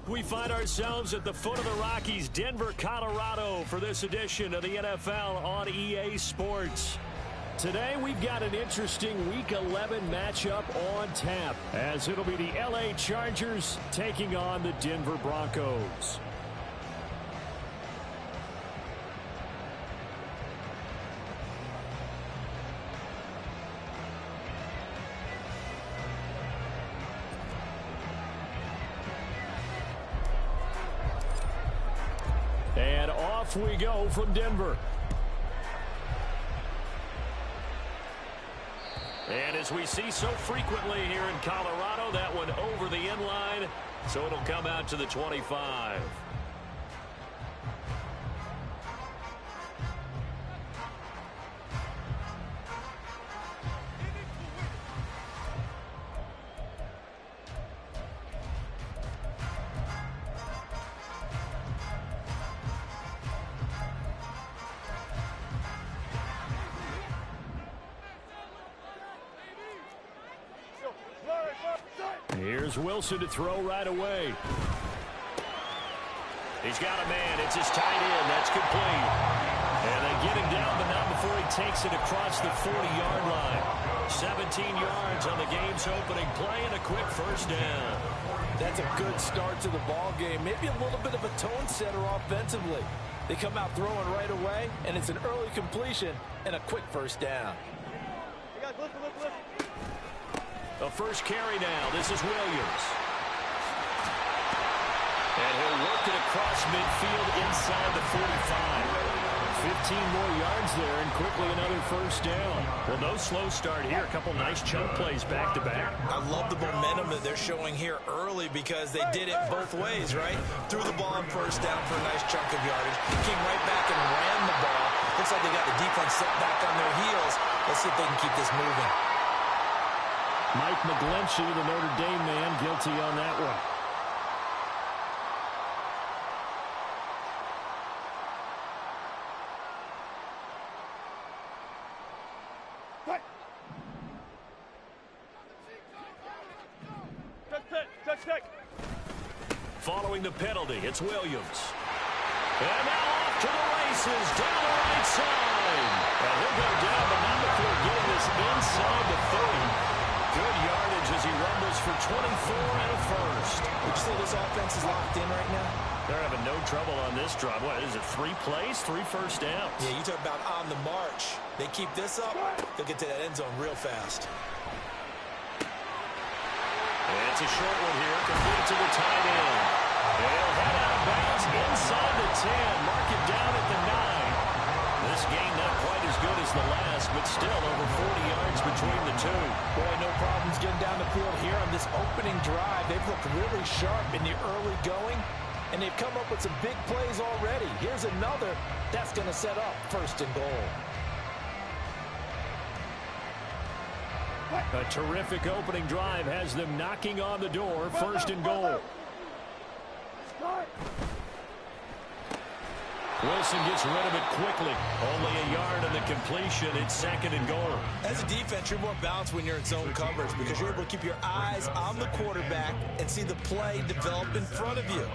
We find ourselves at the foot of the Rockies, Denver, Colorado, for this edition of the NFL on EA Sports. Today, we've got an interesting Week 11 matchup on tap, as it'll be the LA Chargers taking on the Denver Broncos. And off we go from Denver. And as we see so frequently here in Colorado, that one over the end line, so it'll come out to the 25. Here's Wilson to throw right away. He's got a man. It's his tight end. That's complete. And they get him down, but not before he takes it across the 40-yard line. 17 yards on the game's opening play and a quick first down. That's a good start to the ball game. Maybe a little bit of a tone setter offensively. They come out throwing right away, and it's an early completion and a quick first down. Hey guys, listen. The first carry now. This is Williams. And he'll work it across midfield inside the 45. 15 more yards there and quickly another first down. Well, no slow start here. A couple nice chunk plays back-to-back. I love the momentum that they're showing here early because they did it both ways, right? Threw the ball on first down for a nice chunk of yardage. Came right back and ran the ball. Looks like they got the defense set back on their heels. Let's see if they can keep this moving. Mike McGlinchey, the Notre Dame man, guilty on that one. Check. Following the penalty, it's Williams. And now off to the races, down the right side. And he'll go down, but not before getting this inside the 30. Good yardage as he rumbles for 24 and a first. Would you say this offense is locked in right now? They're having no trouble on this drive. What is it, 3 plays, 3 first downs? Yeah, you talk about on the march. They keep this up, they'll get to that end zone real fast. And it's a short one here, complete to the tight end. And he'll head out of bounds inside the 10, mark it down at the 9. This game not quite as good as the last, but still over 40 yards between the two. Boy, no problems getting down the field here on this opening drive. They've looked really sharp in the early going, and they've come up with some big plays already. Here's another that's going to set up first and goal. A terrific opening drive has them knocking on the door, first and goal. Wilson gets rid of it quickly. Only a yard on the completion. It's second and goal. As a defense, you're more balanced when you're in zone coverage because you're able to keep your eyes on the quarterback and see the play develop in front of you.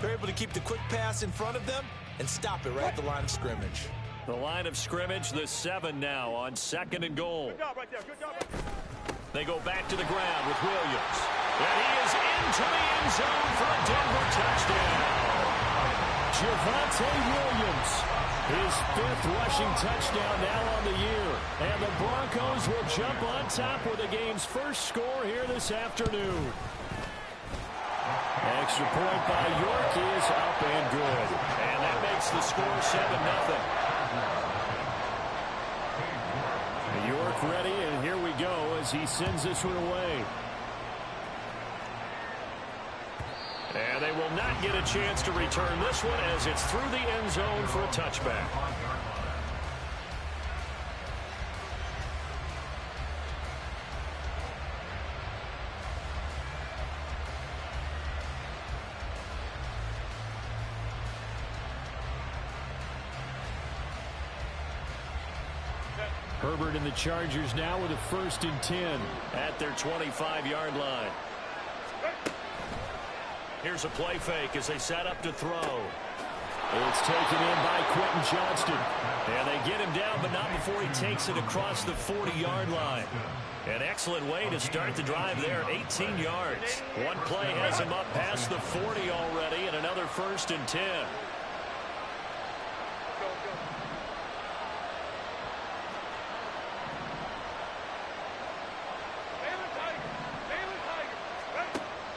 They're able to keep the quick pass in front of them and stop it right at the line of scrimmage. The line of scrimmage, the 7 now on second and goal. Good job right there. Good job. They go back to the ground with Williams. And he is into the end zone for a Denver touchdown. Javonte Williams, his 5th rushing touchdown now on the year. And the Broncos will jump on top with the game's first score here this afternoon. Extra point by York is up and good. And that makes the score 7-0. York ready, and here we go as he sends this one away. And they will not get a chance to return this one as it's through the end zone for a touchback. Herbert and the Chargers now with a 1st and 10 at their 25-yard line. Here's a play fake as they set up to throw. It's taken in by Quentin Johnston. And they get him down, but not before he takes it across the 40-yard line. An excellent way to start the drive there, 18 yards. One play has him up past the 40 already, and another 1st and 10.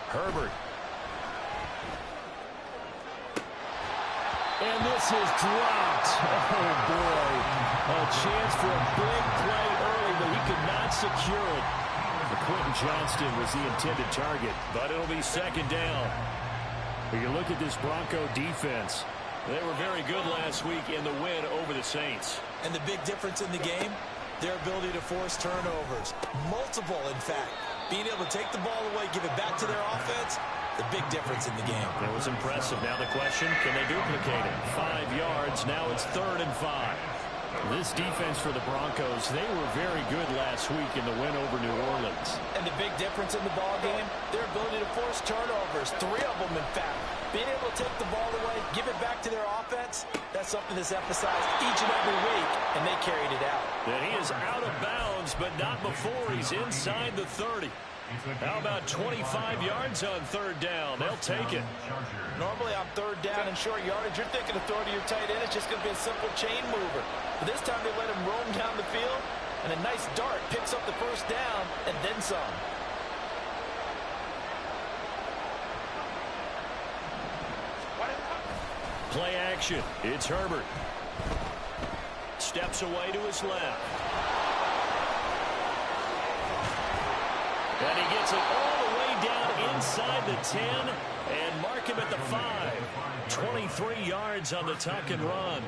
Herbert. And this is dropped. Oh, boy. A chance for a big play early, but he could not secure it. Quentin Johnston was the intended target, but it'll be 2nd down. When you look at this Bronco defense, they were very good last week in the win over the Saints. And the big difference in the game, their ability to force turnovers. Multiple, in fact. Being able to take the ball away, give it back to their offense, the big difference in the game. That was impressive. Now the question, can they duplicate it? 5 yards. Now it's 3rd and 5. This defense for the Broncos, they were very good last week in the win over New Orleans. And the big difference in the ball game, their ability to force turnovers. 3 of them, in fact. Being able to take the ball away, give it back to their offense, that's something that's emphasized each and every week, and they carried it out. And he is out of bounds, but not before he's inside the 30. How about 25 yards on 3rd down? They'll take it. Normally on 3rd down and short yardage, you're thinking of throwing to your tight end. It's just going to be a simple chain mover. But this time they let him roam down the field, and a nice dart picks up the 1st down and then some. Play action. It's Herbert. Steps away to his left. And he gets it all the way down inside the 10 and mark him at the 5. 23 yards on the tuck and run.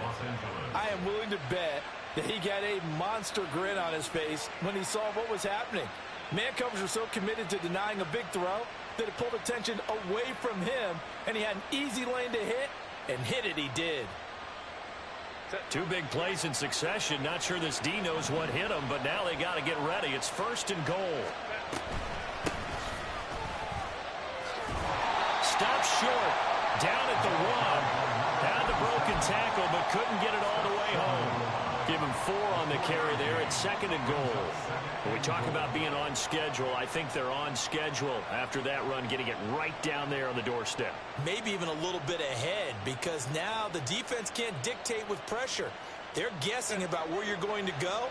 I am willing to bet that he got a monster grin on his face when he saw what was happening. Man coverage were so committed to denying a big throw that it pulled attention away from him, and he had an easy lane to hit, and hit it he did. 2 big plays in succession. Not sure this D knows what hit him, but now they got to get ready. It's 1st and goal. Stops short. Down at the 1. Had the broken tackle, but couldn't get it all the way home. Give him 4 on the carry there at 2nd and goal. When we talk about being on schedule, I think they're on schedule after that run, getting it right down there on the doorstep. Maybe even a little bit ahead, because now the defense can't dictate with pressure. They're guessing about where you're going to go.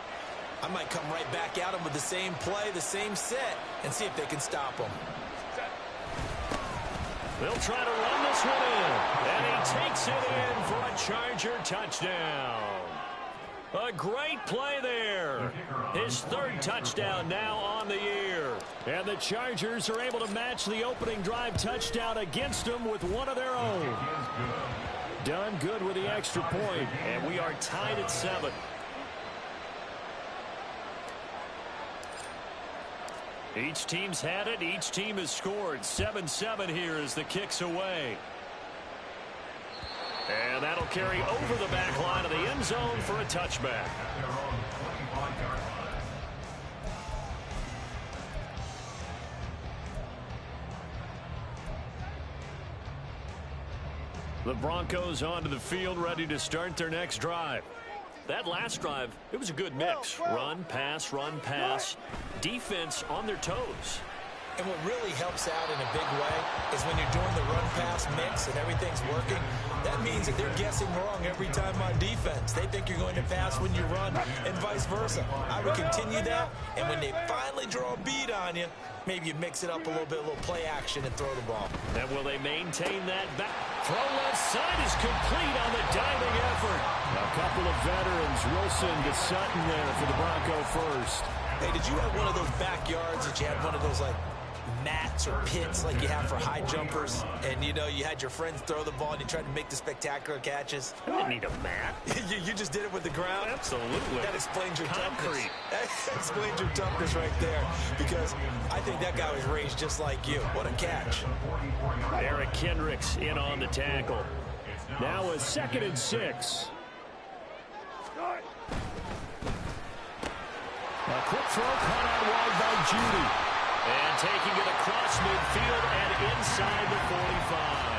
I might come right back at them with the same play, the same set, and see if they can stop them. They'll try to run this one in, and he takes it in for a Charger touchdown. A great play there. His 3rd touchdown now on the year. And the Chargers are able to match the opening drive touchdown against them with one of their own. Done good with the extra point, and we are tied at 7. Each team's had it. Each team has scored. 7-7 here as the kick's away. And that'll carry over the back line of the end zone for a touchback. The Broncos onto the field, ready to start their next drive. That last drive, it was a good mix. Run, pass, defense on their toes. And what really helps out in a big way is when you're doing the run-pass mix and everything's working, that means that they're guessing wrong every time on defense. They think you're going to pass when you run and vice versa. I would continue that, and when they finally draw a beat on you, maybe you mix it up a little play action and throw the ball. And will they maintain that back? Throw left side is complete on the diving effort. A couple of veterans, Wilson to Sutton there for the Bronco first. Hey, did you have one of those backyards that you had one of those, like, mats or pits like you have for high jumpers, and you know you had your friends throw the ball and you tried to make the spectacular catches? I didn't need a mat. you just did it with the ground? Absolutely. That explains your concrete. That explains your toughness right there, because I think that guy was raised just like you. What a catch. Eric Kendricks in on the tackle. Now a 2nd and 6. A quick throw caught out wide by Judy. And taking it across midfield and inside the 45.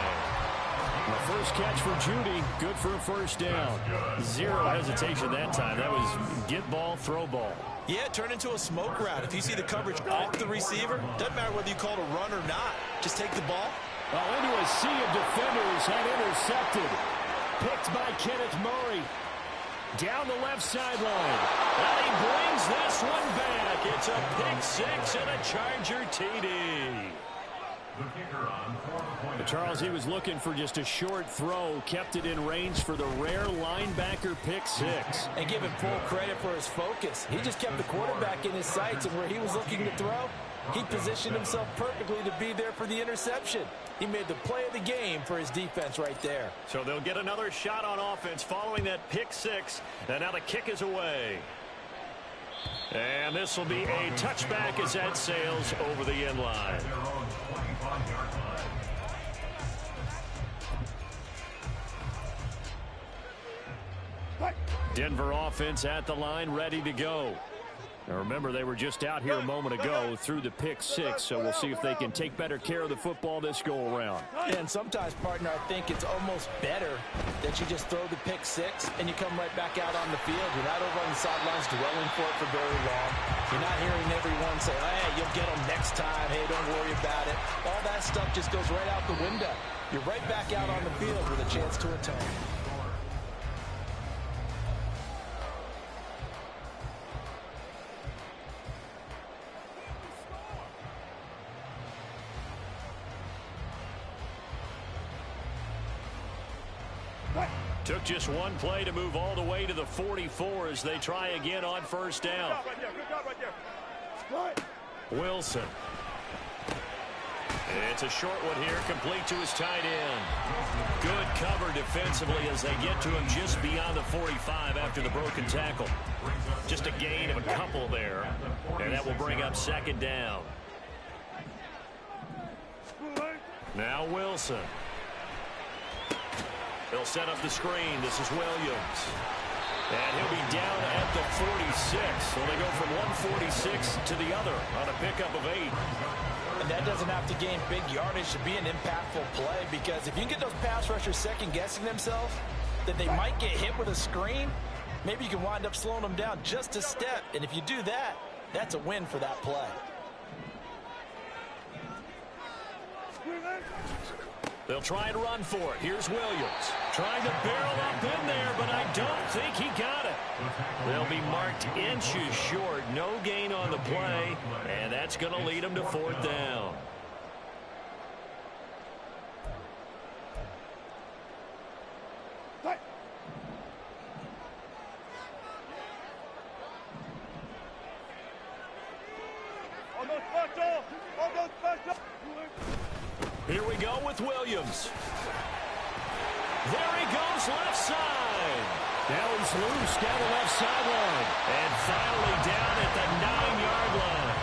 The first catch for Judy, good for a first down. Zero hesitation that time. That was get ball, throw ball. Yeah, it turned into a smoke route. If you see the coverage off the receiver, doesn't matter whether you call it a run or not. Just take the ball. Well, into a sea of defenders and intercepted. Picked by Kenneth Murray. Down the left sideline. And he brings this one back. It's a pick six and a Charger TD. Charles, he was looking for just a short throw, kept it in range for the rare linebacker pick six. And give him full credit for his focus. He just kept the quarterback in his sights, and where he was looking to throw, he positioned himself perfectly to be there for the interception. He made the play of the game for his defense right there. So they'll get another shot on offense following that pick six, and now the kick is away. And this will be a touchback as that sails over the end line. Denver offense at the line, ready to go. Now remember, they were just out here a moment ago through the pick six, so we'll see if they can take better care of the football this go-around. And sometimes, partner, I think it's almost better that you just throw the pick six and you come right back out on the field. You're not over on the sidelines dwelling for it for very long. You're not hearing everyone say, hey, you'll get them next time. Hey, don't worry about it. All that stuff just goes right out the window. You're right back out on the field with a chance to atone. Took just one play to move all the way to the 44 as they try again on first down. Good job right there. Wilson. It's a short one here, complete to his tight end. Good cover defensively as they get to him just beyond the 45 after the broken tackle. Just a gain of a couple there, and that will bring up second down. Now Wilson. He'll set up the screen. This is Williams. And he'll be down at the 46. So they go from 146 to the other on a pickup of 8. And that doesn't have to gain big yardage to be an impactful play, because if you can get those pass rushers second-guessing themselves, that they might get hit with a screen, maybe you can wind up slowing them down just a step. And if you do that, that's a win for that play. They'll try and run for it. Here's Williams. Trying to barrel up in there, but I don't think he got it. They'll be marked inches short. No gain on the play, and that's going to lead them to fourth down. Here we go with Williams. There he goes, left side. Now he's loose down the left sideline. And finally down at the 9-yard line.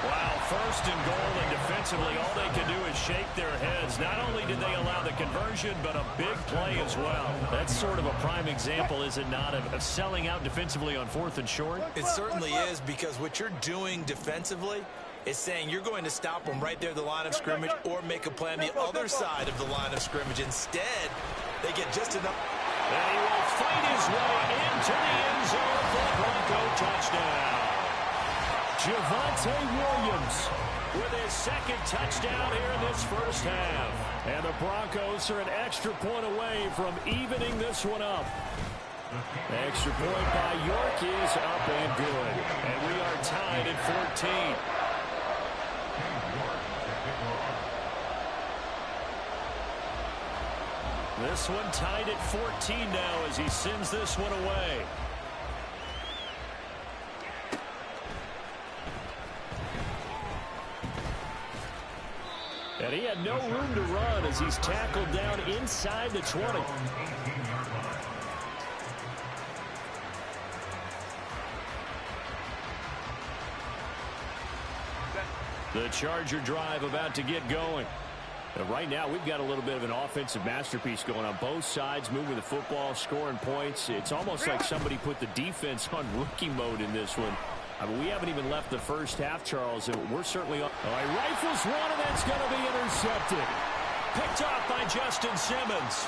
Wow, first and goal, and defensively all they can do is shake their heads. Not only did they allow the conversion, but a big play as well. That's sort of a prime example, is it not, of selling out defensively on fourth and short? It certainly is, because what you're doing defensively is saying you're going to stop them right there at the line of scrimmage or make a play on the other side of the line of scrimmage. Instead, they get just enough. And he will fight his way into the end zone for the Bronco touchdown. Javonte Williams with his second touchdown here in this first half. And the Broncos are an extra point away from evening this one up. Extra point by York is up and good. And we are tied at 14. This one tied at 14 now as he sends this one away. And he had no room to run as he's tackled down inside the 20. The Charger drive about to get going. Right now, we've got a little bit of an offensive masterpiece going on. Both sides moving the football, scoring points. It's almost like somebody put the defense on rookie mode in this one. I mean, we haven't even left the first half, Charles, and we're certainly on. All right, rifles one, and that's going to be intercepted. Picked off by Justin Simmons.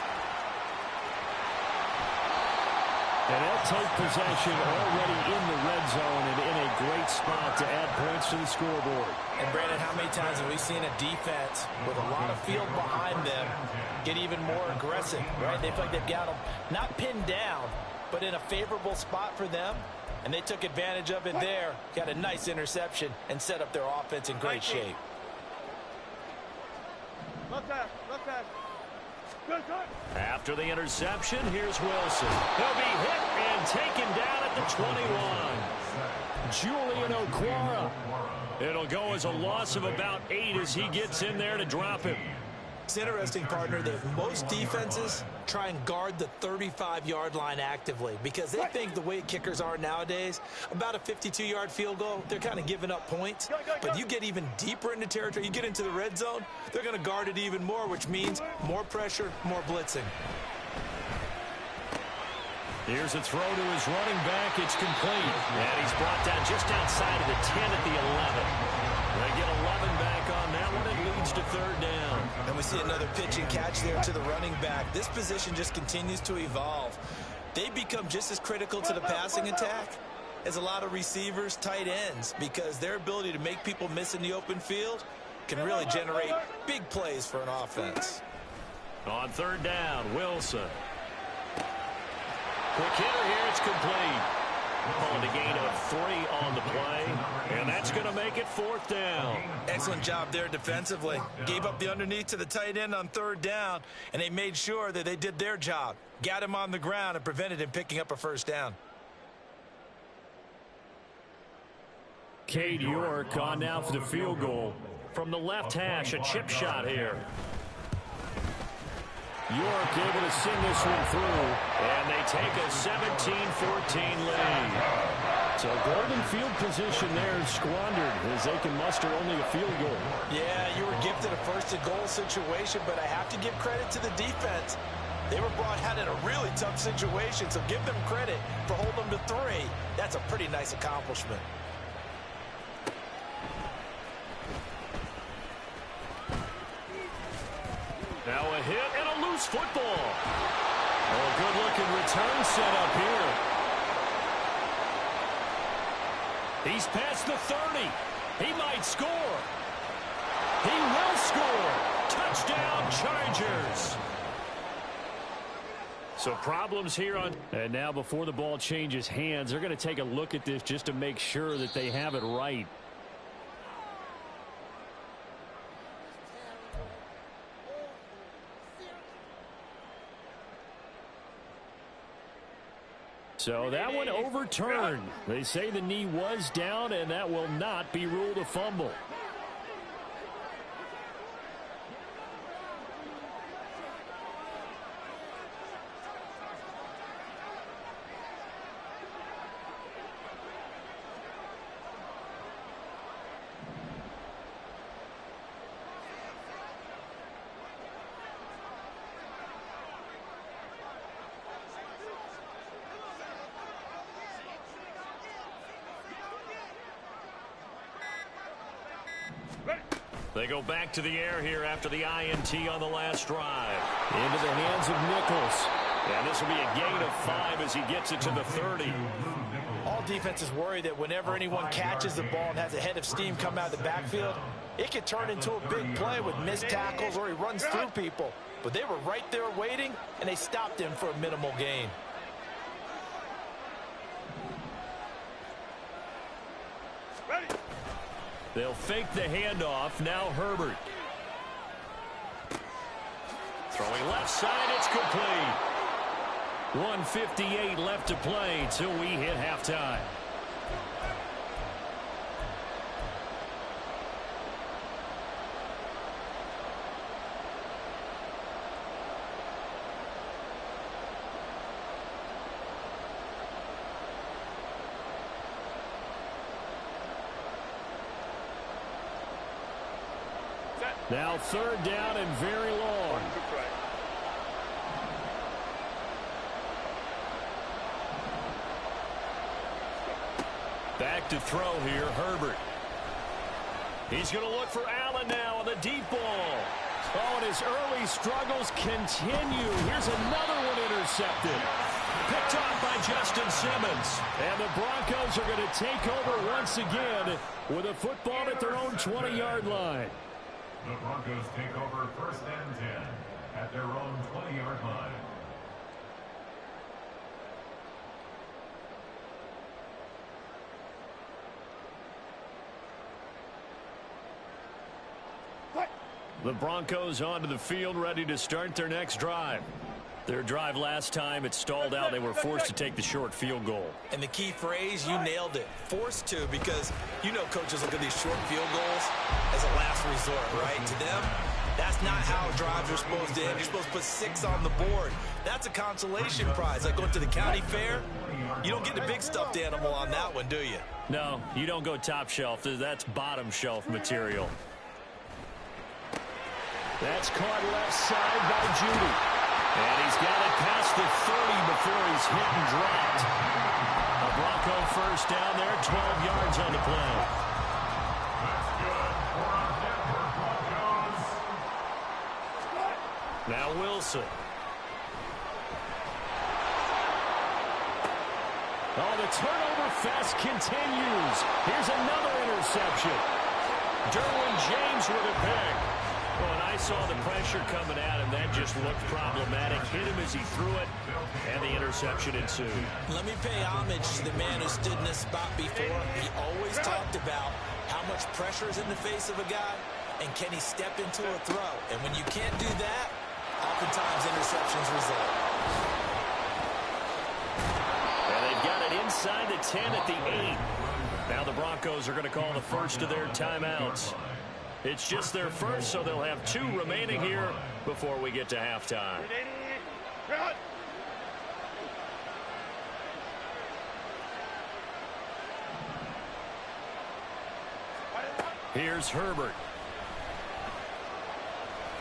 And they'll take possession already in the red zone and in a great spot to add points to the scoreboard. And, Brandon, how many times have we seen a defense with a lot of field behind them get even more aggressive, right? They feel like they've got them not pinned down, but in a favorable spot for them. And they took advantage of it there, got a nice interception, and set up their offense in great shape. After the interception, here's Wilson. He'll be hit and taken down at the 21. Julian Okwara. It'll go as a loss of about 8 as he gets in there to drop him. It's interesting, partner, that most defenses try and guard the 35-yard line actively because they think the way kickers are nowadays, about a 52-yard field goal, they're kind of giving up points. But you get even deeper into territory, you get into the red zone, they're going to guard it even more, which means more pressure, more blitzing. Here's a throw to his running back. It's complete. And he's brought down just outside of the 10 at the 11. They get 11 back on that one. It leads to third down. And we see another pitch and catch there to the running back. This position just continues to evolve. They become just as critical to the passing attack as a lot of receivers, tight ends, because their ability to make people miss in the open field can really generate big plays for an offense. On third down, Wilson. Quick hitter here, it's complete. Calling a gain of 3 on the play, and that's going to make it fourth down. Excellent job there defensively. Gave up the underneath to the tight end on third down, and they made sure that they did their job. Got him on the ground and prevented him picking up a first down. Cade York on now for the field goal. From the left hash, a chip shot here. York able to send this one through, and they take a 17-14 lead. So golden field position there squandered as they can muster only a field goal. Yeah, you were gifted a first-and-goal situation, but I have to give credit to the defense. They were brought out in a really tough situation, so give them credit for holding them to 3. That's a pretty nice accomplishment. Now a hit and a loose football. Oh, good-looking return set up here. He's past the 30. He might score. He will score. Touchdown, Chargers. So problems here on. And now before the ball changes hands, they're going to take a look at this just to make sure that they have it right. So that one overturned. They say the knee was down, and that will not be ruled a fumble. They go back to the air here after the INT on the last drive. Into the hands of Nichols. And this will be a gain of 5 as he gets it to the 30. All defenses worry that whenever anyone catches the ball and has a head of steam come out of the backfield, it could turn into a big play with missed tackles or he runs through people. But they were right there waiting, and they stopped him for a minimal gain. They'll fake the handoff. Now Herbert. Throwing left side, it's complete. 1:58 left to play till we hit halftime. Now third down and very long. Back to throw here, Herbert. He's going to look for Allen now on the deep ball. Oh, and his early struggles continue. Here's another one intercepted. Picked off by Justin Simmons. And the Broncos are going to take over once again with a football at their own 20-yard line. The Broncos take over 1st and 10 at their own 20-yard line. The Broncos onto the field, ready to start their next drive. Their drive last time, it stalled out. They were forced to take the short field goal. And the key phrase, you nailed it. Forced to, because you know coaches look at these short field goals as a last resort, right? To them, that's not how drives are supposed to end. You're supposed to put 6 on the board. That's a consolation prize. Like going to the county fair, you don't get the big stuffed animal on that one, do you? No, you don't go top shelf. That's bottom shelf material. That's caught left side by Judy. And he's got it past the 30 before he's hit and dropped. A Bronco first down there, 12 yards on the play. That's good for our Denver Broncos. Now Wilson. Oh, the turnover fest continues. Here's another interception. Derwin James with a pick. Well, and I saw the pressure coming at him. That just looked problematic. Hit him as he threw it, and the interception ensued. Let me pay homage to the man who stood in this spot before. He always talked about how much pressure is in the face of a guy, and can he step into a throw. And when you can't do that, oftentimes interceptions result. And they've got it inside the 10 at the 8. Now the Broncos are going to call the first of their timeouts. It's just their first, so they'll have 2 remaining here before we get to halftime. Here's Herbert.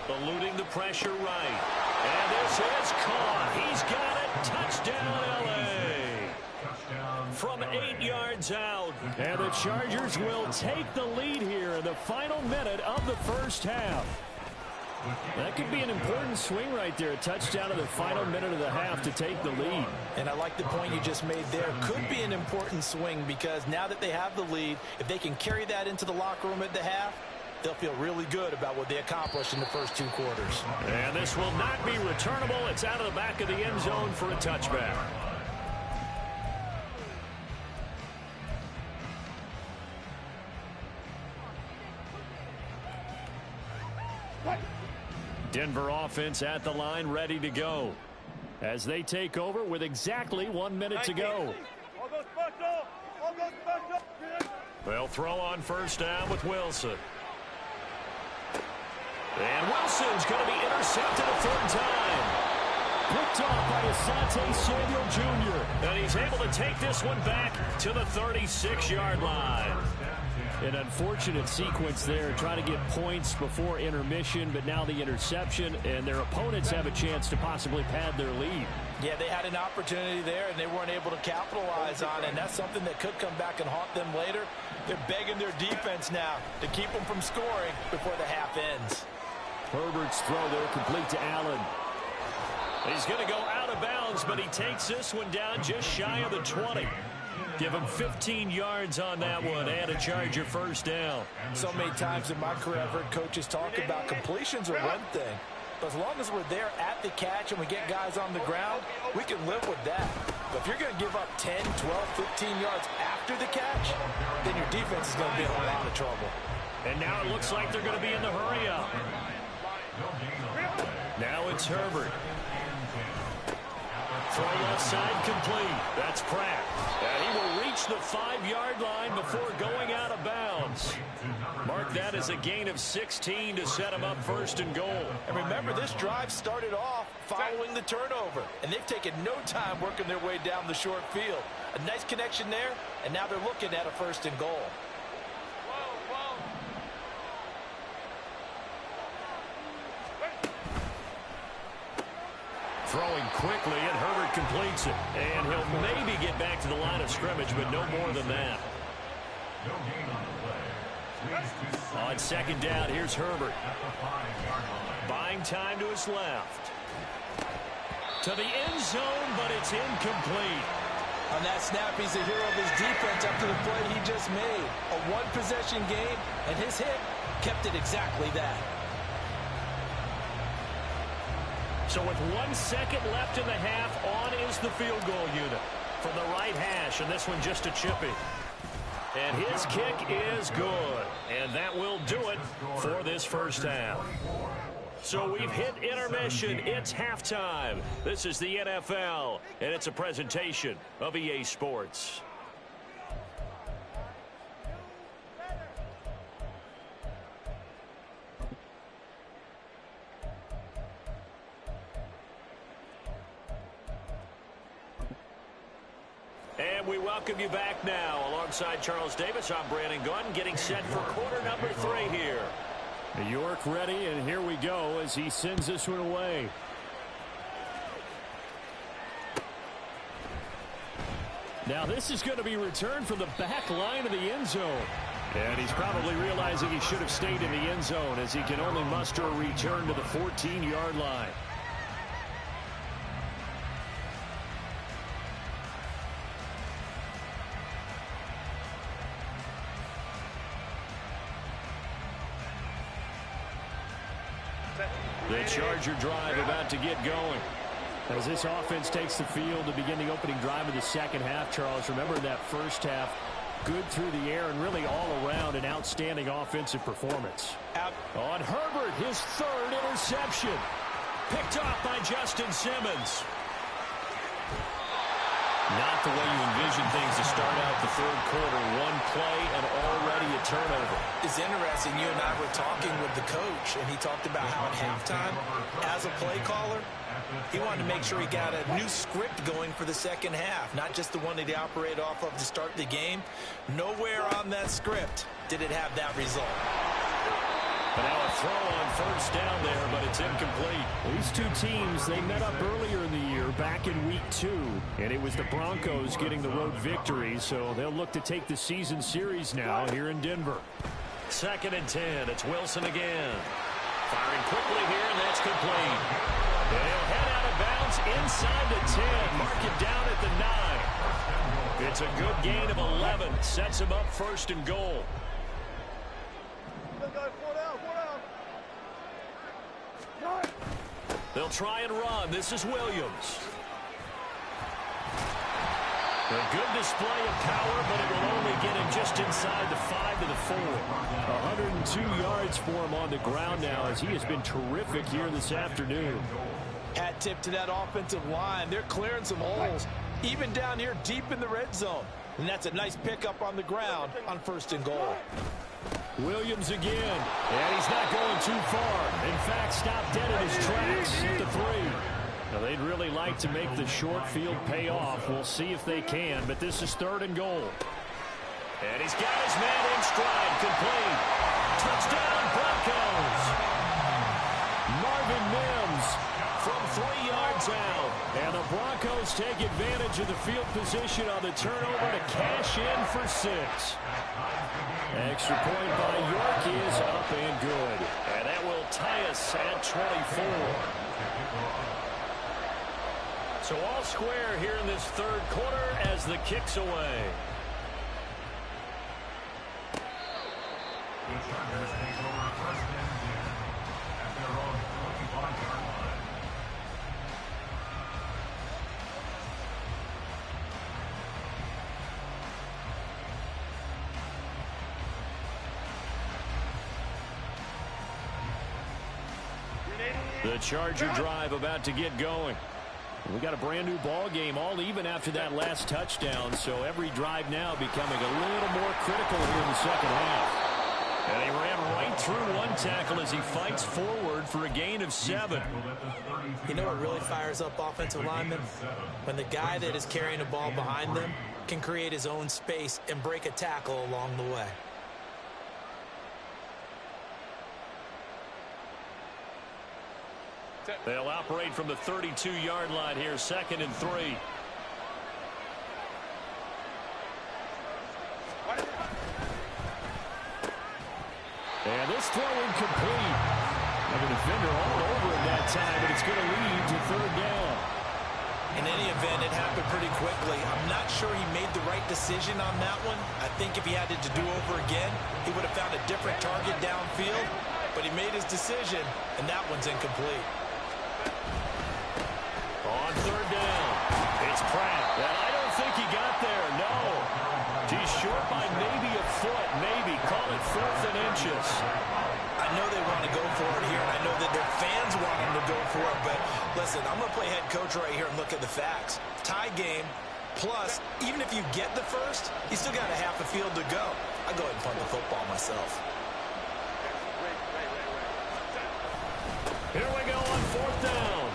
Eluding the pressure right. And this is caught. He's got it. Touchdown, L.A. From 8 yards out. And the Chargers will take the lead here in the final minute of the first half. That could be an important swing right there. A touchdown in the final minute of the half to take the lead. And I like the point you just made there. Could be an important swing because now that they have the lead, if they can carry that into the locker room at the half, they'll feel really good about what they accomplished in the first 2 quarters. And this will not be returnable. It's out of the back of the end zone for a touchback. Denver offense at the line, ready to go as they take over with exactly 1 minute to go. They'll throw on first down with Wilson. And Wilson's going to be intercepted a 3rd time. Picked off by Asante Samuel Jr. And he's able to take this one back to the 36-yard line. An unfortunate sequence there, trying to get points before intermission, but now the interception, and their opponents have a chance to possibly pad their lead. Yeah, they had an opportunity there, and they weren't able to capitalize on it, and that's something that could come back and haunt them later. They're begging their defense now to keep them from scoring before the half ends. Herbert's throw there complete to Allen. He's going to go out of bounds, but he takes this one down just shy of the 20. Give him 15 yards on that one and a Charger first down. So many times in my career, I've heard coaches talk about completions are one thing. But as long as we're there at the catch and we get guys on the ground, we can live with that. But if you're going to give up 10, 12, 15 yards after the catch, then your defense is going to be in a lot of trouble. And now it looks like they're going to be in the hurry up. Now it's Herbert. Throw left side complete. That's Pratt. And he will reach the 5-yard line before going out of bounds. Mark that as a gain of 16 to set him up 1st and goal. And remember, this drive started off following the turnover. And they've taken no time working their way down the short field. A nice connection there, and now they're looking at a 1st and goal. Throwing quickly, and Herbert completes it. And he'll maybe get back to the line of scrimmage, but no more than that. No gain on the play. Leads to On second down, here's Herbert. at the 5-yard line. Buying time to his left. To the end zone, but it's incomplete. On that snap, he's the hero of his defense after the play he just made. A one-possession game, and his hit kept it exactly that. So with 1 second left in the half, on is the field goal unit from the right hash, and this one just a chippy. And his kick is good, and that will do it for this first half. So we've hit intermission. It's halftime. This is the NFL, and it's a presentation of EA Sports. And we welcome you back now. Alongside Charles Davis, I'm Brandon Gunn, getting set for quarter number 3 here. York ready, and here we go as he sends this one away. Now this is going to be returned from the back line of the end zone. And he's probably realizing he should have stayed in the end zone as he can only muster a return to the 14-yard line. The Charger drive about to get going. As this offense takes the field to begin the opening drive of the second half, Charles, remember that first half, good through the air and really all around an outstanding offensive performance. On Herbert, his 3rd interception. Picked off by Justin Simmons. Not the way you envision things to start out the 3rd quarter. One play and already a turnover. It's interesting. You and I were talking with the coach, and he talked about how at halftime, as a play caller, he wanted to make sure he got a new script going for the second half, not just the one that he operated off of to start the game. Nowhere on that script did it have that result. But now a throw on first down there, but it's incomplete. These two teams, they met up earlier in the year, back in week 2, and it was the Broncos getting the road victory, so they'll look to take the season series now here in Denver. 2nd and 10, it's Wilson again. Firing quickly here, and that's complete. And he'll head out of bounds inside the 10, mark it down at the 9. It's a good gain of 11, sets him up 1st and goal. They'll try and run. This is Williams. A good display of power, but it will only get him just inside the 5 to the 4. 102 yards for him on the ground now as he has been terrific here this afternoon. Hat tip to that offensive line. They're clearing some holes, even down here deep in the red zone. And that's a nice pickup on the ground on 1st and goal. Williams again, and he's not going too far. In fact, stopped dead in his tracks at the 3. Now, they'd really like to make the short field pay off. We'll see if they can, but this is 3rd and goal. And he's got his man in stride, complete. Touchdown, Broncos. Marvin Mims from 3 yards out. And the Broncos take advantage of the field position on the turnover to cash in for 6. Extra point by York is up and good. And that will tie us at 24. So all square here in this 3rd quarter as the kick's away. The Chargers take over 1st and 10 at their own 25-yard line. The Charger drive about to get going. We got a brand new ball game, all even after that last touchdown, so every drive now becoming a little more critical here in the second half. And he ran right through one tackle as he fights forward for a gain of 7. You know what really fires up offensive linemen? When the guy that is carrying the ball behind them can create his own space and break a tackle along the way. They'll operate from the 32-yard line here, 2nd and 3. And this throw incomplete. And the defender all over him that time, but it's going to lead to third down. In any event, it happened pretty quickly. I'm not sure he made the right decision on that one. I think if he had it to do over again, he would have found a different target downfield. But he made his decision, and that one's incomplete. On third down, it's Pratt. And I don't think he got there, no. He's short by maybe a foot, maybe. Call it 4th and inches. I know they want to go for it here, and I know that their fans want them to go for it, but listen, I'm going to play head coach right here and look at the facts. Tie game, plus, even if you get the first, you still got a half a field to go. I'll go ahead and punt the football myself. Here we go on 4th down.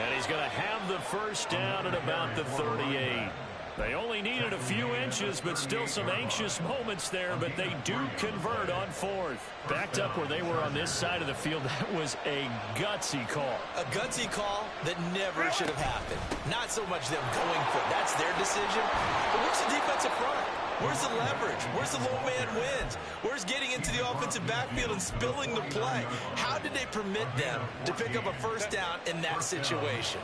And he's going to have the first down at about the 38. They only needed a few inches, but still some anxious moments there, but they do convert on 4th. Backed up where they were on this side of the field, that was a gutsy call. A gutsy call that never should have happened. Not so much them going for it. That's their decision. But where's the defensive front? Where's the leverage? Where's the low man wins? Where's getting into the offensive backfield and spilling the play? How did they permit them to pick up a first down in that situation?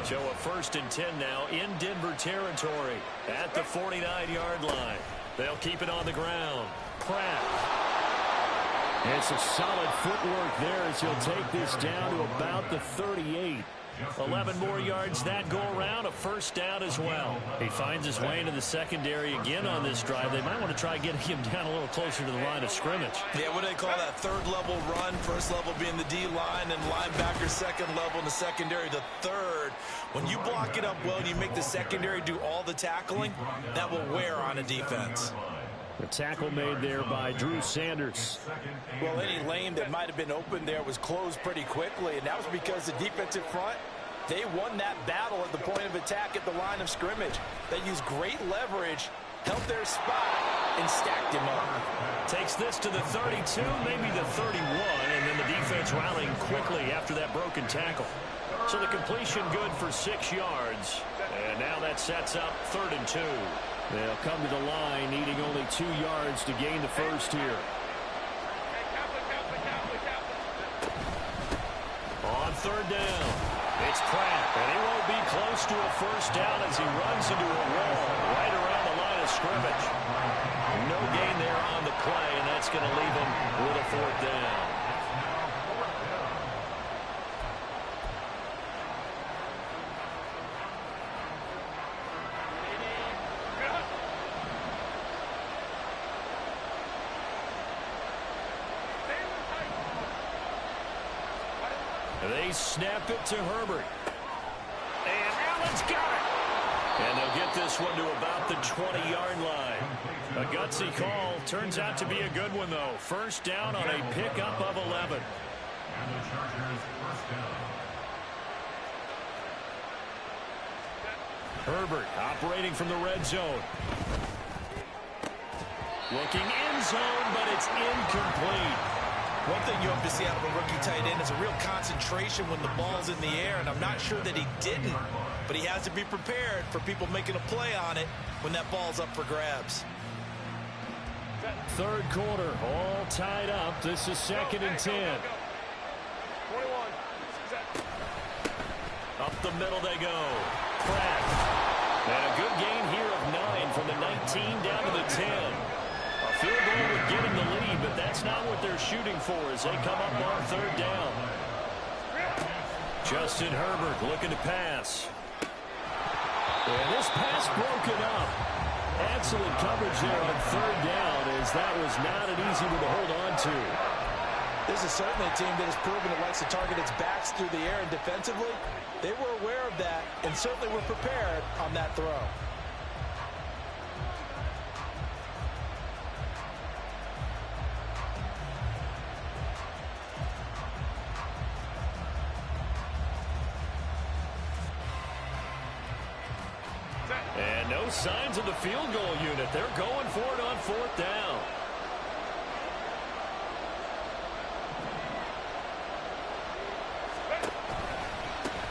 So a 1st and 10 now in Denver territory at the 49-yard line. They'll keep it on the ground. Pratt. It's a solid footwork there as he'll take this down to about the 38. 11 more yards that go around, a first down as well. He finds his way into the secondary again on this drive. They might want to try getting him down a little closer to the line of scrimmage. Yeah, what do they call that? 3rd level run, 1st level being the D-line, and linebacker 2nd level in the secondary, the 3rd. When you block it up well and you make the secondary do all the tackling, that will wear on a defense. The tackle made there by Drew Sanders. Well, any lane that might have been open there was closed pretty quickly, and that was because the defensive front, they won that battle at the point of attack at the line of scrimmage. They used great leverage, held their spot, and stacked him up. Takes this to the 32, maybe the 31, and then the defense rallying quickly after that broken tackle. So the completion good for 6 yards, and now that sets up 3rd and 2. They'll come to the line, needing only 2 yards to gain the first here. On 3rd down, it's Pratt, and he won't be close to a first down as he runs into a wall right around the line of scrimmage. No gain there on the play, and that's going to leave him with a 4th down. They snap it to Herbert. And Allen's got it. And they'll get this one to about the 20-yard line. A gutsy call. Turns out to be a good one, though. First down on a pickup of 11. And the Chargers first down. Herbert operating from the red zone. Looking end zone, but it's incomplete. One thing you hope to see out of a rookie tight end is a real concentration when the ball's in the air, and I'm not sure that he didn't, but he has to be prepared for people making a play on it when that ball's up for grabs. 3rd quarter, all tied up. This is 2nd and 10. 21. Up the middle they go. Pratt. And a good gain here of 9 from the 19 down to the 10. A field goal would get him the lead, but that's not what they're shooting for as they come up on 3rd down. Justin Herbert looking to pass. And this pass broken up. Excellent coverage there on 3rd down as that was not an easy one to hold on to. This is certainly a team that has proven it likes to target its backs through the air, and defensively, they were aware of that and certainly were prepared on that throw. And no signs of the field goal unit. They're going for it on 4th down.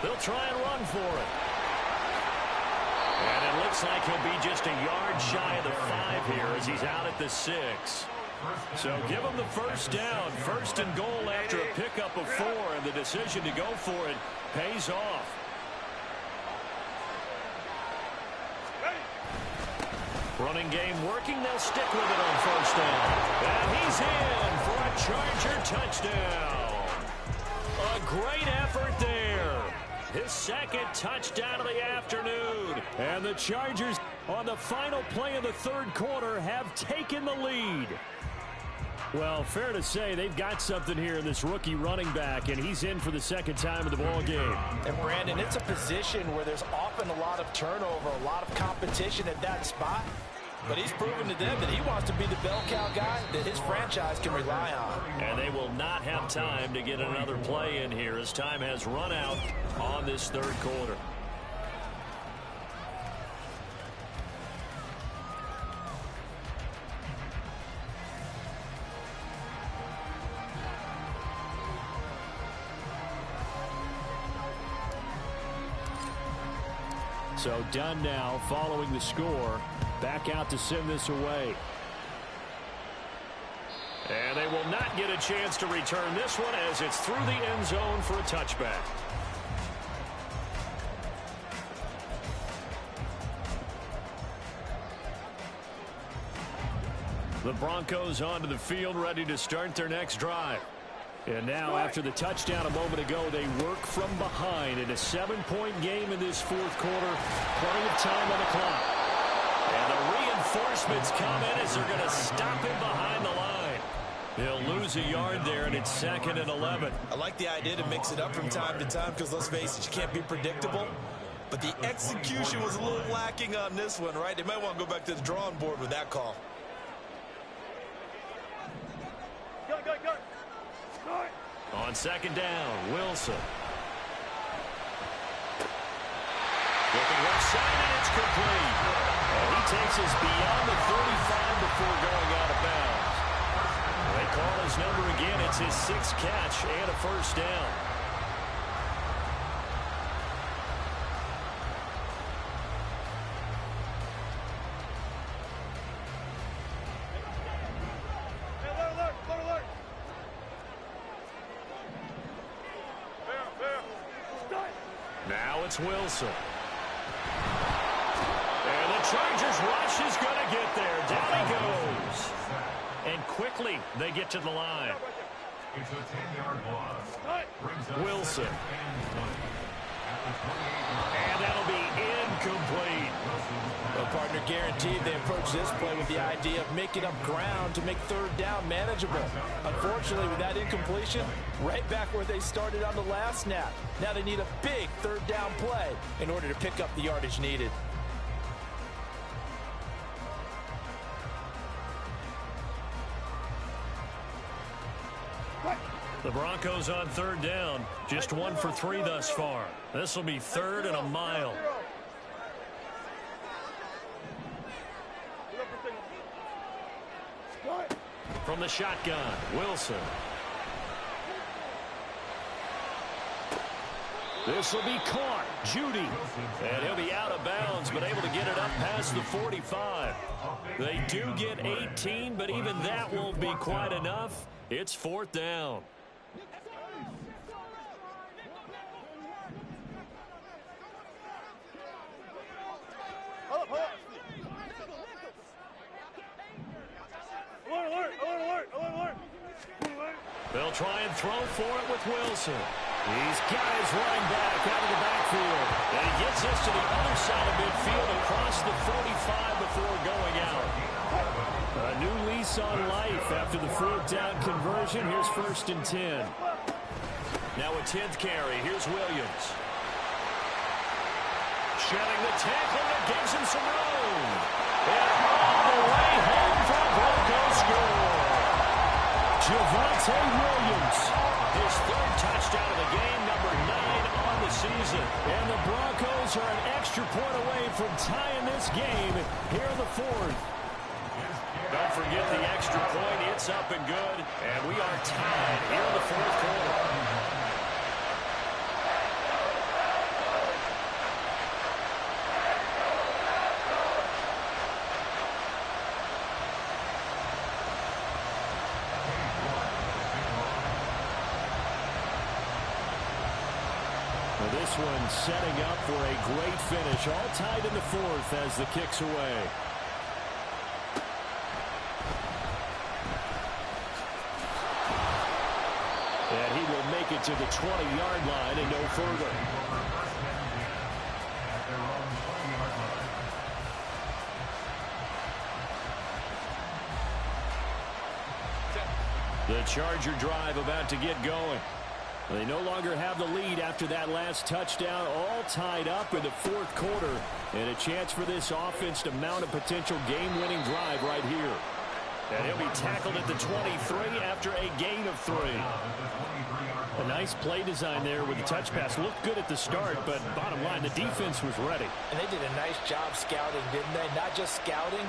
They'll try and run for it. And it looks like he'll be just a yard shy of the 5 here as he's out at the 6. So give them the first down. First and goal after a pickup of 4, and the decision to go for it pays off. Running game working. They'll stick with it on first down. And he's in for a Charger touchdown. A great effort there. His second touchdown of the afternoon. And the Chargers, on the final play of the third quarter, have taken the lead. Well, fair to say they've got something here in this rookie running back, and he's in for the second time in the ball game. And, Brandon, it's a position where there's often a lot of turnover, a lot of competition at that spot. But he's proven to them that he wants to be the bell cow guy that his franchise can rely on. And they will not have time to get another play in here as time has run out on this third quarter. So done now following the score. Back out to send this away. And they will not get a chance to return this one as it's through the end zone for a touchback. The Broncos onto the field, ready to start their next drive. And now, after the touchdown a moment ago, they work from behind in a 7-point game in this fourth quarter. Plenty of time on the clock. And the reinforcements come in as they're going to stop him behind the line. He'll lose a yard there, and it's 2nd and 11. I like the idea to mix it up from time to time because, let's face it, you can't be predictable. But the execution was a little lacking on this one, right? They might want to go back to the drawing board with that call. On 2nd down, Wilson. Looking left side, and it's complete. And he takes us beyond the 35 before going out of bounds. They call his number again. It's his 6th catch and a first down. Now it's Wilson. And the Chargers rush is going to get there. Down he goes. And quickly they get to the line. It's a 10-yard loss. Wilson. And that'll be incomplete. Well, partner, guaranteed they approach this play with the idea of making up ground to make third down manageable. Unfortunately, with that incompletion, right back where they started on the last snap. Now they need a big third down play in order to pick up the yardage needed. The Broncos on third down. Just 1 for 3 thus far. This will be 3rd and a mile. From the shotgun, Wilson. This will be caught. Judy. And he'll be out of bounds, but able to get it up past the 45. They do get 18, but even that won't be quite enough. It's 4th down. They'll try and throw for it with Wilson. He's got his running back out of the backfield. And he gets us to the other side of midfield across the 45 before going out. A new lease on life after the 4th down conversion. Here's 1st and 10. Now a 10th carry. Here's Williams. Shedding the tackle that gives him some room. And all the way home for a Broncos score. Javonte Williams, his 3rd touchdown of the game, number 9 on the season. And the Broncos are an extra point away from tying this game here in the 4th. Don't forget the extra point. It's up and good. And we are tied here in the 4th quarter. Well, this one setting up for a great finish. All tied in the fourth as the kick's away. And he will make it to the 20-yard line and no further. The Charger drive about to get going. They no longer have the lead after that last touchdown, all tied up in the fourth quarter. And a chance for this offense to mount a potential game-winning drive right here. And he'll be tackled at the 23 after a gain of 3. A nice play design there with the touch pass. Looked good at the start, but bottom line, the defense was ready. And they did a nice job scouting, didn't they? Not just scouting,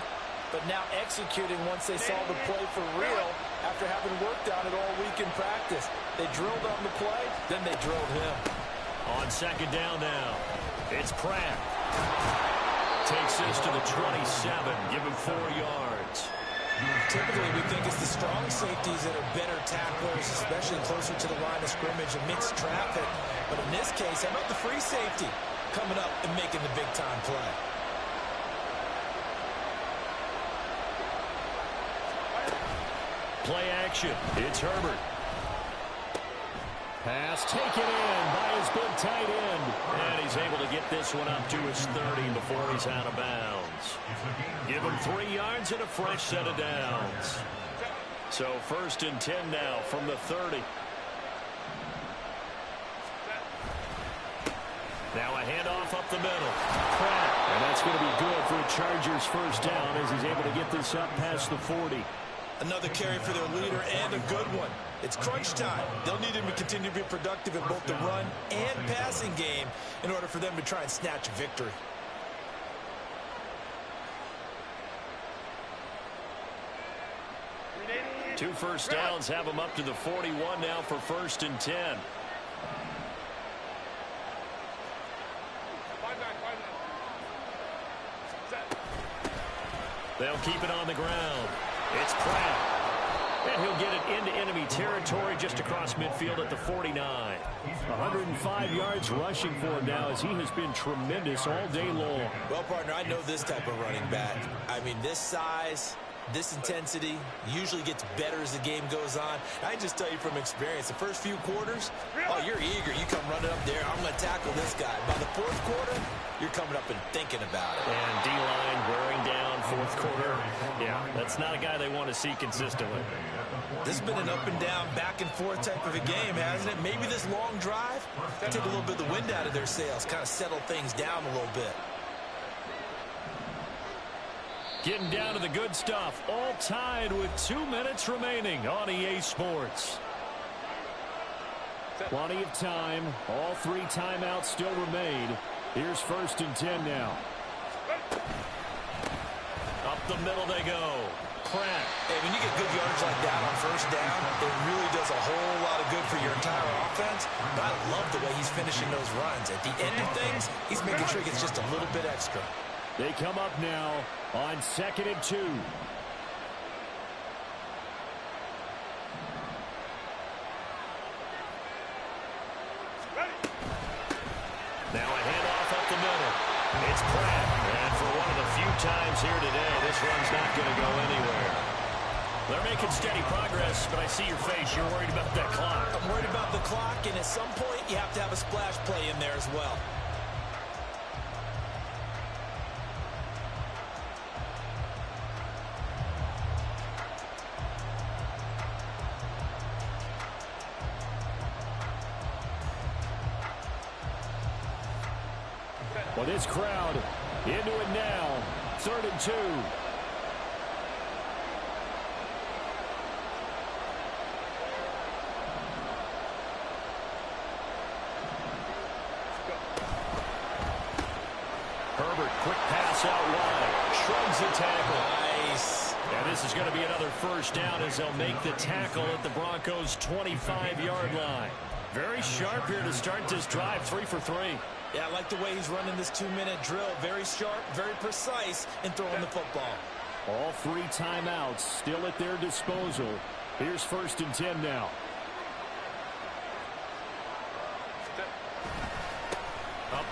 but now executing once they saw the play for real after having worked on it all week in practice. They drilled on the play, then they drilled him. On second down now, it's Pratt. Takes this to the 27, give him 4 yards. Typically, we think it's the strong safeties that are better tacklers, especially closer to the line of scrimmage and mixed traffic. But in this case, how about the free safety coming up and making the big-time play? Play action. It's Herbert. Pass taken in by his big tight end. And he's able to get this one up to his 30 before he's out of bounds. Give him 3 yards and a fresh set of downs. So 1st and 10 now from the 30. Now a handoff up the middle. Pratt. And that's going to be good for a Chargers first down as he's able to get this up past the 40. Another carry for their leader and a good one. It's crunch time. They'll need him to continue to be productive in both the run and passing game in order for them to try and snatch a victory. Two first downs have him up to the 41 now for 1st and 10. They'll keep it on the ground. It's Pratt. And he'll get it into enemy territory just across midfield at the 49. 105 yards rushing for him now as he has been tremendous all day long. Well, partner, I know this type of running back. I mean, this size, this intensity usually gets better as the game goes on. I can just tell you from experience, the first few quarters, oh, you're eager. You come running up there. I'm going to tackle this guy. By the fourth quarter, you're coming up and thinking about it. And D-line wearing down fourth quarter. Yeah, that's not a guy they want to see consistently. This has been an up and down, back and forth type of a game, hasn't it? Maybe this long drive take a little bit of the wind out of their sails, kind of settle things down a little bit. Getting down to the good stuff, all tied with 2 minutes remaining on EA Sports. Plenty of time. All 3 timeouts still remain. Here's 1st and 10 now. Up the middle they go. Pratt. Hey, when you get good yards like that on first down, it really does a whole lot of good for your entire offense. But I love the way he's finishing those runs. At the end of things, he's making sure he gets just a little bit extra. They come up now on 2nd and 2. Now a handoff up the middle. It's Pratt. And for one of the few times here today, this run's not going to go anywhere. They're making steady progress, but I see your face. You're worried about that clock. I'm worried about the clock, and at some point, you have to have a splash play in there as well. Well, this crowd into it now. 3rd and 2. Herbert, quick pass out wide. Shrugs the tackle. Nice. And this is going to be another first down as they'll make the tackle at the Broncos' 25-yard line. Very sharp here to start this drive. 3 for 3. Yeah, I like the way he's running this 2-minute drill. Very sharp, very precise in throwing the football. All 3 timeouts still at their disposal. Here's 1st and 10 now.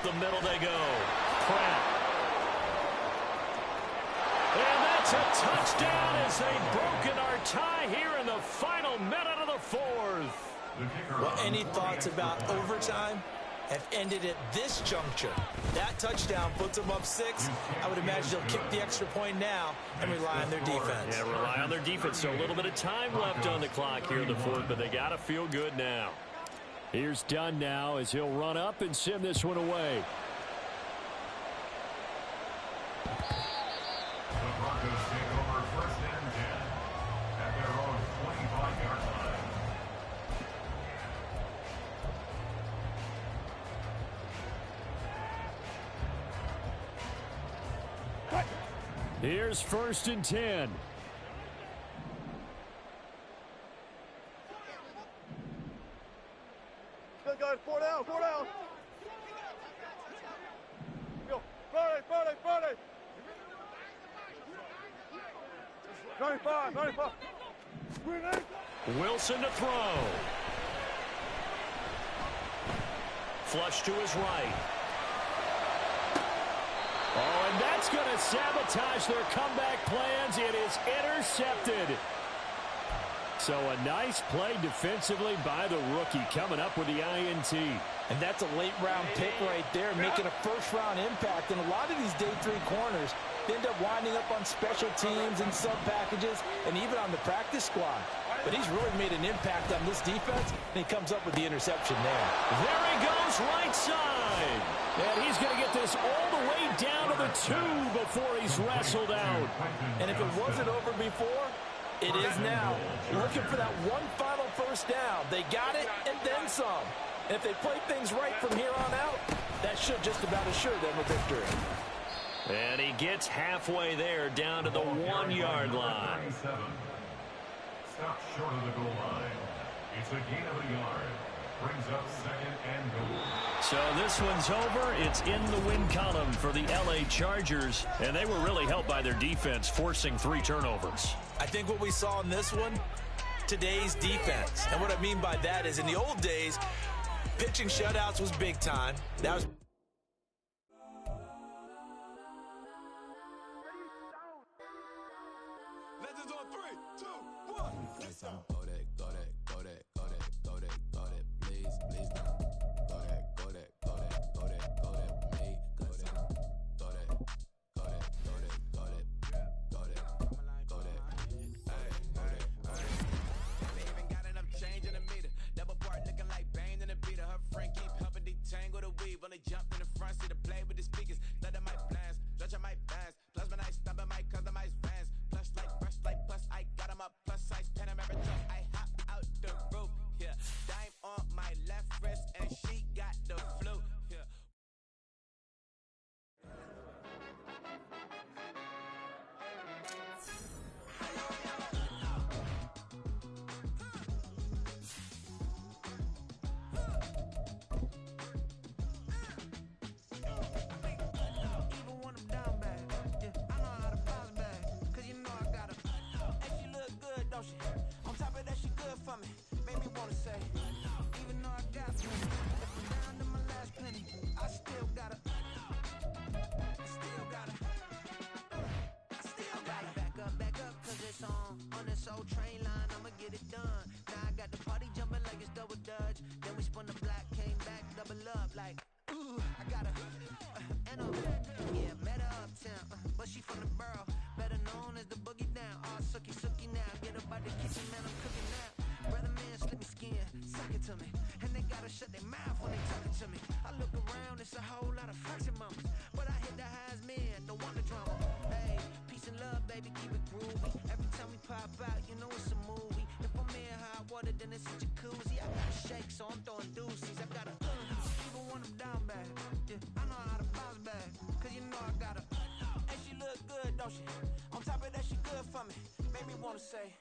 the middle they go. Pratt. And that's a touchdown as they've broken our tie here in the final minute of the fourth. Well, any thoughts about overtime have ended at this juncture? That touchdown puts them up 6. I would imagine they'll kick the extra point now and rely on their defense. Yeah, rely on their defense. So a little bit of time left on the clock here in the fourth, but they got to feel good now. Here's Dunn now as he'll run up and send this one away. The Broncos take over first and 10 at their own 25-yard line. Here's first and 10. Good guys, 4 down, 4 down. Go, Friday. 95. Wilson to throw. Flush to his right. Oh, and that's going to sabotage their comeback plans. It is intercepted. So a nice play defensively by the rookie coming up with the INT. And that's a late-round pick right there, making a first-round impact. And a lot of these day 3 corners end up winding up on special teams and sub-packages and even on the practice squad. But he's really made an impact on this defense, and he comes up with the interception there. There he goes, right side. And he's going to get this all the way down to the 2 before he's wrestled out. And if it wasn't over before, it is now. Looking for that one final first down. They got it and then some. And if they play things right from here on out, that should just about assure them a victory. And he gets halfway there down to the 1-yard line. Stop short of the goal line. It's a gain of a yard. Brings up second and goal. So this one's over. It's in the win column for the LA Chargers. And they were really helped by their defense, forcing 3 turnovers. I think what we saw in this one, today's defense. And what I mean by that is in the old days, pitching shutouts was big time. That was... Legends on 3, 2, 1. When they jumped in the front seat to play with the speakers, let them mic blast, judge my bands, plus when I stop at my customized vans, plus I got them up, plus size Panamera truck, I hop out the roof, yeah, dime on my left wrist, and she got the flu, yeah. On top of that, she good for me. Made me wanna say, even though I got plenty, if I'm down to my last penny, I still gotta back up, cause it's on this old train line, I'ma get it done. Now I got the party jumping like it's double dutch. Then we spun the block, came back, double up, like, ooh, I gotta, yeah, met her uptown, but she from the borough, better known as the boogie down, all sookie now, get up out the kitchen, man, I'm cooking now, brother man, slip me skin, suck it to me, and they gotta shut their mouth when they talking to me, I look around, it's a whole lot of foxy mamas, but I hit the highs, man, don't want the drama, hey, peace and love, baby, keep it groovy, every time we pop out, you know it's a movie, if I'm in hot water, then it's a jacuzzi, I gotta shake, so I'm throwing deuces, I gotta, even when I'm down bad, yeah, I know how to bounce back, cause you know I gotta, and she look good, don't she, on top of that, she good for me, made me wanna say,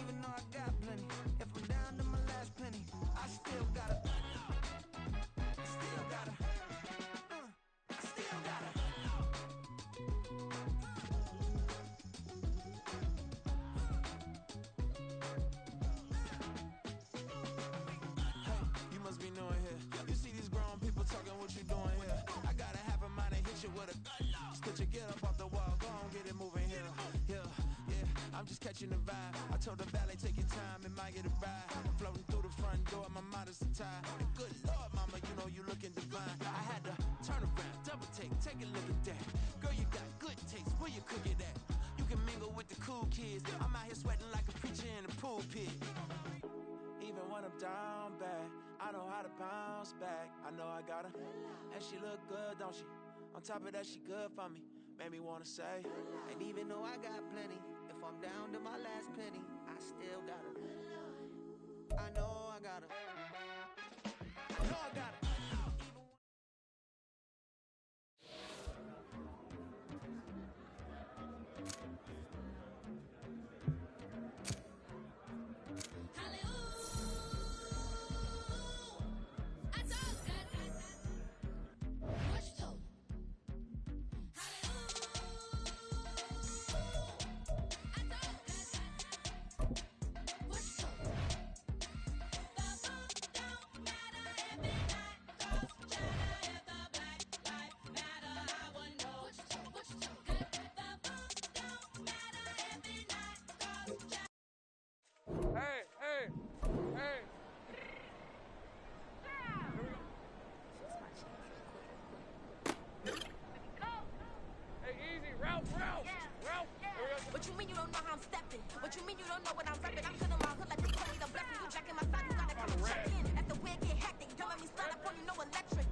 even though I got plenty, if I'm down to my last penny, I still gotta, Hey, you must be new in here. You see these grown people talking, what you doing here? catching the vibe. I told the valet, take your time, admire the ride. Floating through the front door, my modest attire. And good Lord, mama, you know you looking divine. I had to turn around, double take a look at that. Girl, you got good taste, where you cook it at? You can mingle with the cool kids. I'm out here sweating like a preacher in the pulpit. Even when I'm down bad, I know how to bounce back. I know I got her, and she look good, don't she? On top of that, she good for me. Made me wanna say, and even though I got plenty, if I'm down to my last penny, I still got her. I know I got her. I know I got her. What you mean you don't know how I'm stepping? What you mean you don't know what I'm repping? I'm feeling my hood like they call me the blessing. You jacking my side, you gotta come and check in. As the wind get hectic, don't let me slide up on you, no electric.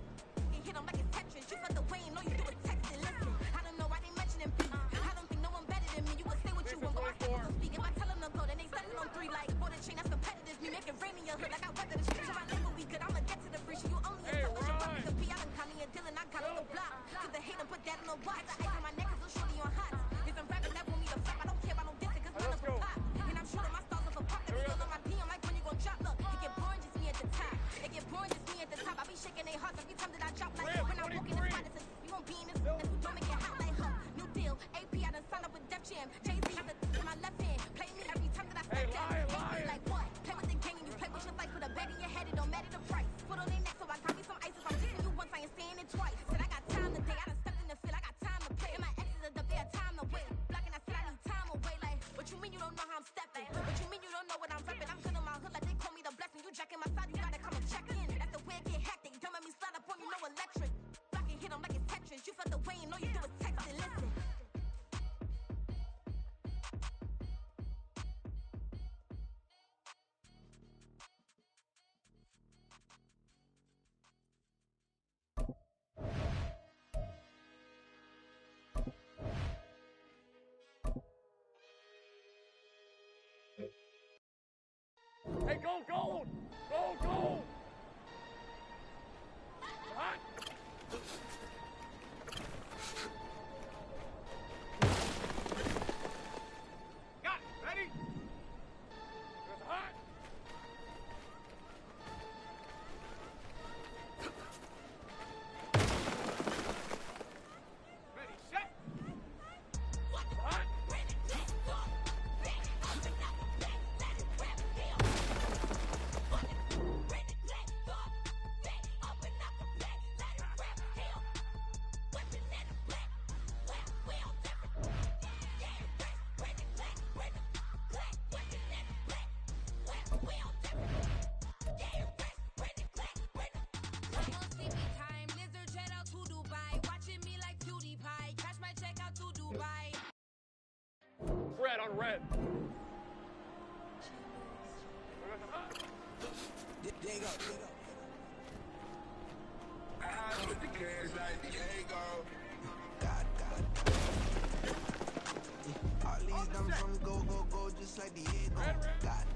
You hit them like it's Tetris. You felt the way and all you do is text it. Listen, I don't know why they mentioning me. I don't think no one better than me. You would say what you want, but my staples don't speak. If I tell them to go, then they stunning on 3 like for the chain that's competitive. Me make it rain in your hood like I weather the street. So I label we good, I'ma get to the free. You only a selfish, your weapon could be. I done call me a Dylan, I got on the block. To the hate and put that on the watch. I ice on my neck, cause little shorty on hot. If I'm rapping, that want me to flap. I don't care about no dissing, cause none of them pop. And I'm shooting my stars off a pop. That be all on my DM, like when you gon' drop. Look, it get boring, just me at the top. It get boring, just me at the top. I be shaking their hearts every time that I drop. Like when I walk in the spot, it's you won't be in this. Don't make it hot like new deal. AP, I done signed up with Def Jam. Jay-Z got the in my left hand. Play me every time that I step down. Hey, like what? Play with the gang and you play with your life. Put a bet in your head, it don't matter the price. Put on their neck, so I got me some ice. If I'm dissing you once, I ain't saying it twice. Said I got time today, I done stepped in the field, I got time to play. And my exes are up there, time to wait. Blocking, I said I need time away. Like, what you mean you don't know how I'm stepping? What you mean you don't know what I'm repping? I'm good in my hood, like they call me the blessing. You jacking my side, you gotta come and check in. That's the way it get hectic. Don't let me slide up on you, no electric. Blocking, hit them like it's Tetris. You felt the way and all you do is text it. Listen. Hey, go, gold! Go, gold! Hot! Got it! Ready? It's hot! Ready, set! Hot! Red on red. There you go. I put the cash like Diego. God. All these numbers on go, just like Diego. God.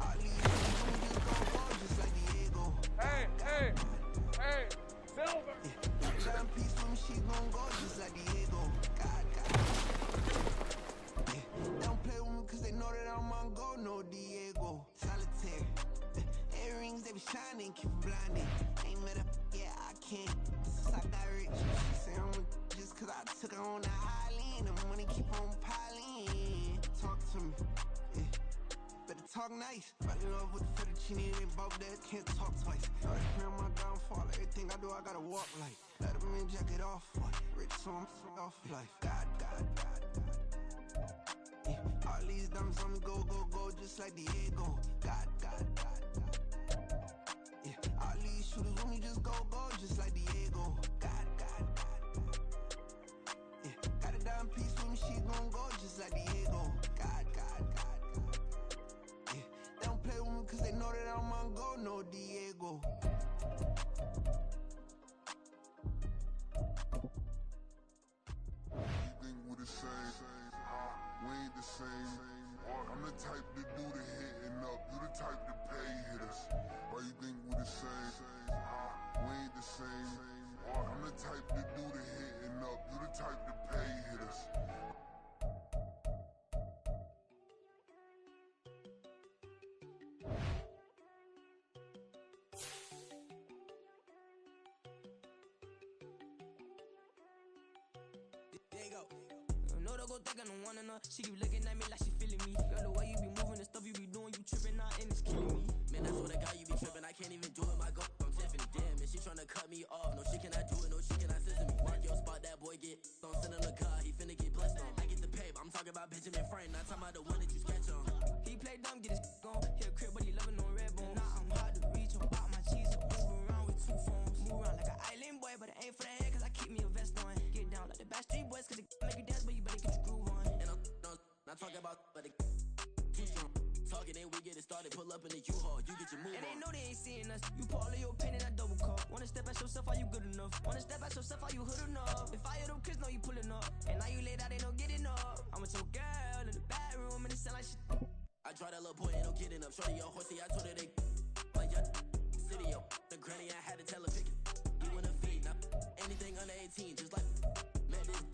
All these numbers go, just like Diego. Hey, Silver. Time piece with me, she gon' go just like Diego. God. Don't play with me cause they know that I'm on go, no Diego. Solitaire. Earrings, they be shining, keep blinded. Ain't met up, yeah, I can't. Since I got rich, she say I'm just cause I took her on the island. The money keep on piling. Talk to me, yeah. Better talk nice. Fell in love with the fettuccine, they both dead, can't talk twice. Now it's praying my downfall, everything I do, I gotta walk like. Let them in, jacket off, what? Rich, so I'm off life. God. just like Diego. God. Yeah, all these shooters when we just go, just like Diego. God. Yeah, got a dime piece with me, she gon' go just like Diego. God. Yeah, they don't play with me cause they know that I'm on go, no Diego. We the same, we ain't the same. I'm the type to do the hitting up, you the type to pay hitters. Why you think we the same? We ain't the same. I'm the type to do the hitting up, you the type to pay hitters. There you go. No, don't go thinking I don't want enough. She keep looking at me like she feeling me. Girl, the way you be moving the stuff you be doing, you tripping out and it's killing me. Man, that's what I got, you be tripping. I can't even do it, my go. I'm Tiffany, damn, and she tryna cut me off. No, she cannot do it, no, she cannot scissor me. Mark your spot, that boy get don't send him the car, he finna get blessed on. I get the pay, I'm talking about Benjamin Franklin, not talking about the one that you sketch on. He play dumb, get his gone. Hit a crib, but he loving on red bone. Now I'm hard to reach, I'm out my cheese, move around with two phones. Move around like an island boy, but it ain't for the head, cause I keep me a vest on. Get down like the Backstreet Boys, cause it make you dance, but you better get your groove on. And I'm not talking about, but it too strong. Talking and we get it started, pull up in the U-Haul, you get your move And on. they know they ain't seeing us. You pull all of your pain in that double cup. Wanna step at yourself, are you good enough? Wanna step at yourself, are you hood enough? If I hear them kids, know you pulling up. And now you laid out, they don't get enough. I'm with your girl in the bedroom, and it sound like shit. I draw that little boy, ain't no kidding up. Shorty, your horsey, I told her they like ya. City, yo. The granny, I had to tell her pick it. You in the feed, now anything under 18, just like met this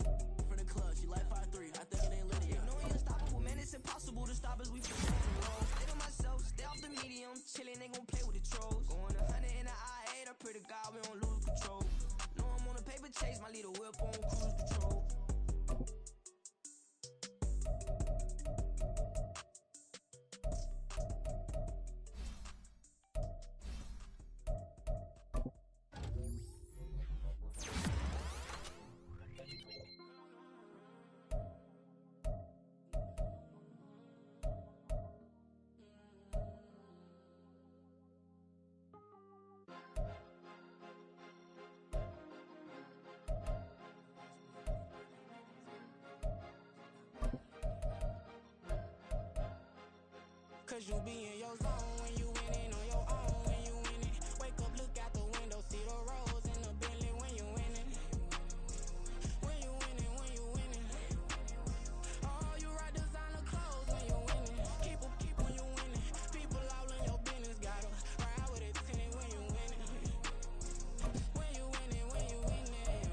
from the club. She like 5'3", I think it ain't Lydia. You know we unstoppable, man, it's impossible to stop us. We from the road. Stay to myself, stay off the medium. Chillin', they gon' play with the trolls. Going 100 in the I-8, I pray to God we don't lose control. Know I'm on a paper chase, my little whip on cruise control. Cause you be in your zone when you winning on your own when you winning. Wake up, look out the window, see the rose in the Bentley when you winning. When you winning, when you winning. Oh, you rock designer clothes when you winning. Keep when you winning. People all in your business, gotta ride with it tinted when you winning. When you winning, when you winning.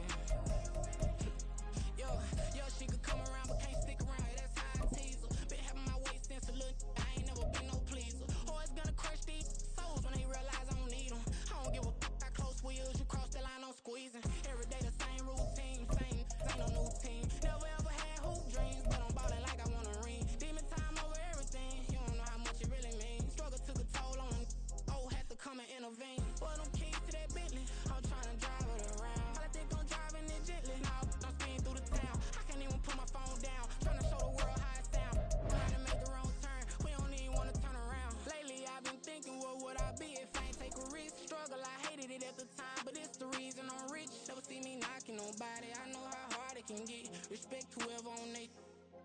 Yo, she could come around but can't stick around. That's how I tease her. Been having my waist since a little. I ain't never been no pleaser. Always gonna crush these souls when they realize I don't need them. I don't give a fuck. I close wheels, you cross the line, I'm squeezing. Every day the same routine, ain't no new team. Never ever had hoop dreams, but I'm ballin' like I wanna ring. Demon time over everything, you don't know how much it really means. Struggle took a toll on them. Oh, had to come and intervene. Boy, them keys to that Bentley, I'm tryna drive it around. I think I'm driving it gently. Now I'm speeding through the town. I can't even put my phone down. Tryna show the world how it sound. Trying to make the wrong turn. We don't even wanna turn around. Lately I've been thinking, what would I be if I ain't take a risk? Struggle, I hated it at the time, but it's the reason I'm rich. Never see me knocking nobody. I know how hard it can get. Respect whoever on they.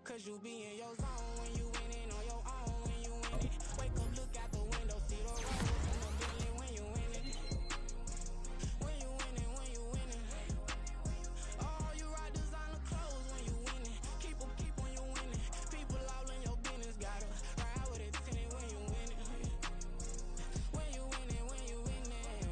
Cause you be in your zone when you winning on your own when you winning. Wake up, look out the window, see the rose in the Bentley when you winning. When you winning, when you winning. Oh, you rock designer clothes when you winning. Keep when you winning. People all in your business, gotta ride with it tinted when you winning. When you winning, when you winning.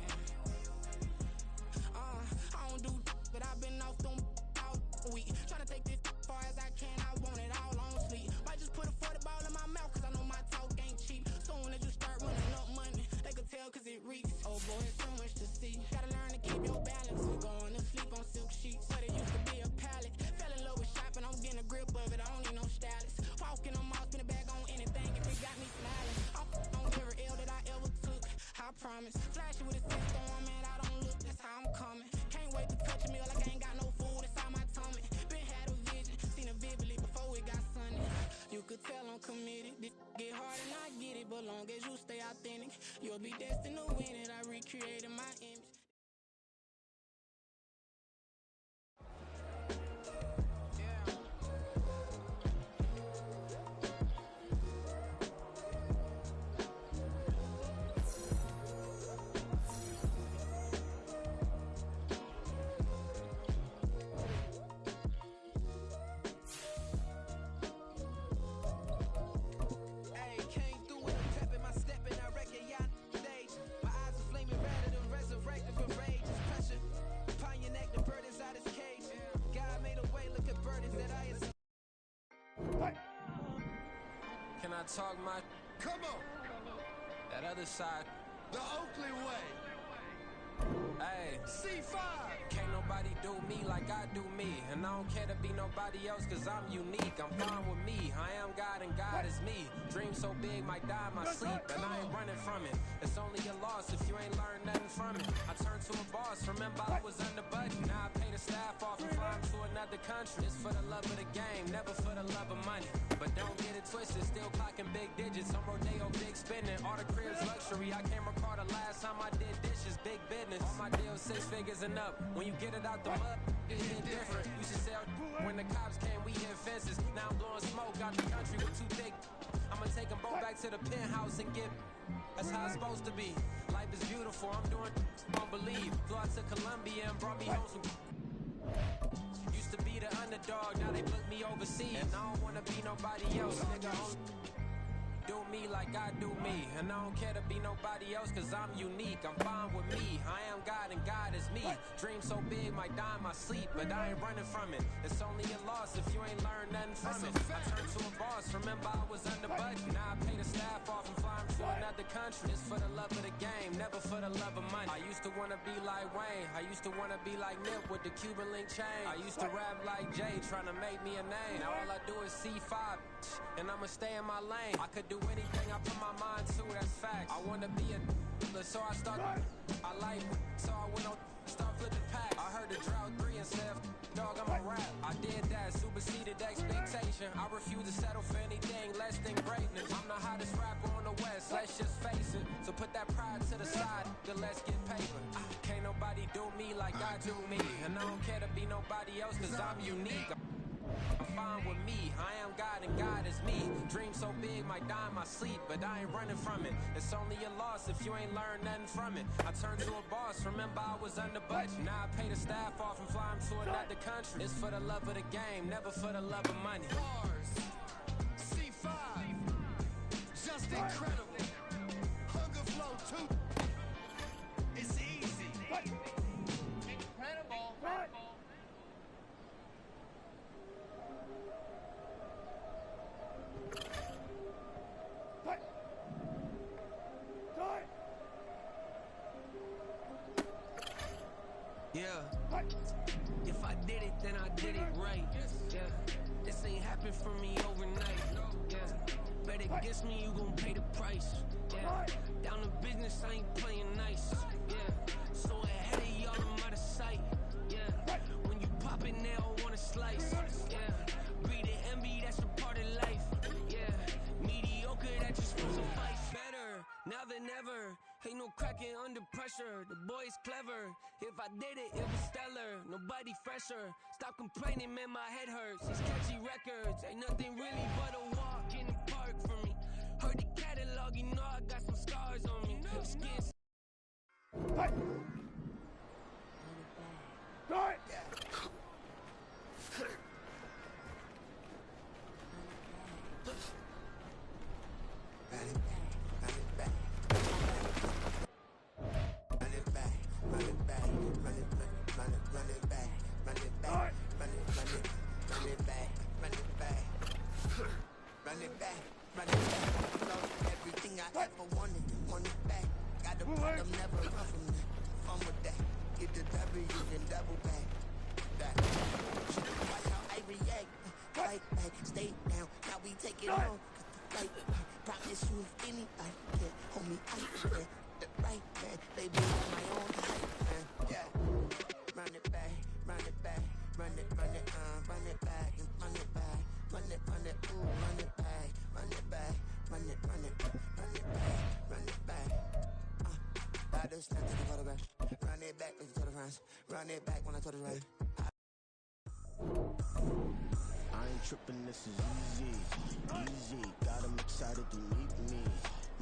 I don't do but I've been off them all week. Tryna take this far as I can, I want it all on sleep. I'm committed. This get hard and I get it, but long as you stay authentic, you'll be destined to win it. I recreated my image. Can I talk my... Come on! That other side. The Oakland way! Hey. C5! Can't nobody do me like I do me. And I don't care to be nobody else cause I'm unique. I'm fine with me. I am God and God is me. Dream so big might die in my sleep. And I ain't running from it. It's only a loss if you ain't learned nothing from it. I turned to a boss. Remember I was under budget. Now I pay the staff off and fly to another country. It's for the love of the game, never for the love of money. But don't get it twisted, still clocking big digits. I'm Rodeo, big spending. All the cribs luxury. I can't recall the last time I did dishes, big business. All my deals 6 figures and up. When you get it out the mud, it hit different. Used to sell when the cops came, we hit fences. Now I'm blowing smoke out the country with 2 thick. I'ma take them both back to the penthouse and get. That's how it's supposed to be. Life is beautiful, I'm doing don't believe. Flew out to Colombia and brought me home some. Used to be the underdog, now they book me overseas. And I don't wanna be nobody else, nigga. Do me like I do me. And I don't care to be nobody else cause I'm unique. I'm fine with me. I am God and God is me. Dream so big might die in my sleep, but I ain't running from it. It's only a loss if you ain't learned nothing from it. I turned to a boss, remember I was under budget. Now I pay the staff off and fly to another country. It's for the love of the game, never for the love of money. I used to wanna be like Wayne. I used to wanna be like Nip with the Cuban link chain. I used to rap like Jay, trying to make me a name. Now all I do is C5, and I'ma stay in my lane. I could do anything I put my mind to, that's facts. I wanna be a so I start. I like so I went on start flipping packs. I heard the drought 3 and said, dog, I'm a rap. I did that, superseded expectation. I refuse to settle for anything less than greatness. I'm the hottest rapper on the West, let's just face it. So put that pride to the side, then let's get paper. Can't nobody do me like I do me. And I don't care to be nobody else cause I'm unique. I'm fine with me, I am God and God is me. Dream so big might die in my sleep, but I ain't running from it. It's only a loss if you ain't learned nothing from it. I turned to a boss, remember I was under budget. Now I pay the staff off and fly them to another country. It's for the love of the game, never for the love of money. Bars, C5, just incredible. Hunger flow too. It's easy. Incredible. Yeah. If I did it, then I did it right. Yeah. This ain't happened for me overnight. Yeah. Bet against me, you gon' pay the price. Yeah. Down to business, I ain't playing nice. Yeah. So ahead of y'all, I'm out of sight. Yeah. When you pop it, they all wanna slice. Yeah. Greed and envy, that's a part of life. Yeah. Mediocre, that just won't suffice. Better now than ever. Ain't no cracking under pressure. The boy's clever. If I did it, it was stellar. Nobody fresher. Stop complaining, man, my head hurts. These catchy records ain't nothing really but a walk in the park for me. Heard the catalog, you know I got some scars on me. Skin. Stay down, now we take it on. Like, promise you if anybody can hold me out there. The right man, they be on my own height, man. Yeah. Run it back, run it back, run it back, run it back, run it back, ooh, run it back. run it back, run it, run it, run it back, run it back. I just snap to the photograph, run it back, let's to the friends, run it back when I told it right. I ain't tripping, this is easy, easy. Got 'em excited to meet me,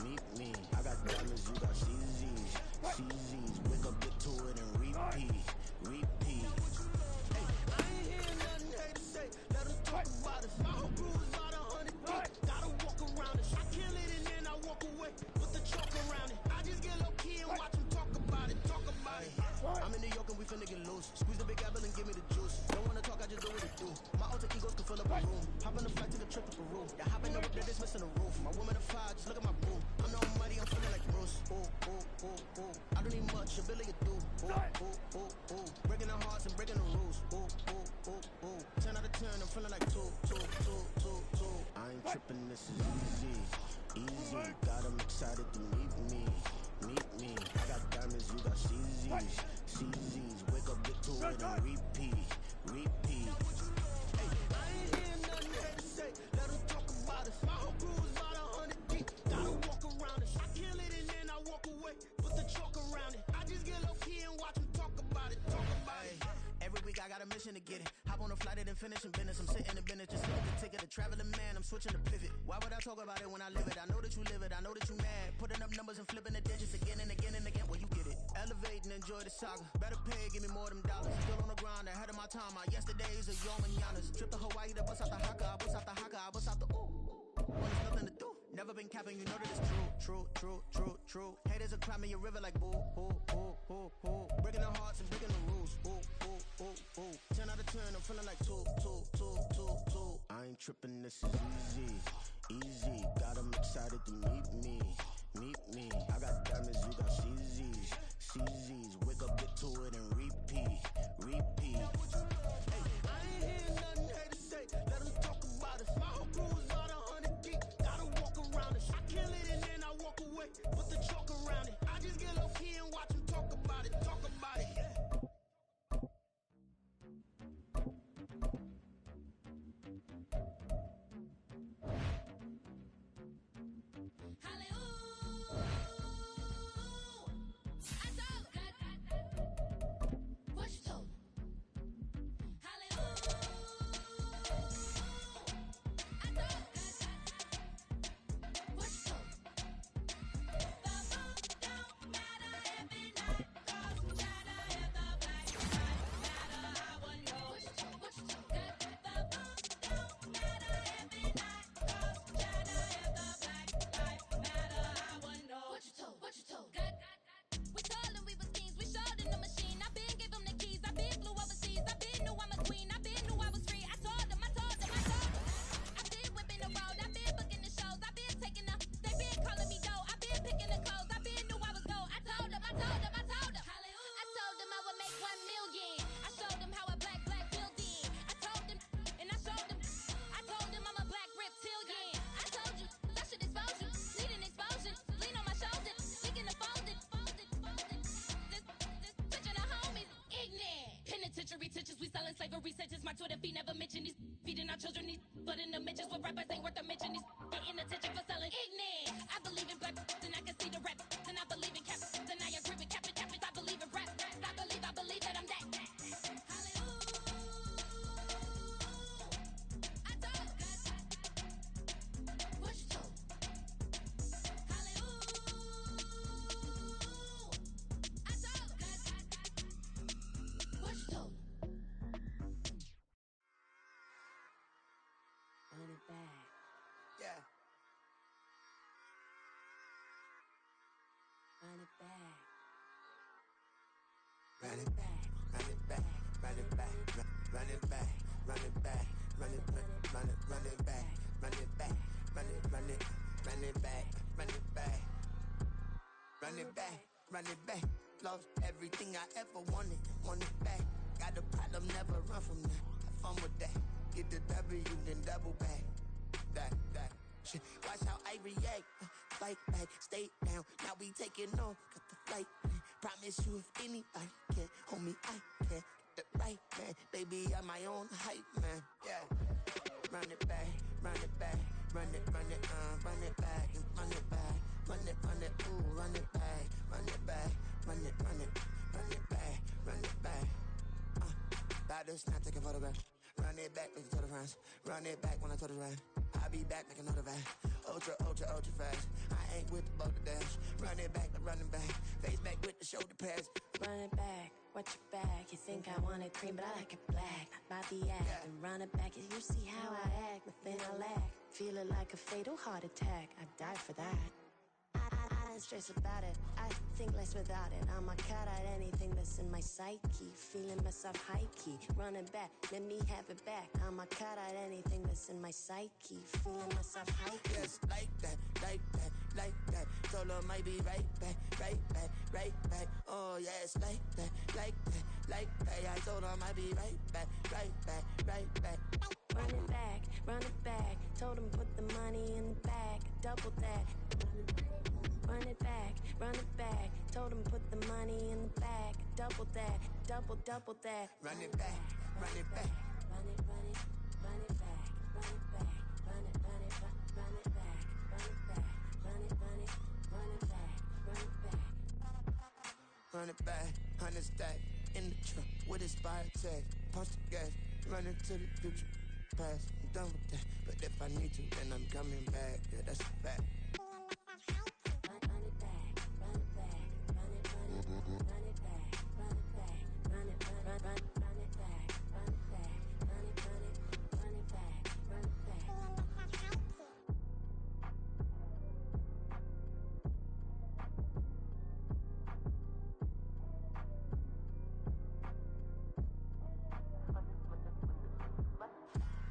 meet me. I got diamonds, you got CZs, CZs. Wake up, get to it and repeat, repeat. Hey, I ain't hear nothing hate to say. Let them talk about us. My whole crew is about 100 deep. Gotta walk around it. I kill it and then I walk away with the chalk around it. I just get low key and watch them talk about it. Talk about it. I'm in New York and we finna get loose. Squeeze the big apple and give me the juice. Don't wanna talk, I just do what it do. My alter egos can fill up a room. Hop on the flight, take a trip to Peru. Yeah, hop in the whip, they're dismissing the roof. My woman a fire, just look at my boo. I'm the almighty, I'm feeling like Bruce. Ooh, ooh, ooh, ooh. I don't need much, ability to do. Ooh, ooh, ooh, ooh. Breaking the hearts and breaking the rules. Ooh, ooh, ooh, ooh. 10 out of 10, I'm feeling like two. I ain't tripping, this is easy, easy. Got 'em excited to meet me, meet me. I got diamonds, you got CZs, CZs. Wake up, get to it and repeat, repeat. Hey, I ain't hear nothing hate to say. Let them talk about us. My whole crew is about 100 deep. Gotta walk around it. I kill it and then I walk away with the chalk around it. I just get low key and watch them talk about it. Talk about it. Every week I got a mission to get it. Hop on a flight and then finish in business. I'm sitting in business, just look at the ticket. A traveling man, I'm switching to pivot. Why would I talk about it when I live it? I know that you live it, I know that you mad. Putting up numbers and flipping the digits again and again and again. Well, you get it. Elevate and enjoy the saga. Better pay, give me more them dollars. Still on the grind, ahead of my time. My yesterdays are your mananas. Trip to Hawaii to bust out the haka. I bust out the haka, I bust out the ooh. Well, there's nothing to do. Never been capping, you know that it's true. Haters will cry me a river like boo, boo. Breaking the hearts and breaking the rules. Ooh. 10 out of 10, I'm feeling like two. I ain't tripping, this is easy, easy. Got 'em excited to meet me, meet me. I got diamonds, you got CZs, CZs. Wake up, get to it and repeat, repeat. Hey, I ain't hear nothing hate to say. Let them talk about us. My whole crew is about 100 deep. Gotta walk around it. I kill it and then I walk away with the chalk around it. I just get low key and watch them talk about it. Talk about it. Tensions, we selling slavery sentences. My Twitter feed never mention these feeding our children. These but in the mentions with rappers ain't worth a mention. These getting attention for selling ignorant. I believe in black and I can see the rap. And I believe in cap and I agree with cap. I believe in rap. I believe that I'm that. Run it back. Yeah. Run it back. Run it back. Run it back. Run it back. Run it back. Run it back. Run it back. Run it back. Run it back. Run it back. Run it back. Run it back. Run it back. Run it back. Lost everything I ever wanted. Want it back. Got a problem, never run from that. Have fun with that. Get the W, then double back. That shit. Watch how I react. Fight back, stay down. Now we taking off. Got the flight plan. Promise you if anybody can hold me, I can. Get the right man. Baby, I'm my own hype man. Yeah. Run it back, run it back. Run it back, and run it back. Run it, ooh, run it back. Run it back, run it back, run it back. About to snap, take a photograph. Run it back, make it to the friends. Run it back when I told it right. I'll be back, make another back. Ultra fast. I ain't with the boulder dash. Run it back, face back with the shoulder pads. Run it back, watch your back. You think I want it cream, but I like it black. Not by the act, and run it back. You see how I act, nothing I lack. Feel it like a fatal heart attack. I'd die for that. I don't stress about it. I think less without it. I'ma cut out anything that's in my psyche. Feeling myself high key. Running back, let me have it back. I'ma cut out anything that's in my psyche. Feeling myself high key. Yes, like that. Solo might be right back. Oh yes, like that. I told her I might be right back. Run it back. Told him put the money in the bag. Double that. Run it back. Told him put the money in the bag. Double that. Double that. Run it back. Run it back. Run it back. Run it back. Run it back. Run it back. Run it back. Run it back. Run it back, 100 stack in the truck with expired tag. Punch the gas, running to the future, past. I'm done with that, but if I need to, then I'm coming back. Yeah, that's a fact. Run it back, run it back, run it back, run it back, run it back, run it back, run it back, run it back, run it back.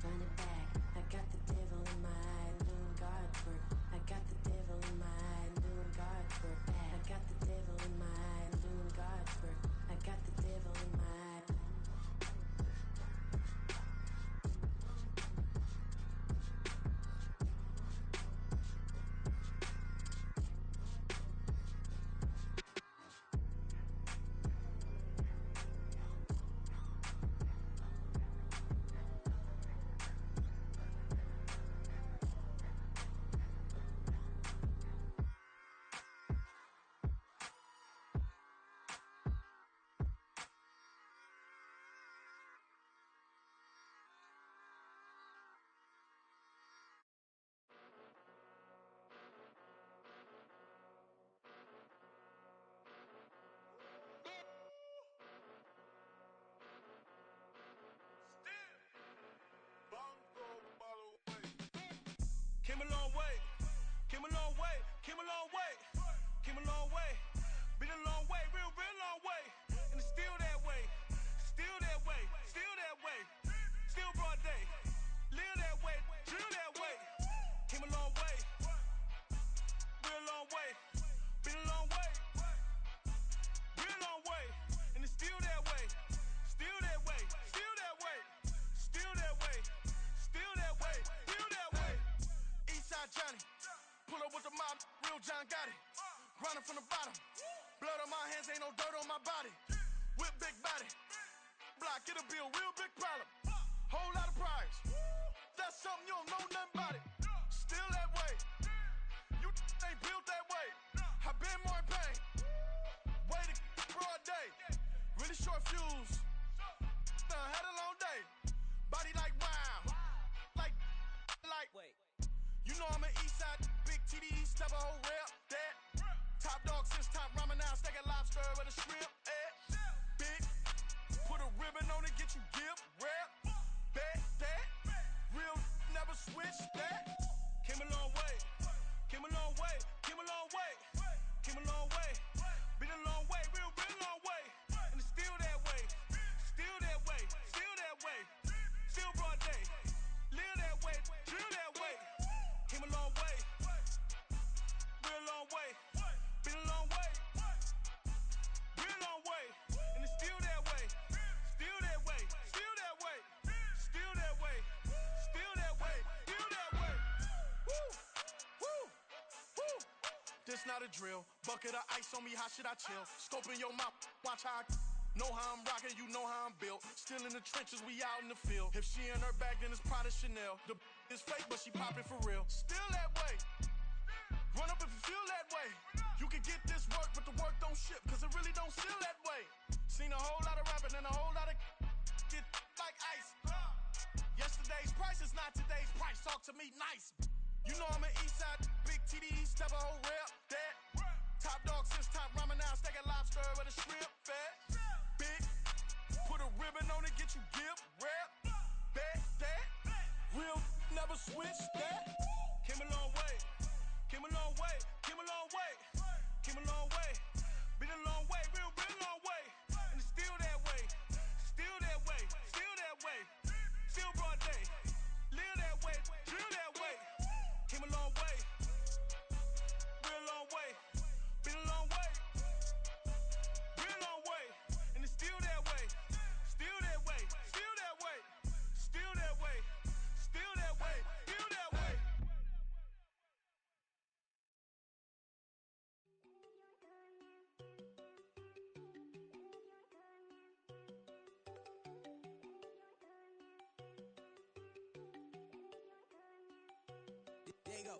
Run it back, I got the devil in my eye, doing God's work. I got the devil in my eye, doing God's work. I got the devil in my eye, doing God's work. I got the devil in my eye. Came a long way, came a long way, came a long way, came a long way. Been a long way, real long way. And it's still that way, still that way, still that way. Still broad day, live that way, drill that way. Came a long way, real long way. Been a long way, real long way. And it's still that way, still that way, still that way, still that way, still that way, still that way. Eastside Johnny, pull up with the mob, real John got it. Grinding from the bottom, blood on my hands, ain't no dirt on my body. Whip big body, block, it'll be a real big problem. Whole lot of priors, that's something you don't know nothing about it. Still that way, you ain't built that way. I been more in pain, way to broad day. Really short fuse, had a long day. Body like wow, like. Wait. You know I'm an east side, big TDE, step a whole rep, that. Top dog since top ramen now, stack a lobster with a shrimp, big, put a ribbon on it, get you give, rep, bet, that. Real never switch, that. Came a long way, came a long way, came a long way, came a long way. Been a long way, real long way. And it's still that way, still that way, still that way. Still broad day, live that way, drill that way. Came a long way, real long way. Been a long way, real long way. And it's still that way, still that way, still that way, still that way, still that way, still that way. Woo, woo, woo. This not a drill, bucket of ice on me, how should I chill? Scope in your mouth, watch how I know how I'm rocking, you know how I'm built. Still in the trenches, we out in the field. If she in her bag, then it's Prada Chanel. The It's fake, but she poppin' for real. Still that way. Run up if you feel that way. You can get this work, but the work don't ship, cause it really don't feel that way. Seen a whole lot of rapping and a whole lot of get like ice. Yesterday's price is not today's price. Talk to me nice. You know I'm an Eastside, big TDE, step a whole rep, that. Top dog since top ramen now, steak and lobster with a shrimp, fat. Big, put a ribbon on it, get you gift, rep, bet, that. Real, never switch, that. Came a long way, came a long way, came a long way, came a long way. Been a long way, real long way. And it's still that way, still that way, still that way. Still broad day, live that way, drill that way. Came a long way, real long way. Been a long way, real long way. And it's still that way, still that way, still that way, still that way, still that way, still that way. There you go.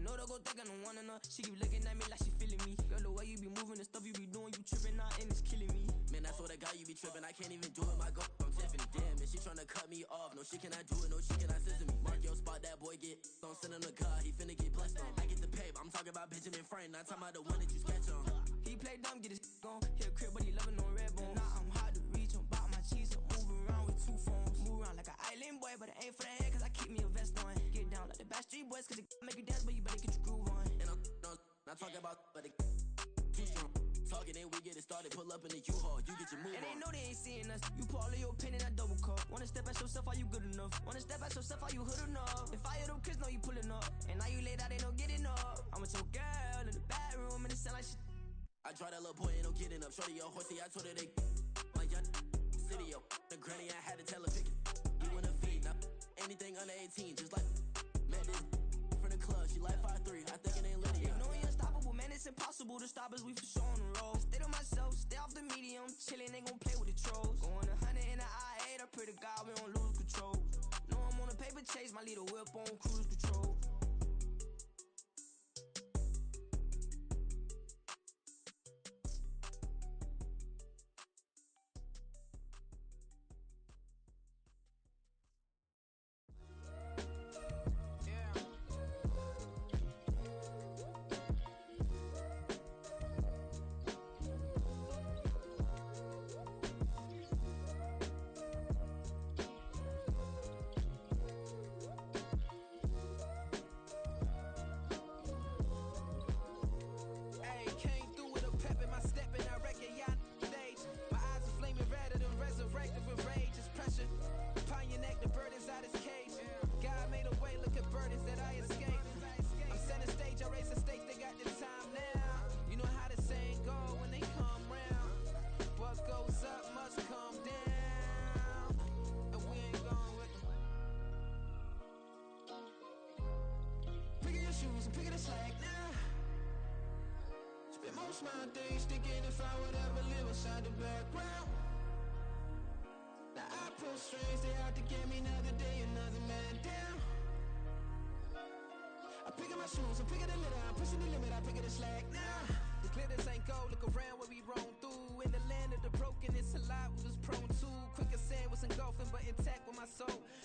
No, don't go think I don't wanna know. She keep looking at me like she feeling me. Girl, the way you be moving, the stuff you be doing, you tripping out and it's killing me. Man, I swear to God, you be tripping. I can't even do it. My girl, I'm Tiffany. Damn, and she tryna cut me off. No, she cannot do it. No, she cannot scissor me. Mark your spot, that boy get on. Send him to God, he finna get blessed on. I get the pay, but I'm talking about Benjamin Franklin. Not talking about the one that you sketch on. He play dumb, get his on. Hit a crib, but he loving on red bone. Now I'm hard to reach. I'm about my cheese. I'm moving around with two phones. Move around like an island boy, but it ain't for the head, cause I keep me a vest on. Get down like the Backstreet Boys, cause it make you dance, but you better get your groove on. And I'm not talking about, but it too strong. Talking and we get it started, pull up in the U-Haul, you get your move and on. And they know they ain't seeing us. You pull all of your pin in that double cup. Wanna step at yourself, are you good enough? Wanna step at yourself, are you hood enough? If I hear them kids know you pulling up, and now you laid out, they don't get enough. I'm with your girl in the bedroom, and it sound like shit. I draw that little boy, ain't no getting up. Shorty, your horsey, I told her they like young city, yo. The granny, I had to tell her pick it. You in a feed, now anything under 18, just like Madden. From the club, she like 5'3", I think it ain't Lydia. You know we unstoppable, man, it's impossible to stop us, we for sure on the road. Stay to myself, stay off the medium, chillin', they gon' play with the trolls. Going 100 in the I-8, I pray to God we don't lose control. Know I'm on a paper chase, my little whip on cruise control.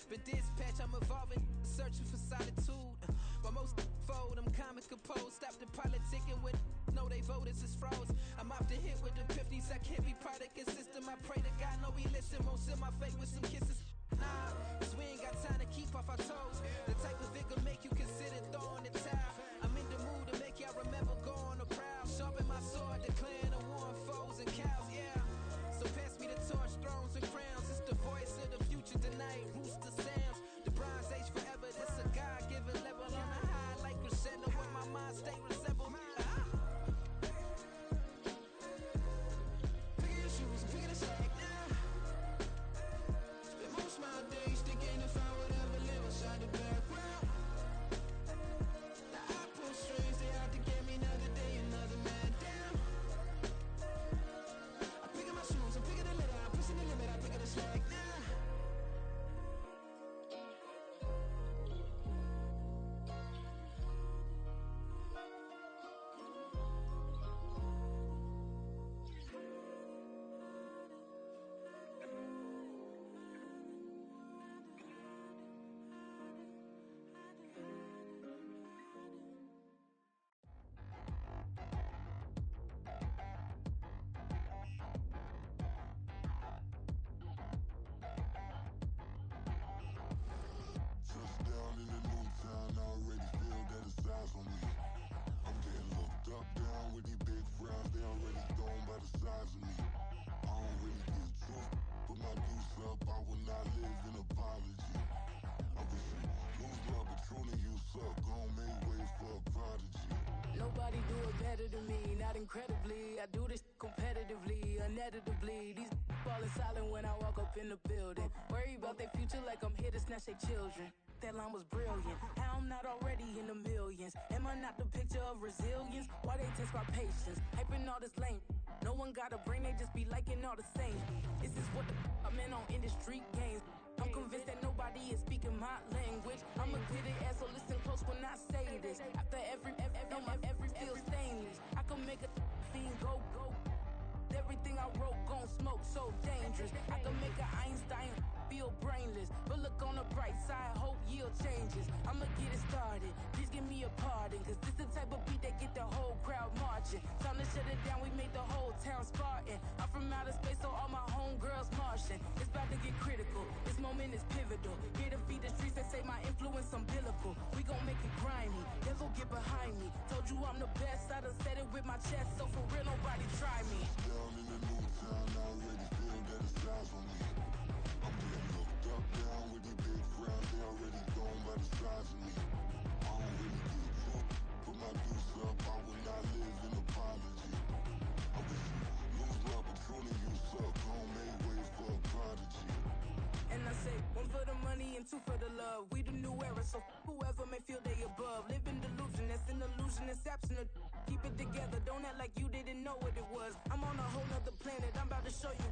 Been dispatched, I'm evolving, searching for solitude. But most fold, I'm comic composed. Stop the politicking with no, they voters is frauds. I'm off the hit with the 50s, I can't be product and system. I pray to God, no, we listen. Won't seal my fate with some kisses. Nah, cause we ain't got time to keep off our toes. The type of vigor make you consider throwing the towel. I'm in the mood to make y'all remember going the proud. Sharpen my sword, declaring the war on foes and cows, yeah. So pass me the torch, thrones and crowns. It's the voice of the future tonight. Rooster sounds, the Bronze Age forever. This a God-given level on a high like crescendo. Where my mind state resemble. Pick your shoes and pick the slack now. Spend most of my days thinking if I would ever live inside the background. to me, not incredibly. I do this competitively, uneditably. These falling silent when I walk up in the building. Worry about their future like I'm here to snatch their children. That line was brilliant. How I'm not already in the millions. Am I not the picture of resilience? Why they test my patience? Hyping all this lame. No one got a brain, they just be liking all the same. This is what the I'm in on industry games. I'm convinced that nobody is speaking my language. I'ma get it as so listen close when I say this. After every feel stainless. I can make a fiend go. Everything I wrote gon' smoke so dangerous. I can make an Einstein feel brainless. But look on the bright side, hope yield changes. I'ma get it started, please give me a pardon. Cause this the type of beat that get the whole crowd marching. Time to shut it down, we made the whole town Spartan. I'm from outer space, so all my homegirls Martian. It's about to get critical, this moment is pivotal. Here to feed the streets that say my influence umbilical. We gon' make it grimy, devil get behind me. Told you I'm the best, I done said it with my chest. So for real, nobody try me. Down in the new town, I already feel that it's time for me. I'm getting looked up, down with the big crowd. They already gone by the size of me. I don't really give a fuck. Put my deuce up, I will not live in apology. I wish you lose the opportunity, you suck. Don't make way for a prodigy. And I say, one for the money and two for the love. We the new era, so whoever may feel they above. Live in delusion, that's an illusion, that's absent. Keep it together, don't act like you didn't know what it was. I'm on a whole nother planet, I'm about to show you.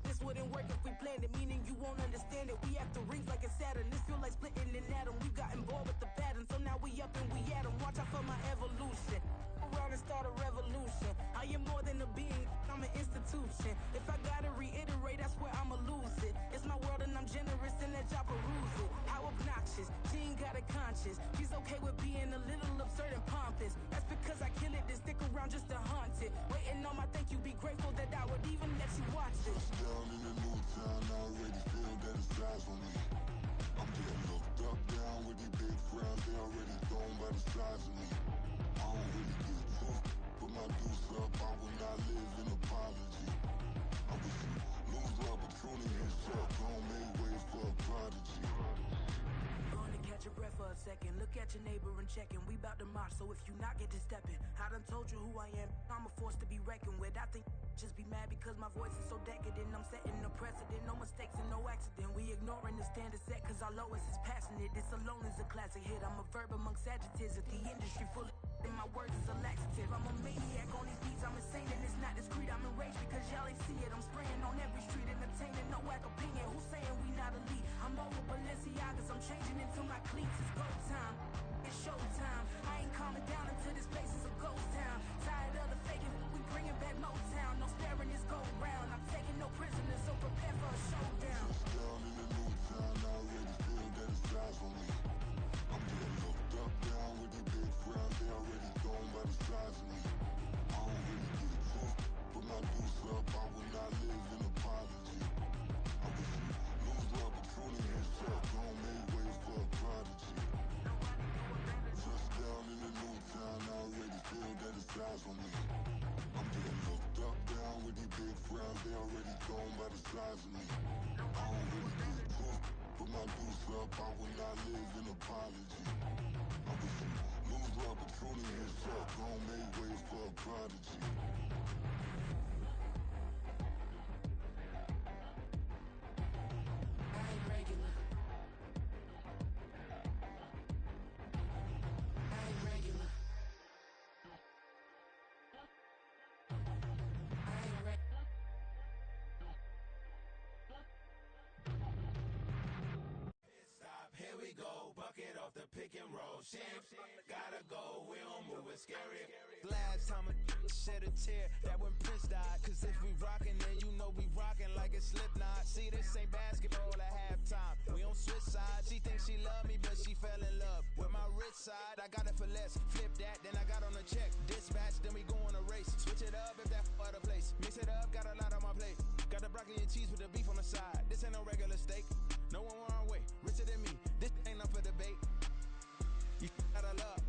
This wouldn't work if we planned it, meaning you won't understand it. We have to rings like a Saturn, this feel like splitting an atom. We got involved with the pattern, so now we up and we at 'em. Watch out for my evolution. Around and start a revolution. I am more than a being, I'm an institution. If I gotta reiterate, I swear I'ma lose it. It's my world and I'm generous and let y'all peruse it. How obnoxious, she ain't got a conscience. She's okay with being a little absurd and pompous. That's because I kill it, then stick around just to haunt it. Waiting on my thank you, be grateful that I would even let you watch this. Down in the new town, I already feel that it's time for me. I'm getting looked up, down with the big crowd. They already gone by the size of me. I don't really give a fuck. Put my deuce up, I will not live in apology. I wish you lose the opportunity, you suck. Don't make way for a prodigy. Going to catch your breath for a second. Look at your neighbor and check in. We bout to march, so if you not get to stepping. I done told you who I am. I'm a force to be reckoned with. I think just be mad because my voice is so decadent. I'm setting a precedent, no mistakes and no accident. We ignoring the standard set cause our lowest is passionate. This alone is a classic hit. I'm a verb amongst adjectives. If the industry full of and my words is a laxative. I'm a maniac on these beats, I'm insane and it's not discreet. I'm enraged because y'all ain't see it. I'm spraying on every street, entertaining, no whack opinion. Who's saying we not elite? I'm over Balenciagas, I'm changing into my cleats. It's go time, it's showtime. I ain't calming down until this place is a ghost town. Tired of the faking, we bringing back Motown. No sparing this go round. I'm taking no prisoners, so prepare for a showdown. Down in the new town, I already feel that it's time for me. I'm getting looked up, down with the big crowd. They already gone by the size of me. I don't really give a fuck. Put my deuce up, I will not live in apology. I wish you lose the opportunity, you suck. Don't make way for a prodigy. Just down in the new town, I already feel that it's time for me. I'm getting looked up, down with the big crowd. They already gone by the size of me. I don't really give a fuck. Put my deuce up, I will not live in apology. I wish you lose the opportunity, you suck. Don't make way for a prodigy. I ain't regular. I ain't regular. I ain't regular. Stop, here we go, bucket off the pick and roll. Shit, gotta go, we don't move, it's scary. Last time a shed a tear, that when Prince died. Cause if we rockin', then you know we rockin' like a Slipknot. See, this ain't basketball at halftime. We on switch sides. She thinks she love me, but she fell in love with my rich side. I got it for less. Flip that, then I got on a check. Dispatch, then we go on a race. Switch it up if that other place. Mix it up, got a lot on my plate. Got the broccoli and cheese with the beef on the side. This ain't no regular steak. No one wrong way, richer than me. This ain't up for debate. You out of love.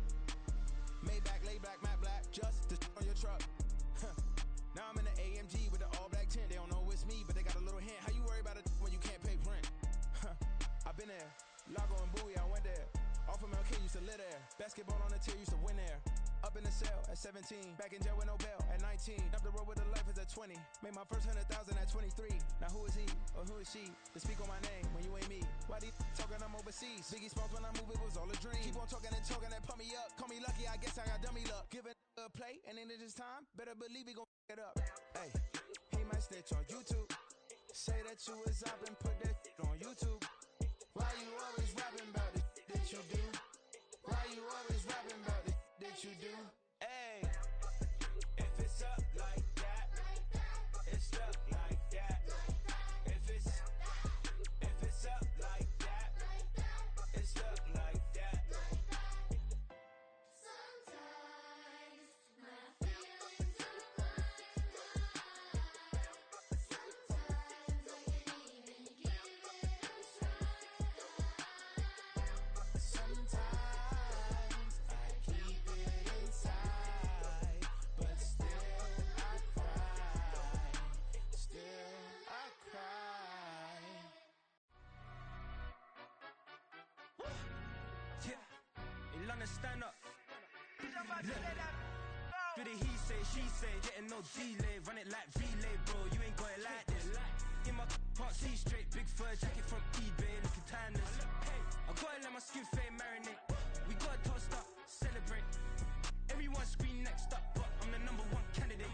Maybach, lay back, matte black, just to on your truck. Now I'm in the AMG with the all black tint. They don't know it's me, but they got a little hint. How you worry about it when you can't pay rent? I've been there. Lago and Bowie, I went there. Off of MLK, used to live there. Basketball on the tier, used to win there. Up in the cell, at 17. Back in jail with no bail at 19. Up the road with a life as a 20. Made my first 100,000 at 23. Now who is he or who is she to speak on my name when you ain't me? Why they talking I'm overseas? Biggie Smalls when I move it was all a dream. Keep on talking and pump me up. Call me lucky, I guess I got dummy luck. Give it a play and then it's time. Better believe he gon' it up. Hey, he might snitch on YouTube. Say that you was up and put that on YouTube. Why you always rapping about the that you do? Why you always rapping about the that you do? Hey, if it's up like that, it's up like that. If it's up like that, it's up like that. Sometimes my feelings are flying high. Sometimes I can't even give it a try. Sometimes I keep it inside, but still I cry. Still I cry. Yeah, in London, stand up. Look, do the he say, she say, getting no delay, run it like relay, bro. You ain't got it like this. In my can't see straight, big fur jacket from eBay, looking timeless. I gotta let my skin fade marinate. We gotta toast up, celebrate. Everyone scream next up, but I'm the number one candidate.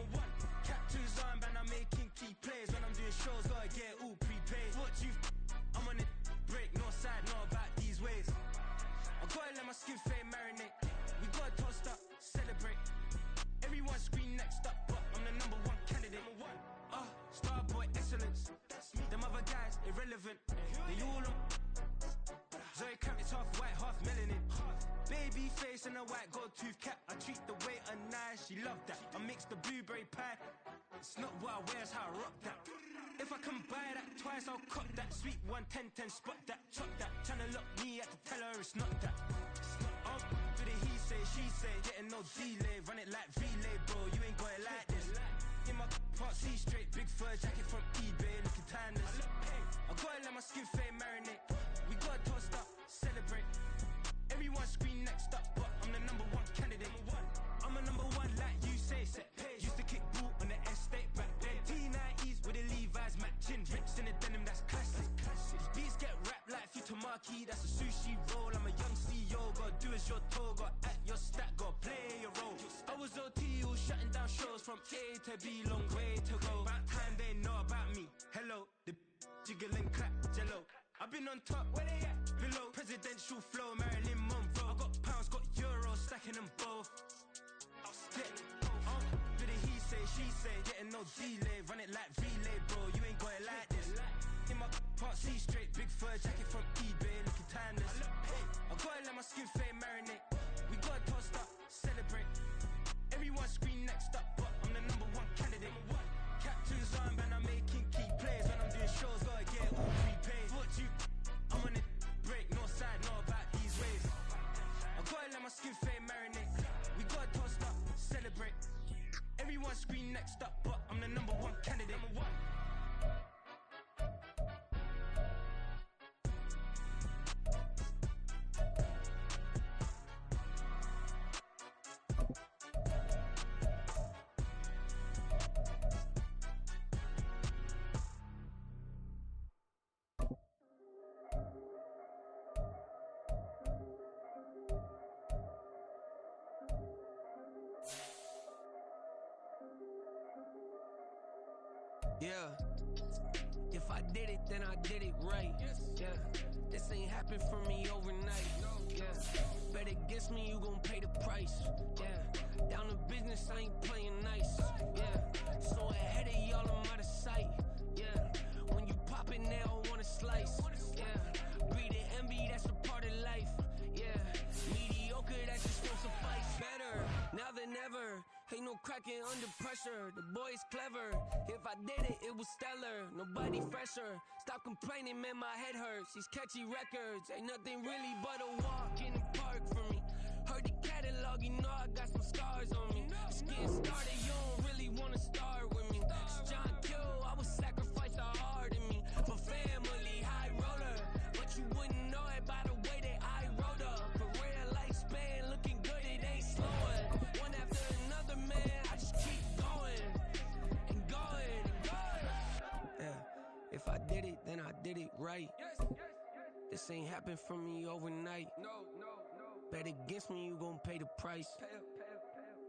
Captain's armband, I'm making key plays. When I'm doing shows, gotta get all prepaid. What you I'm on it, break, no side, no about these ways. I gotta let my skin fade marinate. We gotta toast up, celebrate. Everyone scream next up, but I'm the number one candidate. Starboy excellence. Them other guys irrelevant. They all on. Zoe Kravitz it's half white, half melanin. Baby face and a white gold tooth cap. I treat the waiter nice, she love that. I mix the blueberry pie. It's not what I wear, it's how I rock that. If I can buy that twice, I'll cop that. Sweet 110, spot that, chop that. Tryna lock me, I have to tell her it's not that. I'll do the he say, she say, getting no delay. Run it like relay, bro, you ain't got it like this. In my can't see straight, big fur jacket from eBay, looking timeless. I gotta let my skin fade marinate. We gotta toast up, celebrate. Everyone scream next up, but I'm the number one candidate. I'm a number one like you say, set page. Used to kick ball on the estate back then. T90s with the Levi's matching. Rips in the denim, that's classic. These beats get wrapped like Futamaki, that's a sushi roll. I'm a young CEO, gotta do as you're told. Gotta act your stat, gotta play your role. I was OT, all shutting down shows from A to B, long way to go. About time they know about me. Hello, the jiggle and clap, jello. I've been on top, where they at? Below, presidential flow, Marilyn Monroe. I got pounds, got euros, stacking them both. Do the he say, she say, getting no delay. Run it like relay, bro, you ain't got it like this. In my can't see straight, big fur jacket from eBay, looking timeless. I gotta let my skin fade marinate. We gotta toast up, celebrate. Everyone scream next up, but I'm the number one candidate. Captain's armband, I'm making key plays. When I'm doing shows, gotta get all prepaid. What you I'm on it, break, no side, no about these ways. I gotta let my skin fade marinate. We gotta toast up, celebrate. Everyone scream next up, but I'm the number one candidate. Number one. Yeah. If I did it, then I did it right. Yeah. This ain't happened for me overnight. Yeah. Bet against me, you gon' pay the price. Yeah. Down to business, I ain't playing nice. Yeah. So ahead of y'all, I'm out of sight. Yeah. When you pop it, they don't wanna slice. Yeah. Greed and envy, that's a part of life. Yeah. Mediocre, that just won't suffice. Better now than ever. Ain't no cracking under pressure. The boy's clever. If I did it, it was stellar. Nobody fresher. Stop complaining, man, my head hurts. These catchy records ain't nothing really but a walk in the park for me. Heard the catalog, you know I got some scars on me. Just getting started, you don't really wanna start with me. It's John Kill, I would sacrifice a heart in me. For family, high roller. But you wouldn't know it by the way that I wrote up. For real lifespan, looking good, it ain't slowing. One after another. did it right. This ain't happened for me overnight. Bet against me, you gon' pay the price.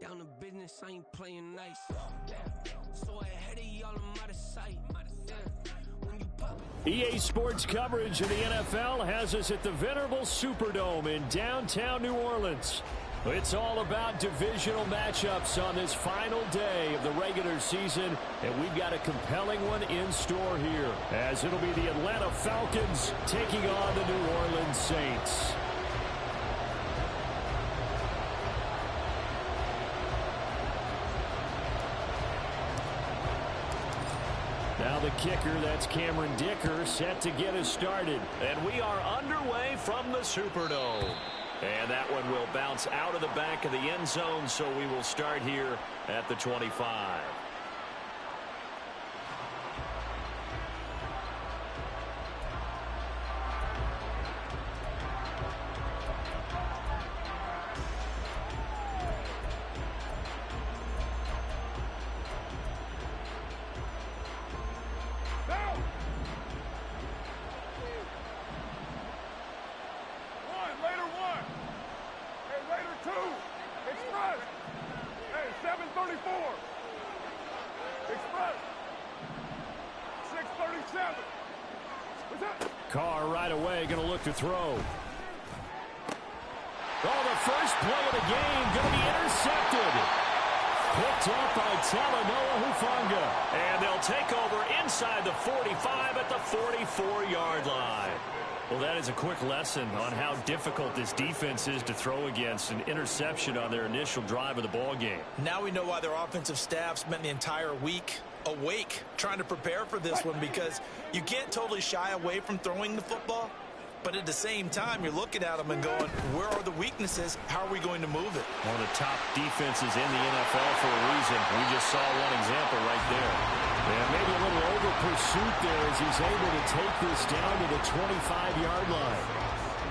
Down to business, I ain't playing nice. So ahead of y'all, I'm out of sight. When you pop EA Sports coverage of the NFL has us at the venerable Superdome in downtown New Orleans. It's all about divisional matchups on this final day of the regular season, and we've got a compelling one in store here, as it'll be the Atlanta Falcons taking on the New Orleans Saints. Now the kicker, that's Cameron Dicker, set to get us started. And we are underway from the Superdome. And that one will bounce out of the back of the end zone, so we will start here at the 25. Carr right away going to look to throw. Oh, the first play of the game going to be intercepted. Picked up by Talanoa Hufanga. And they'll take over inside the 45 at the 44-yard line. Well, that is a quick lesson on how difficult this defense is to throw against. An interception on their initial drive of the ball game. Now we know why their offensive staff spent the entire week awake trying to prepare for this one, because you can't totally shy away from throwing the football, but at the same time you're looking at them and going, where are the weaknesses? How are we going to move it? One of the top defenses in the NFL for a reason. We just saw one example right there. And maybe a little over pursuit there as he's able to take this down to the 25-yard line.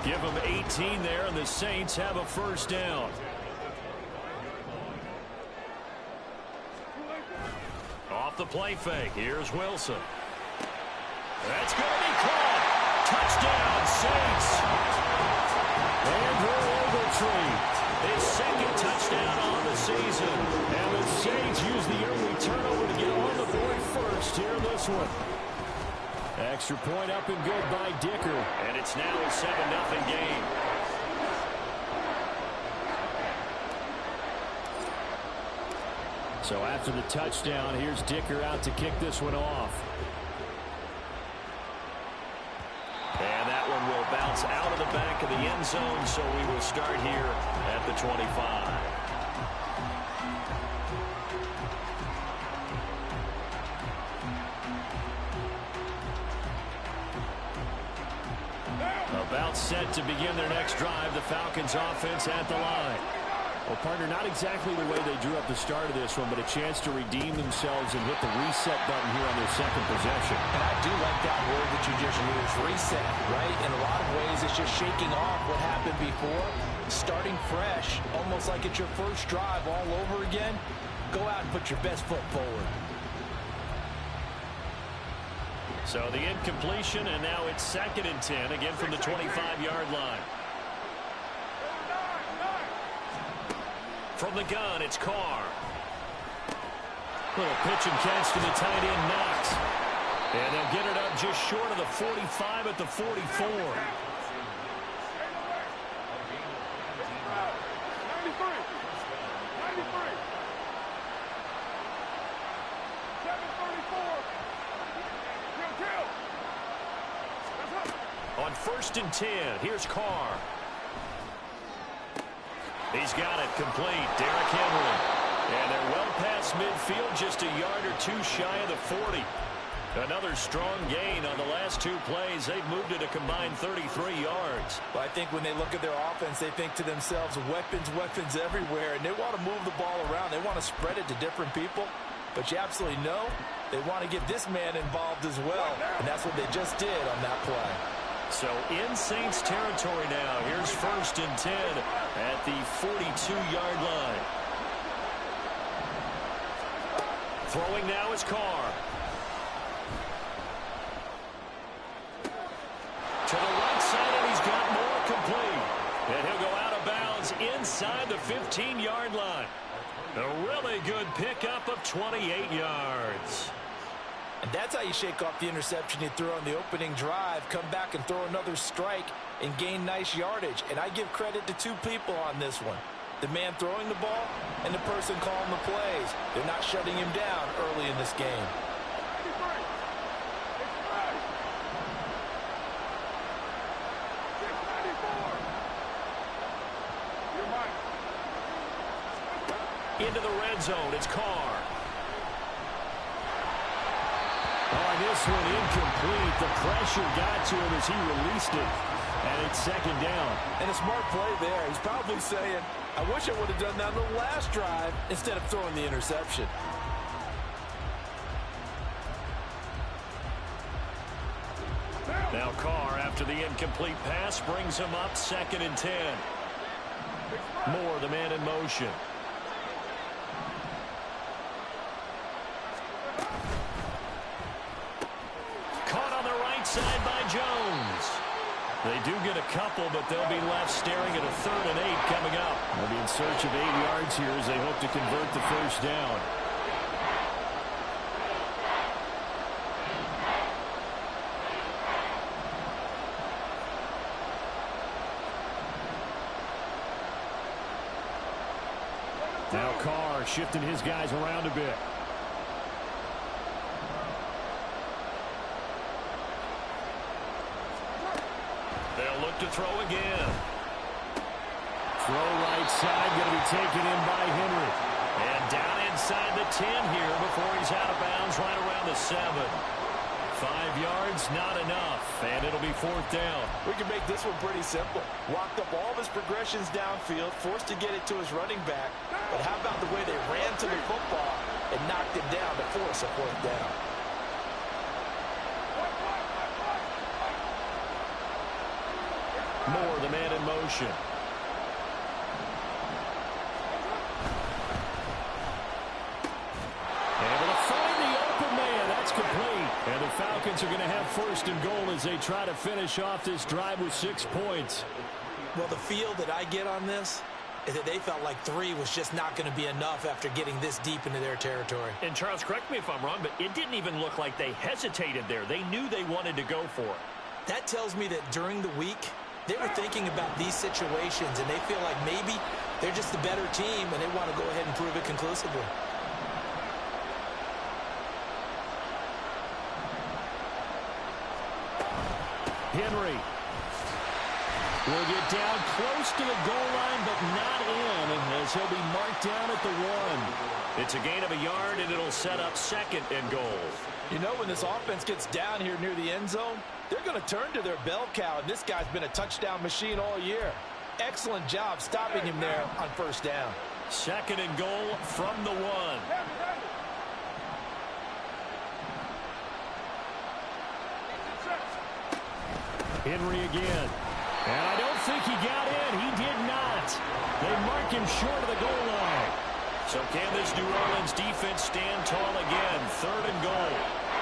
Give him 18 there, and the Saints have a first down. Off the play fake, here's Wilson. That's going to be caught. Touchdown, Saints. Andrew Ogletree, his second touchdown on the season. And the Saints use the early turnover to get on the board first here in this one. Extra point up and good by Dicker. And it's now a 7-0 game. So after the touchdown, here's Dicker out to kick this one off. And that one will bounce out of the back of the end zone, so we will start here at the 25. About set to begin their next drive, the Falcons offense at the line. Well, partner, not exactly the way they drew up the start of this one, but a chance to redeem themselves and hit the reset button here on their second possession. And I do like that word that you just used, reset, right? In a lot of ways, it's just shaking off what happened before, starting fresh, almost like it's your first drive all over again. Go out and put your best foot forward. So the incompletion, and now it's 2nd and 10, again from the 25-yard line. From the gun, it's Carr. Little pitch and catch to the tight end, Knox. And they'll get it up just short of the 45 at the 44. 93. 734. On 1st and 10, here's Carr. He's got it complete. Derrick Henry. And they're well past midfield, just a yard or two shy of the 40. Another strong gain on the last two plays. They've moved it a combined 33 yards. Well, I think when they look at their offense, they think to themselves, weapons, weapons everywhere. And they want to move the ball around. They want to spread it to different people. But you absolutely know they want to get this man involved as well. And that's what they just did on that play. So in Saints territory now. Here's 1st and 10 at the 42-yard line. Throwing now is Carr. 15-yard line. A really good pickup of 28 yards. And that's how you shake off the interception you threw on the opening drive, come back and throw another strike and gain nice yardage. And I give credit to two people on this one. The man throwing the ball and the person calling the plays. They're not shutting him down early in this game. Into the red zone, it's Carr. Oh, this one incomplete. The pressure got to him as he released it. And it's second down. And a smart play there. He's probably saying, I wish I would have done that on the last drive instead of throwing the interception. Now Carr, after the incomplete pass, brings him up 2nd and 10. Moore, the man in motion. Caught on the right side by Jones. They do get a couple, but they'll be left staring at a 3rd and 8 coming up. They'll be in search of 8 yards here as they hope to convert the first down. Now Carr shifting his guys around a bit. They'll look to throw again. Throw right side, going to be taken in by Henry. And down inside the 10 here before he's out of bounds right around the 7. 5 yards, not enough, and it'll be 4th down. We can make this one pretty simple. Walked up all of his progressions downfield, forced to get it to his running back. But how about the way they ran to the football and knocked him down to force a 4th down? Moore, the man in motion. Able to find the open man. That's complete. And the Falcons are going to have 1st and goal as they try to finish off this drive with 6 points. Well, the feel that I get on this is that they felt like 3 was just not going to be enough after getting this deep into their territory. And Charles, correct me if I'm wrong, but it didn't even look like they hesitated there. They knew they wanted to go for it. That tells me that during the week, they were thinking about these situations, and they feel like maybe they're just the better team, and they want to go ahead and prove it conclusively. Henry will get down close to the goal line, but not in, as he'll be marked down at the 1. It's a gain of a yard, and it'll set up 2nd and goal. You know, when this offense gets down here near the end zone, they're going to turn to their bell cow, and this guy's been a touchdown machine all year. Excellent job stopping him there on 1st down. 2nd and goal from the 1. Henry again. And I don't think he got in. He did not. They mark him short of the goal line. So can this New Orleans defense stand tall again? 3rd and goal.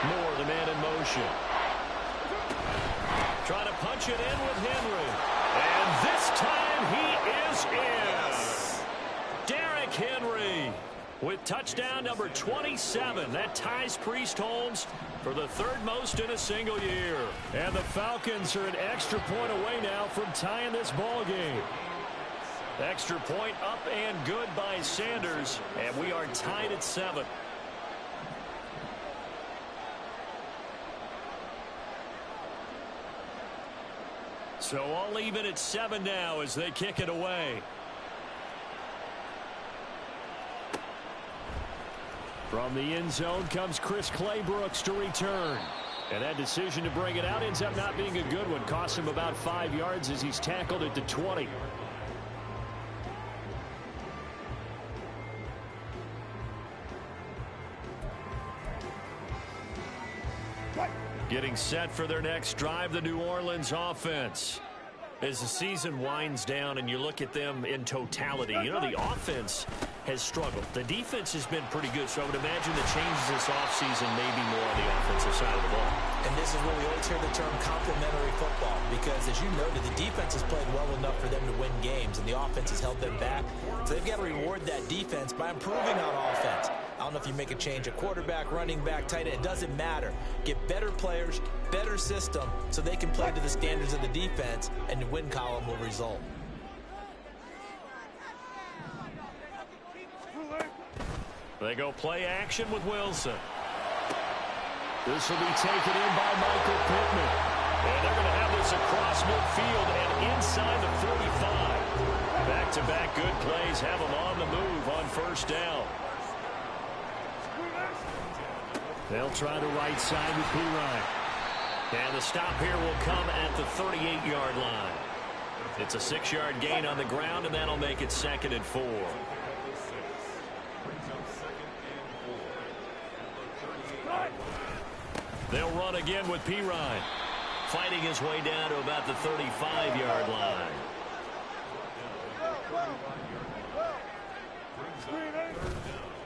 Moore, the man in motion. Trying to punch it in with Henry. And this time he is in. Yes. Derrick Henry with touchdown number 27. That ties Priest Holmes for the 3rd most in a single year. And the Falcons are an extra point away now from tying this ball game. Extra point up and good by Sanders. And we are tied at 7. So all even at 7 now as they kick it away. From the end zone comes Chris Claybrooks to return. And that decision to bring it out ends up not being a good one. Costs him about 5 yards as he's tackled at the 20. Getting set for their next drive, the New Orleans offense. As the season winds down and you look at them in totality, you know, the offense has struggled. The defense has been pretty good, so I would imagine the changes this offseason may be more on the offensive side of the ball. And this is where we always hear the term complementary football because, as you noted, the defense has played well enough for them to win games, and the offense has held them back. So they've got to reward that defense by improving on offense. I don't know if you make a change at quarterback, running back, tight end. It doesn't matter. Get better players, better system, so they can play to the standards of the defense, and the win column will result. They go play action with Wilson. This will be taken in by Michael Pittman. And they're going to have this across midfield and inside the 45. Back-to-back good plays have them on the move on first down. They'll try the right side with Pirine. And the stop here will come at the 38-yard line. It's a 6-yard gain on the ground, and that'll make it 2nd and 4. They'll run again with Pirine, fighting his way down to about the 35-yard line.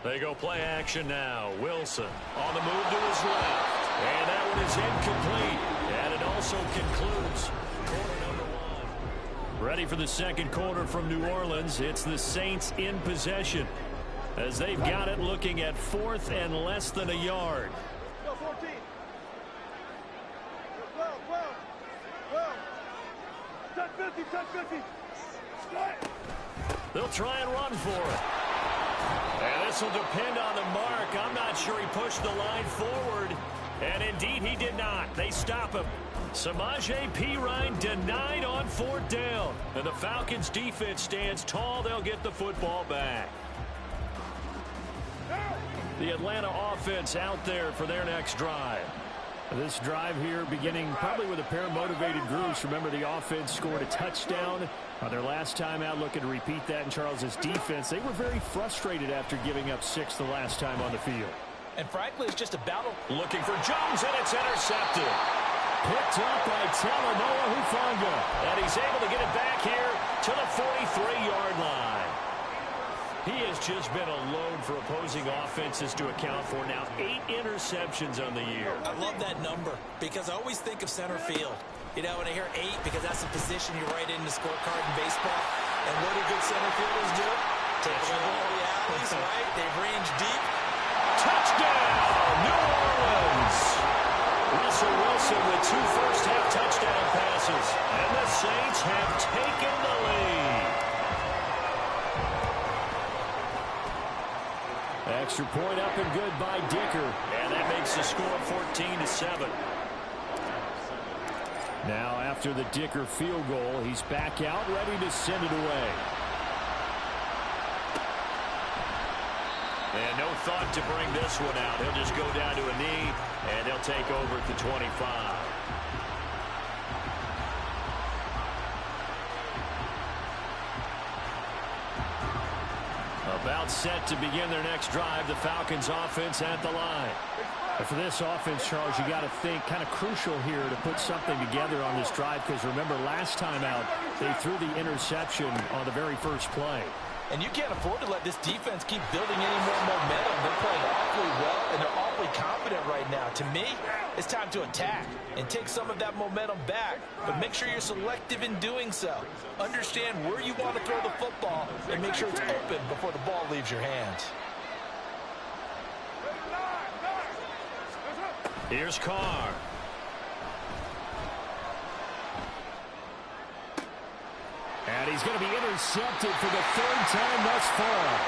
They go play action now. Wilson on the move to his left. And that one is incomplete. And it also concludes quarter number 1. Ready for the second quarter from New Orleans. It's the Saints in possession as they've got it looking at 4th and less than a yard. They'll try and run for it. And this will depend on the mark. I'm not sure he pushed the line forward. And indeed, he did not. They stop him. Samaje Perine denied on 4th down. And the Falcons defense stands tall. They'll get the football back. The Atlanta offense out there for their next drive. This drive here beginning probably with a pair of motivated groups. Remember, the offense scored a touchdown on their last time out. Looking to repeat that in Charles's defense. They were very frustrated after giving up 6 the last time on the field. And frankly, it's just a battle. Looking for Jones, and it's intercepted. Picked up by Talanoa Hufanga. And he's able to get it back here to the 43-yard line. He has just been a load for opposing offenses to account for. Now 8 interceptions on the year. I love that number because I always think of center field. You know, when I hear 8, because that's the position you write in the scorecard in baseball. And what do good center fielders do? Take the ball the alleys, right? They range deep. Touchdown, New Orleans. Russell Wilson with 2 first-half touchdown passes. And the Saints have taken the lead. Extra point up and good by Dicker. And that makes the score 14-7. Now after the Dicker field goal, he's back out, ready to send it away. And no thought to bring this one out. He'll just go down to a knee, and he'll take over at the 25. About set to begin their next drive. The Falcons offense at the line. And for this offense, Charles, you got to think kind of crucial here to put something together on this drive, because remember last time out they threw the interception on the very first play. And you can't afford to let this defense keep building any more momentum. They're playing awfully well, and they're awfully confident right now. To me, it's time to attack and take some of that momentum back. But make sure you're selective in doing so. Understand where you want to throw the football and make sure it's open before the ball leaves your hands. Here's Carr. And he's going to be intercepted for the 3rd time thus far.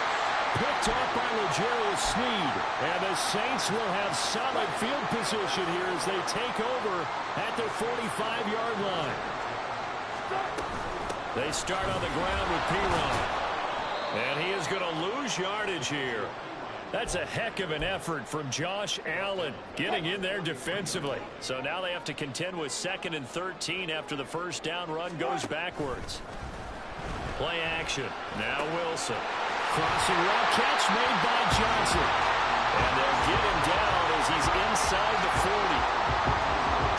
Picked off by L'Jarius Sneed. And the Saints will have solid field position here as they take over at their 45-yard line. They start on the ground with Pirine. And he is going to lose yardage here. That's a heck of an effort from Josh Allen getting in there defensively. So now they have to contend with 2nd and 13 after the first down run goes backwards. Play action. Now Wilson. Crossing route catch made by Johnson. And they'll get him down as he's inside the 40.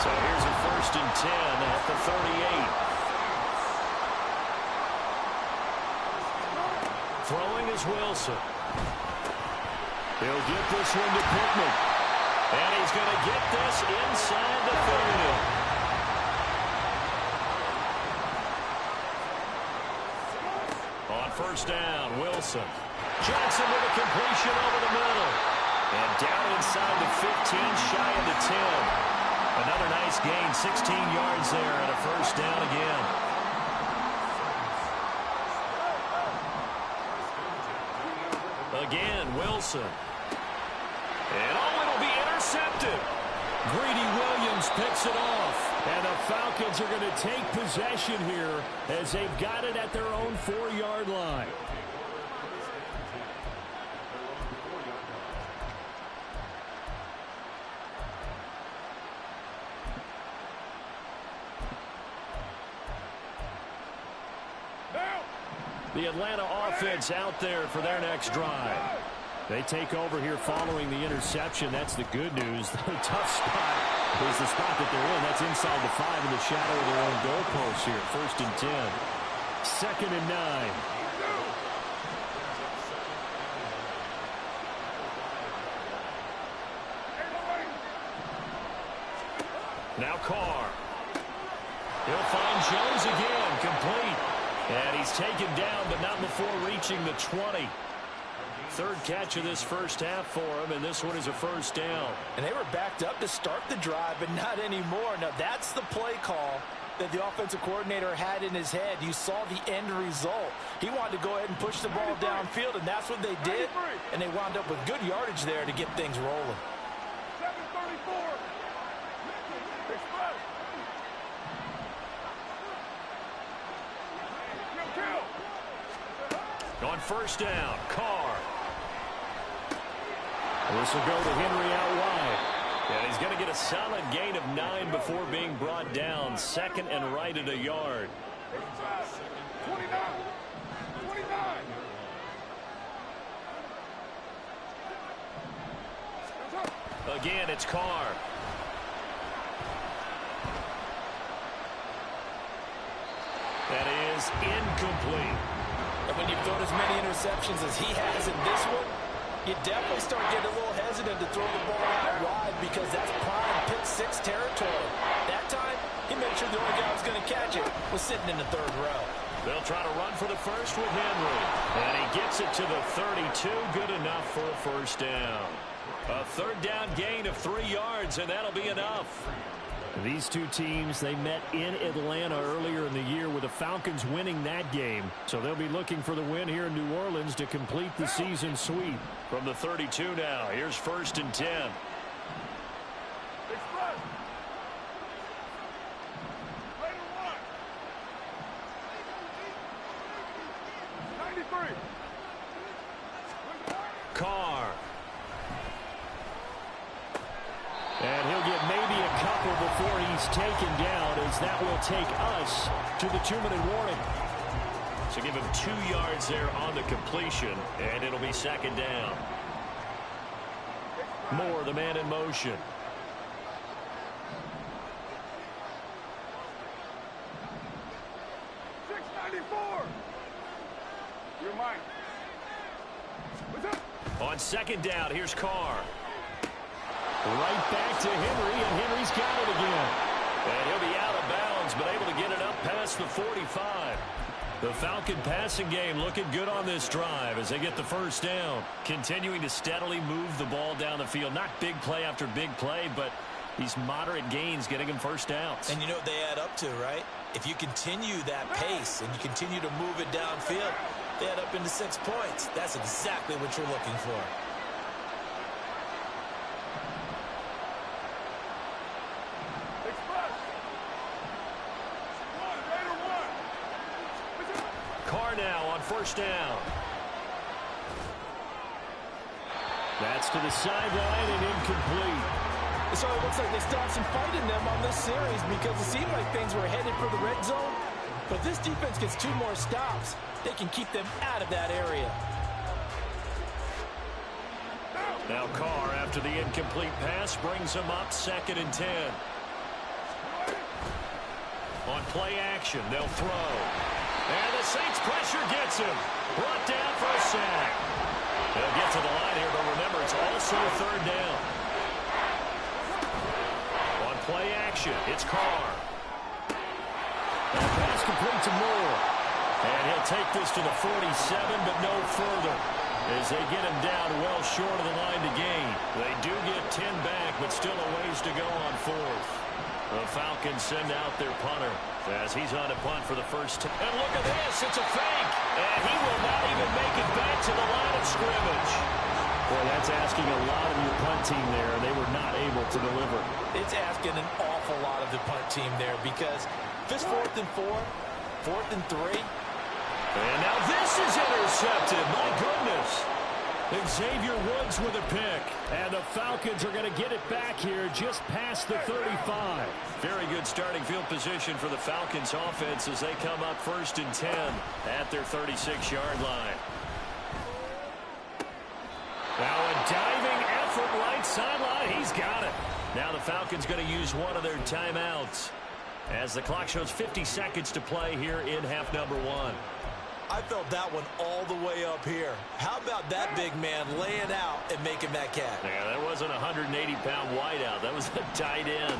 So here's a 1st and 10 at the 38. goes Wilson. He'll get this one to Pittman. And he's going to get this inside the 30. On first down, Wilson. Johnson with a completion over the middle. And down inside the 15, shy of the 10. Another nice gain, 16 yards there, and a first down again. Again, Wilson. And it'll be intercepted. Greedy Williams picks it off. And the Falcons are going to take possession here as they've got it at their own 4-yard line. The Atlanta offense out there for their next drive. They take over here following the interception. That's the good news. The tough spot is the spot that they're in. That's inside the 5 in the shadow of their own goalpost here. 1st and 10. 2nd and 9. Now Carr. He'll find Jones again, complete. And he's taken down, but not before reaching the 20. 3rd catch of this first half for him, and this one is a first down. And they were backed up to start the drive, but not anymore. Now, that's the play call that the offensive coordinator had in his head. You saw the end result. He wanted to go ahead and push the ball downfield, and that's what they did. And they wound up with good yardage there to get things rolling. 734. Express. On first down, Carr. This will go to Henry out wide. And he's going to get a solid gain of 9 before being brought down. 2nd and right at a yard. 29. Again, it's Carr. That is incomplete. And when you've thrown as many interceptions as he has in this one, you definitely start getting a little hesitant to throw the ball out wide because that's prime pick 6 territory. That time, he made sure the only guy who was going to catch it was sitting in the 3rd row. They'll try to run for the first with Henry. And he gets it to the 32. Good enough for a first down. A 3rd down gain of 3 yards, and that'll be enough. These two teams, they met in Atlanta earlier in the year with the Falcons winning that game. So they'll be looking for the win here in New Orleans to complete the season sweep. From the 32 now, here's 1st and 10. Express. Raider 1. 93. Carr. And he'll get maybe a couple before he's taken down, as that will take us to the 2-minute warning. So give him 2 yards there on the completion, and it'll be 2nd down. Moore, the man in motion. You're mine. On 2nd down, here's Carr. Right back to Henry, and Henry's got it again. And he'll be out of bounds, but able to get it up past the 45. The Falcon passing game looking good on this drive as they get the first down. Continuing to steadily move the ball down the field. Not big play after big play, but these moderate gains getting them first downs. And you know what they add up to, right? If you continue that pace and you continue to move it downfield, they add up into 6 points. That's exactly what you're looking for. Carr now on first down. That's to the sideline and incomplete. So it looks like they still have some fight in them on this series because it seemed like things were headed for the red zone. But this defense gets 2 more stops. They can keep them out of that area. Now Carr, after the incomplete pass, brings him up 2nd and 10. On play action, they'll throw. And the Saints pressure gets him. Brought down for a sack. They'll get to the line here, but remember, it's also third down. On play action, it's Carr. That pass complete to Moore. And he'll take this to the 47, but no further, as they get him down well short of the line to gain. They do get 10 back, but still a ways to go on fourth. The Falcons send out their punter as he's on to punt for the first time. And look at this, it's a fake. And he will not even make it back to the line of scrimmage. Boy, that's asking a lot of your punt team there. They were not able to deliver. It's asking an awful lot of the punt team there, because if it's 4th and 4, 4th and 3. And now this is intercepted. My goodness. Xavier Woods with a pick. And the Falcons are going to get it back here just past the 35. Very good starting field position for the Falcons offense as they come up 1st and 10 at their 36-yard line. Now a diving effort right sideline. He's got it. Now the Falcons going to use one of their timeouts as the clock shows 50 seconds to play here in half number 1. I felt that one all the way up here. How about that big man laying out and making that catch? Yeah, that wasn't a 180-pound wideout. That was a tight end.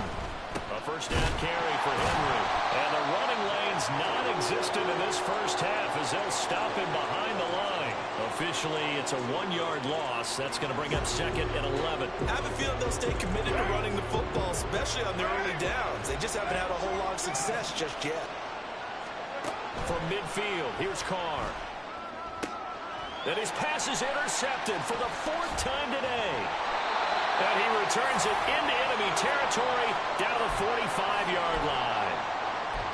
A first down carry for Henry. And the running lane's non-existent in this first half as they'll stop him behind the line. Officially, it's a 1-yard loss. That's going to bring up 2nd and 11. I have a feeling they'll stay committed to running the football, especially on their early downs. They just haven't had a whole lot of success just yet. From midfield, here's Carr. And his pass is intercepted for the 4th time today. And he returns it into enemy territory down to the 45-yard line.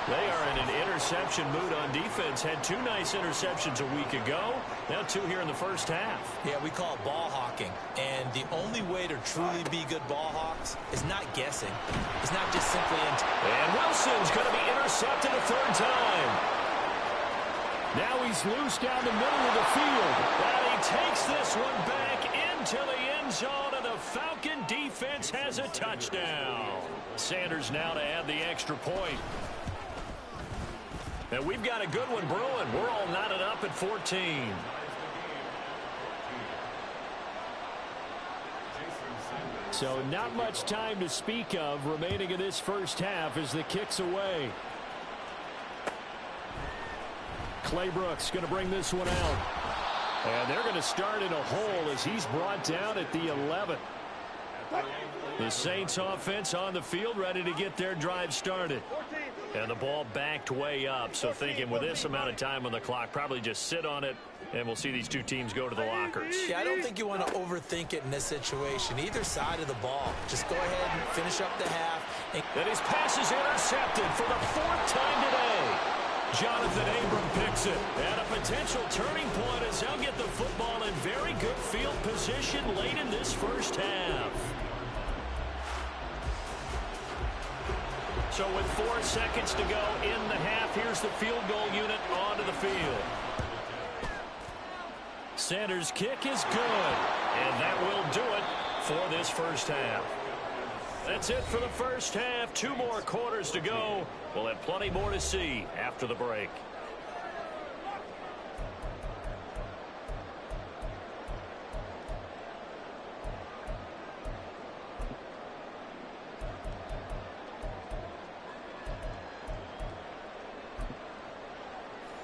They are in an interception mood on defense. Had 2 nice interceptions a week ago. Now 2 here in the first half. Yeah, we call it ball hawking. And the only way to truly be good ball hawks is not guessing. It's not just simply... And Wilson's going to be intercepted a 3rd time. Now he's loose down the middle of the field. And he takes this one back into the end zone, and the Falcon defense has a touchdown. Sanders now to add the extra point. And we've got a good one brewing. We're all knotted up at 14. So not much time to speak of remaining in this first half as the kick's away. Clay Brooks going to bring this one out. And they're going to start in a hole as he's brought down at the 11. The Saints offense on the field ready to get their drive started. And the ball backed way up. So thinking with this amount of time on the clock, probably just sit on it, and we'll see these 2 teams go to the lockers. Yeah, I don't think you want to overthink it in this situation. Either side of the ball. Just go ahead and finish up the half. And his pass is intercepted for the 4th time today. Jonathan Abram picks it. And a potential turning point as they'll get the football in very good field position late in this first half. So with 4 seconds to go in the half, here's the field goal unit onto the field. Sanders' kick is good. And that will do it for this first half. That's it for the first half. 2 more quarters to go. We'll have plenty more to see after the break.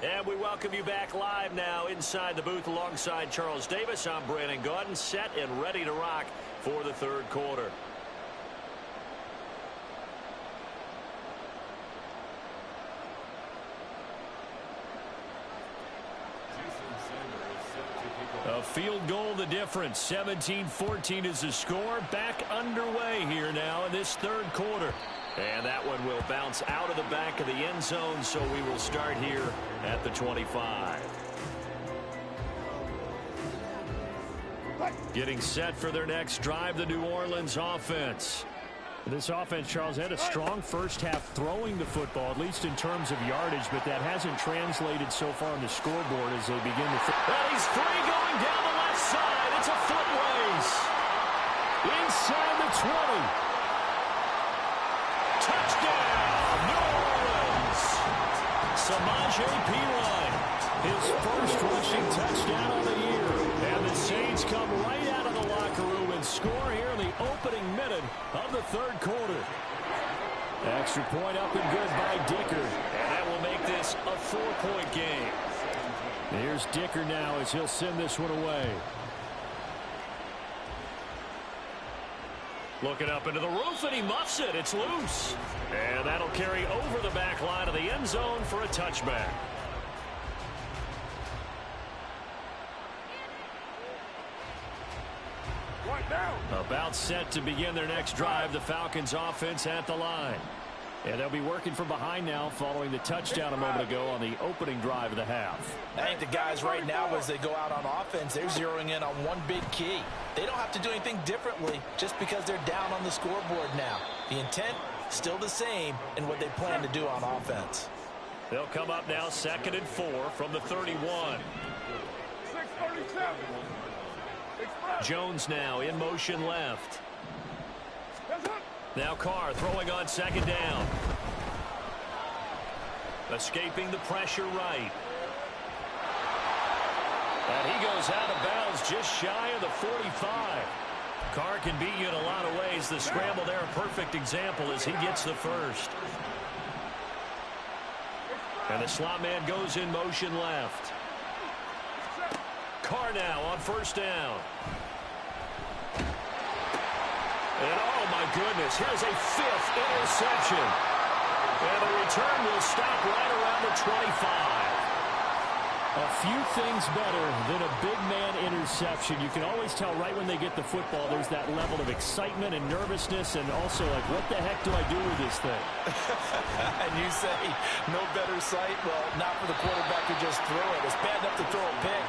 And we welcome you back live now inside the booth alongside Charles Davis. I'm Brandon Gaudin, set and ready to rock for the 3rd quarter. A field goal the difference. 17-14 is the score. Back underway here now in this 3rd quarter. And that one will bounce out of the back of the end zone, so we will start here at the 25. Getting set for their next drive, the New Orleans offense. This offense, Charles, had a strong first half throwing the football, at least in terms of yardage, but that hasn't translated so far on the scoreboard as they begin to... Well, he's free going down the left side. It's a foot race. Inside the 20. Touchdown, New Orleans. Samaj Perine. His first rushing touchdown of the year. And the Saints come right out of the locker room and score here in the opening minute of the third quarter. Extra point up and good by Dicker. And that will make this a 4-point game. Here's Dicker now as he'll send this one away. Looking up into the roof, and he muffs it. It's loose. And that'll carry over the back line of the end zone for a touchback. About set to begin their next drive, the Falcons offense at the line. And they'll be working from behind now following the touchdown a moment ago on the opening drive of the half. I think the guys right now, as they go out on offense, they're zeroing in on one big key. They don't have to do anything differently just because they're down on the scoreboard now. The intent, still the same in what they plan to do on offense. They'll come up now 2nd and 4 from the 31. 6:37. Jones now in motion left. Now Carr throwing on 2nd down. Escaping the pressure right. And he goes out of bounds just shy of the 45. Carr can beat you in a lot of ways. The scramble there, a perfect example as he gets the first. And the slot man goes in motion left. Carr now on 1st down. And oh my goodness, here's a 5th interception. And the return will stop right around the 25. A few things better than a big man interception. You can always tell right when they get the football, there's that level of excitement and nervousness, and also like, what the heck do I do with this thing? And you say, no better sight? Well, not for the quarterback who just threw it. It's bad enough to throw a pick,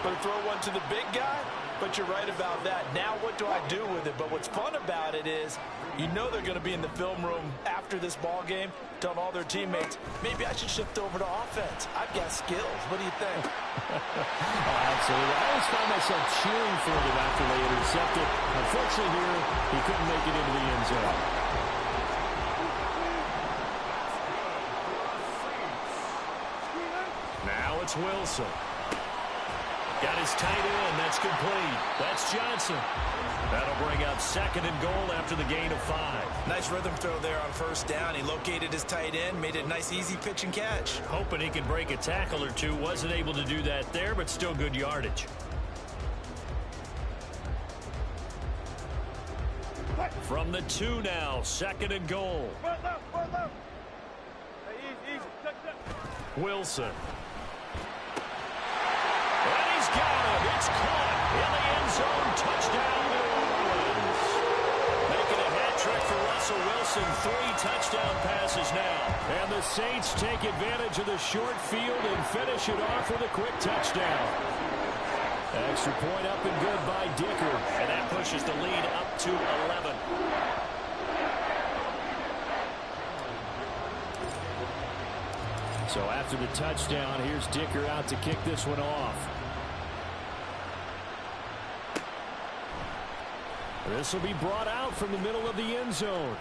but to throw one to the big guy? But you're right about that. Now what do I do with it? But what's fun about it is you know they're going to be in the film room after this ball game telling all their teammates, maybe I should shift over to offense. I've got skills. What do you think? Oh, absolutely. I always found myself cheering for them after they intercepted. Unfortunately here, he couldn't make it into the end zone. Now it's Wilson. Got his tight end. That's complete. That's Johnson. That'll bring up 2nd and goal after the gain of 5. Nice rhythm throw there on 1st down. He located his tight end, made it a nice, easy pitch and catch. Hoping he could break a tackle or two. Wasn't able to do that there, but still good yardage. From the 2 now, 2nd and goal. Wilson. And he's got him. It's caught in the end zone. Touchdown, New Orleans. Making a hat trick for Russell Wilson. 3 touchdown passes now. And the Saints take advantage of the short field and finish it off with a quick touchdown. Extra point up and good by Dicker. And that pushes the lead up to 11. So after the touchdown, here's Dicker out to kick this one off. This will be brought out from the middle of the end zone.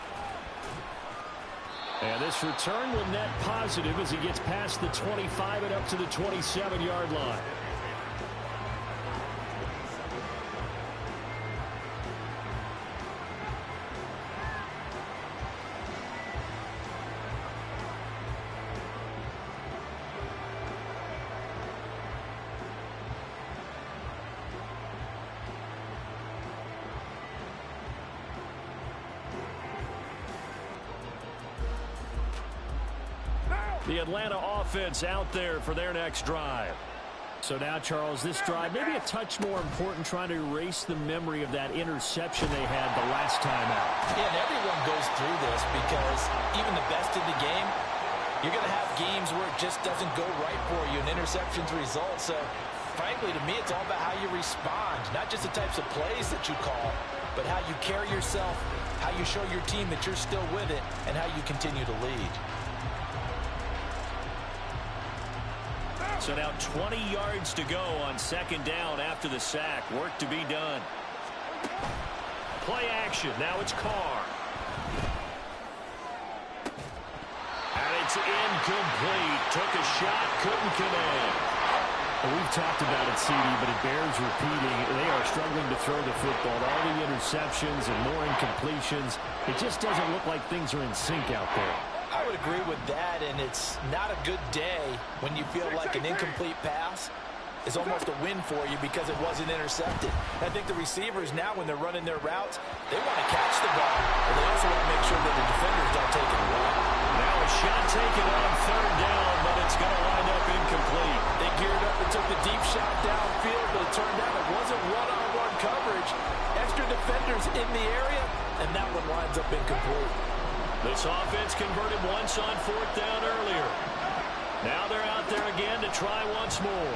And this return will net positive as he gets past the 25 and up to the 27-yard line. The Atlanta offense out there for their next drive. So now, Charles, this drive maybe a touch more important, trying to erase the memory of that interception they had the last time out. Yeah, and everyone goes through this because even the best in the game, you're going to have games where it just doesn't go right for you, and interceptions result. So, frankly, to me, it's all about how you respond, not just the types of plays that you call, but how you carry yourself, how you show your team that you're still with it, and how you continue to lead. So now 20 yards to go on 2nd down after the sack. Work to be done. Play action. Now it's Carr. And it It's incomplete. Took a shot, couldn't connect. Well, we've talked about it, CD, but it bears repeating. They are struggling to throw the football. All the interceptions and more incompletions. It just doesn't look like things are in sync out there. I would agree with that, and it's not a good day when you feel like an incomplete pass is almost a win for you because it wasn't intercepted. I think the receivers now, when they're running their routes, they want to catch the ball, but they also want to make sure that the defenders don't take it away. Now a shot taken on third down, but it's going to wind up incomplete. They geared up and took the deep shot downfield, but it turned out it wasn't one-on-one coverage. Extra defenders in the area, and that one winds up incomplete. This offense converted once on fourth down earlier. Now they're out there again to try once more.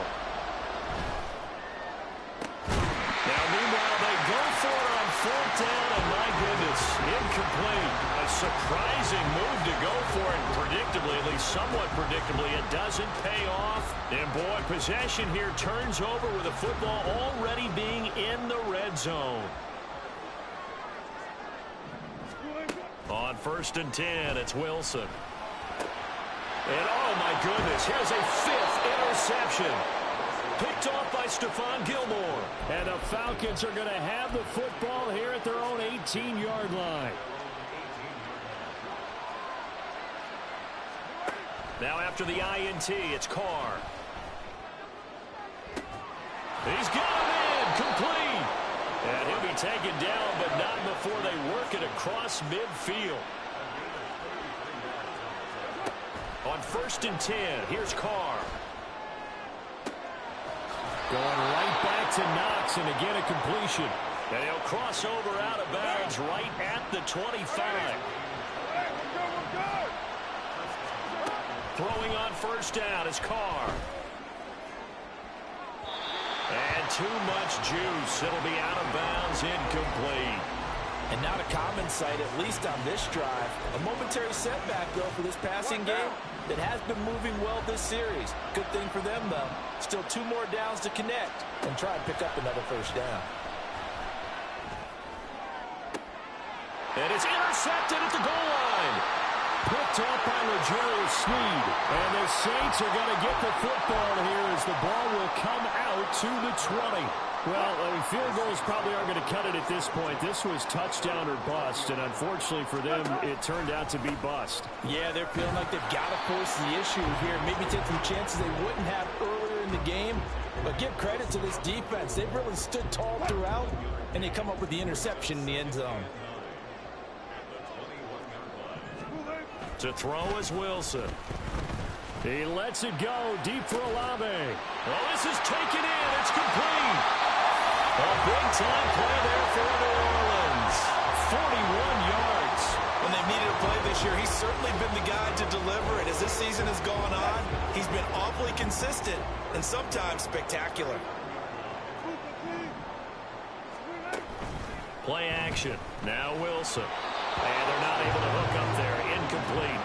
Now, meanwhile, they go for it on fourth down, and my goodness, incomplete. A surprising move to go for it, predictably, at least somewhat predictably. It doesn't pay off. And, boy, possession here turns over with the football already being in the red zone. On 1st and 10, it's Wilson. And, oh, my goodness, here's a 5th interception. Picked off by Stephon Gilmore. And the Falcons are going to have the football here at their own 18-yard line. Now after the INT, it's Carr. He's got him in, complete. And he'll be taken down, but not before they work it across midfield. On 1st and 10, here's Carr. Going right back to Knox, and again a completion. And he'll cross over out of bounds right at the 25. Throwing on 1st down is Carr. And too much juice. It'll be out of bounds, incomplete. And now to common sight, at least on this drive. A momentary setback, though, for this passing game that has been moving well this series. Good thing for them, though. Still 2 more downs to connect and try and pick up another 1st down. And it's intercepted at the goal line. Picked up by L'Jarius Sneed. And the Saints are going to get the football here as the ball will come out to the 20. Well, field goals probably aren't going to cut it at this point. This was touchdown or bust, and unfortunately for them, it turned out to be bust. Yeah, they're feeling like they've got to force the issue here. Maybe take some chances they wouldn't have earlier in the game. But give credit to this defense. They've really stood tall throughout, and they come up with the interception in the end zone. To throw is Wilson. He lets it go deep for Olave. Well, this is taken in. It's complete. A big-time play there for New Orleans. 41 yards. When they needed a play this year, he's certainly been the guy to deliver it. As this season has gone on, he's been awfully consistent and sometimes spectacular. Play action. Now Wilson. And they're not able to hook up there. Incomplete.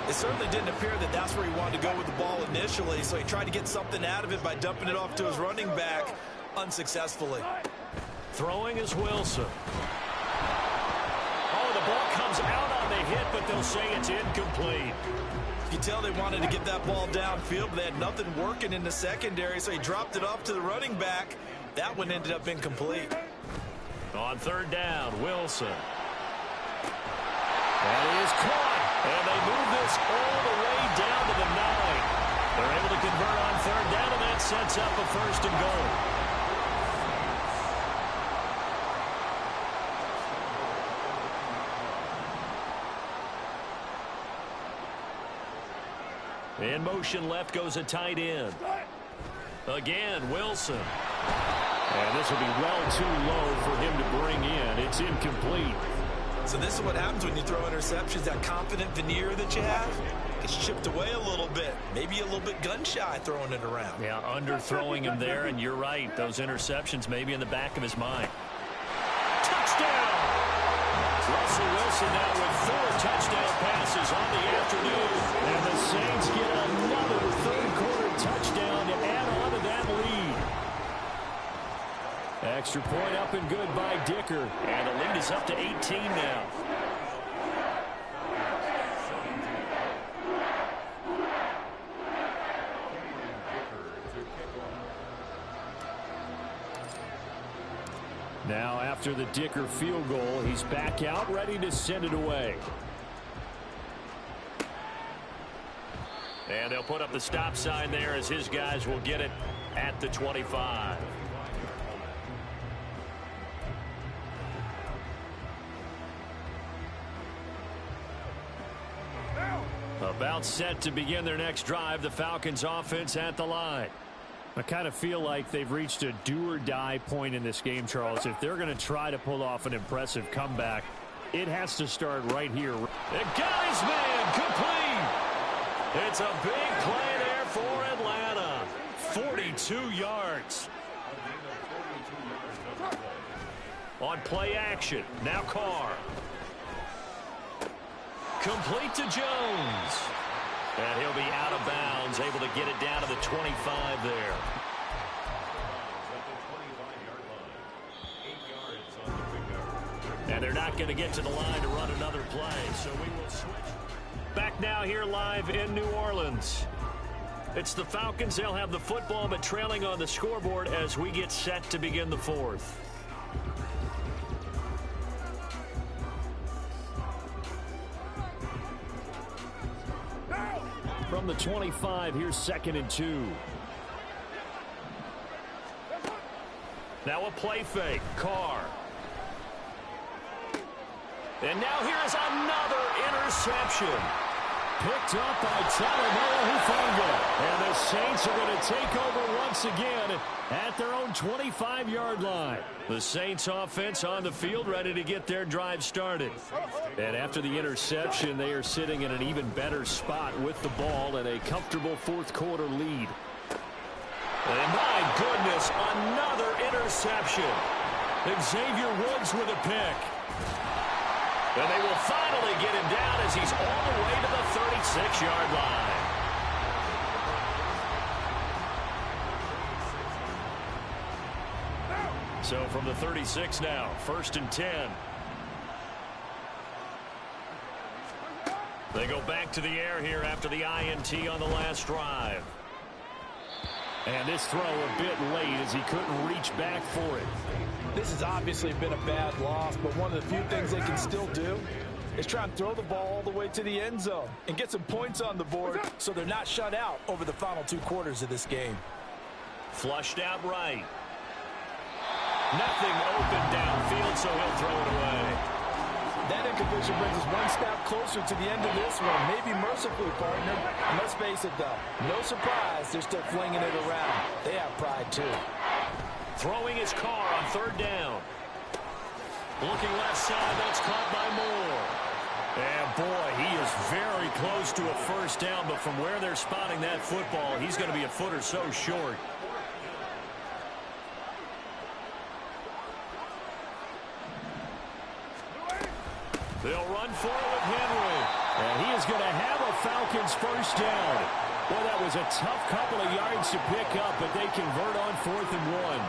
It certainly didn't appear that that's where he wanted to go with the ball initially, so he tried to get something out of it by dumping it off to his running back unsuccessfully. Throwing is Wilson. Oh, the ball comes out on the hit, but they'll say it's incomplete. You can tell they wanted to get that ball downfield, but they had nothing working in the secondary, so he dropped it off to the running back. That one ended up incomplete. On 3rd down, Wilson. That is caught. And they move this all the way down to the 9. They're able to convert on 3rd down, and that sets up a 1st and goal. In motion left goes a tight end. Again, Wilson. And this will be well too low for him to bring in. It's incomplete. So this is what happens when you throw interceptions. That confident veneer that you have gets chipped away a little bit. Maybe a little bit gun-shy throwing it around. Yeah, underthrowing him there, and you're right. Those interceptions may be in the back of his mind. Touchdown! Russell Wilson now with 4 touchdown passes on the afternoon. And the Saints get another 3rd-quarter touchdown to add on to that lead. Extra point up and good by Dicker. And the lead is up to 18 now. Now after the Dicker field goal, he's back out ready to send it away. And they'll put up the stop sign there as his guys will get it at the 25. About set to begin their next drive, the Falcons offense at the line. I kind of feel like they've reached a do-or-die point in this game, Charles. If they're going to try to pull off an impressive comeback, it has to start right here. It got his man complete. It's a big play there for Atlanta. 42 yards. On play action, now Carr. Complete to Jones. And he'll be out of bounds, able to get it down to the 25 there. And they're not going to get to the line to run another play, so we will switch. Back now here live in New Orleans. It's the Falcons. They'll have the football, but trailing on the scoreboard as we get set to begin the fourth. From the 25, here's 2nd and 2. Now a play fake. Carr. And now here's another interception. Picked up by Talavera Hufanga. And the Saints are going to take over once again at their own 25-yard line. The Saints offense on the field ready to get their drive started. And after the interception, they are sitting in an even better spot with the ball and a comfortable fourth-quarter lead. And my goodness, another interception. Xavier Woods with a pick. And they will finally get him down as he's all the way to the 36-yard line. So from the 36 now, 1st and 10. They go back to the air here after the INT on the last drive. And this throw a bit late as he couldn't reach back for it. This has obviously been a bad loss, but one of the few things they can still do is try and throw the ball all the way to the end zone and get some points on the board so they're not shut out over the final 2 quarters of this game. Flushed out right. Nothing open downfield, so he'll throw it away. That incompletion brings us one step closer to the end of this one. Maybe mercifully, partner. And let's face it, though. No surprise they're still flinging it around. They have pride, too. Throwing his Carr on 3rd down. Looking left side, that's caught by Moore. And boy, he is very close to a 1st down, but from where they're spotting that football, he's going to be a foot or so short. They'll run for it with Henry. And he is going to have a Falcons 1st down. Well, that was a tough couple of yards to pick up, but they convert on 4th and 1.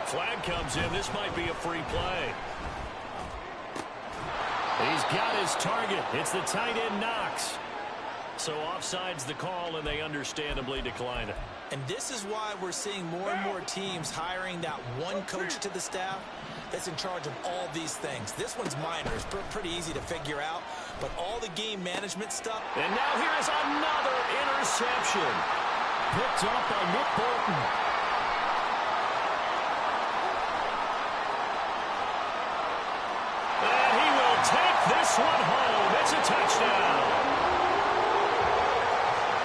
Flag comes in. This might be a free play. He's got his target. It's the tight end Knox. So offside's the call, and they understandably decline it. And this is why we're seeing more and more teams hiring that one coach to the staff that's in charge of all these things. This one's minor. It's pretty easy to figure out. But all the game management stuff. And now here's another interception. Picked up by Nick Bolton. And he will take this one home. It's a touchdown.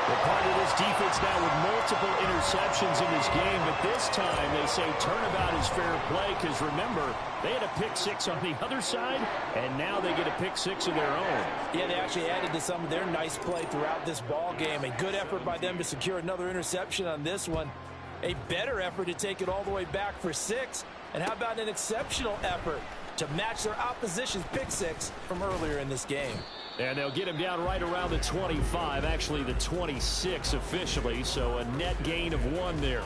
Well, part of this defense now with multiple interceptions in this game, but this time they say turnabout is fair play because, remember, they had a pick 6 on the other side, and now they get a pick 6 of their own. Yeah, they actually added to some of their nice play throughout this ball game. A good effort by them to secure another interception on this one. A better effort to take it all the way back for 6. And how about an exceptional effort to match their opposition's pick 6 from earlier in this game. And they'll get him down right around the 25, actually the 26 officially, so a net gain of 1 there.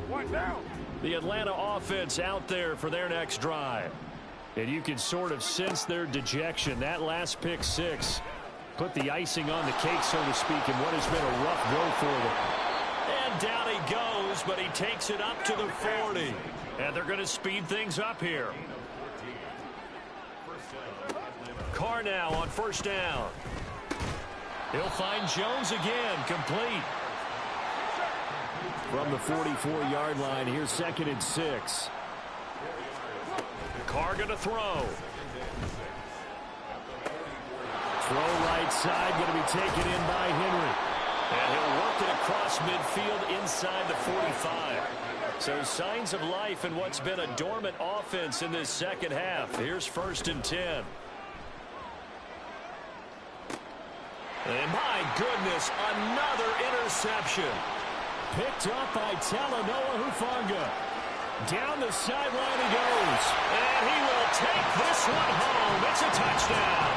1 down. The Atlanta offense out there for their next drive. And you can sort of sense their dejection. That last pick 6 put the icing on the cake, so to speak, in what has been a rough go for them. And down he goes throws, but he takes it up to the 40. And they're going to speed things up here. Carr now on first down. He'll find Jones again, complete. From the 44-yard line, here's 2nd and 6. Carr going to throw. Throw right side, going to be taken in by Henry. And he'll work it across midfield inside the 45. So signs of life in what's been a dormant offense in this second half. Here's 1st and 10. And my goodness, another interception. Picked up by Talanoa Hufanga. Down the sideline he goes. And he will take this one home. It's a touchdown.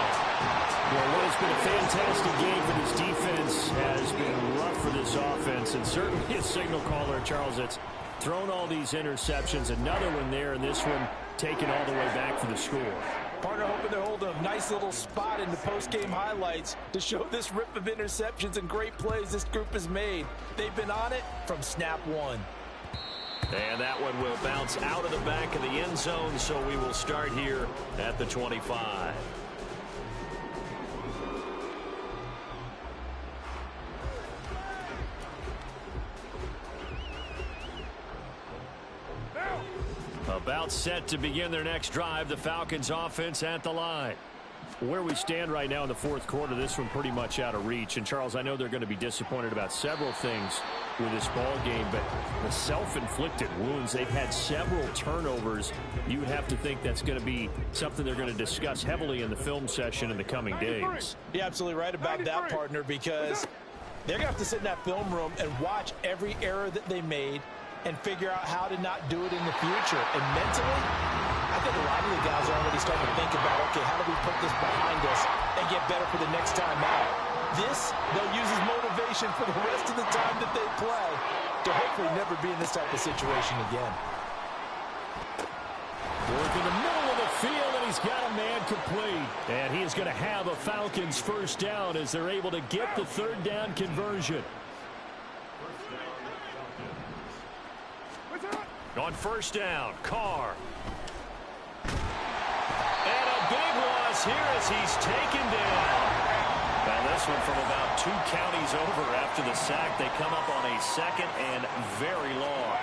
Well, what has been a fantastic game for this defense has been rough for this offense. And certainly a signal caller, Charles, that's thrown all these interceptions. Another one there, and this one taken all the way back for the score. Partner hoping they're holding a nice little spot in the post-game highlights to show this rip of interceptions and great plays this group has made. They've been on it from snap one. And that one will bounce out of the back of the end zone, so we will start here at the 25. About set to begin their next drive, the Falcons offense at the line. Where we stand right now in the fourth quarter, this one pretty much out of reach. And, Charles, I know they're going to be disappointed about several things with this ball game, but the self-inflicted wounds, they've had several turnovers. You would have to think that's going to be something they're going to discuss heavily in the film session in the coming days. You're absolutely right about that, partner, because they're going to have to sit in that film room and watch every error that they made and figure out how to not do it in the future. And mentally, I think a lot of the guys are already starting to think about, okay, how do we put this behind us and get better for the next time out? This, they'll use as motivation for the rest of the time that they play to hopefully never be in this type of situation again. Work in the middle of the field, and he's got a man complete. And he is going to have a Falcons first down as they're able to get the 3rd down conversion. On first down, Carr. And a big loss here as he's taken down. Now this one from about 2 counties over after the sack. They come up on a 2nd and very long.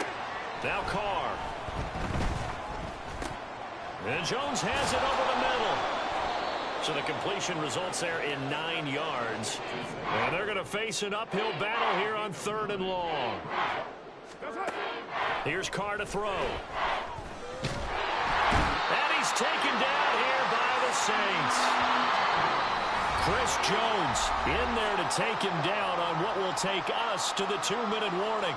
Now Carr. And Jones has it over the middle. So the completion results there in 9 yards. And they're going to face an uphill battle here on 3rd and long. Here's Carr to throw. And he's taken down here by the Saints. Chris Jones in there to take him down on what will take us to the 2-minute warning.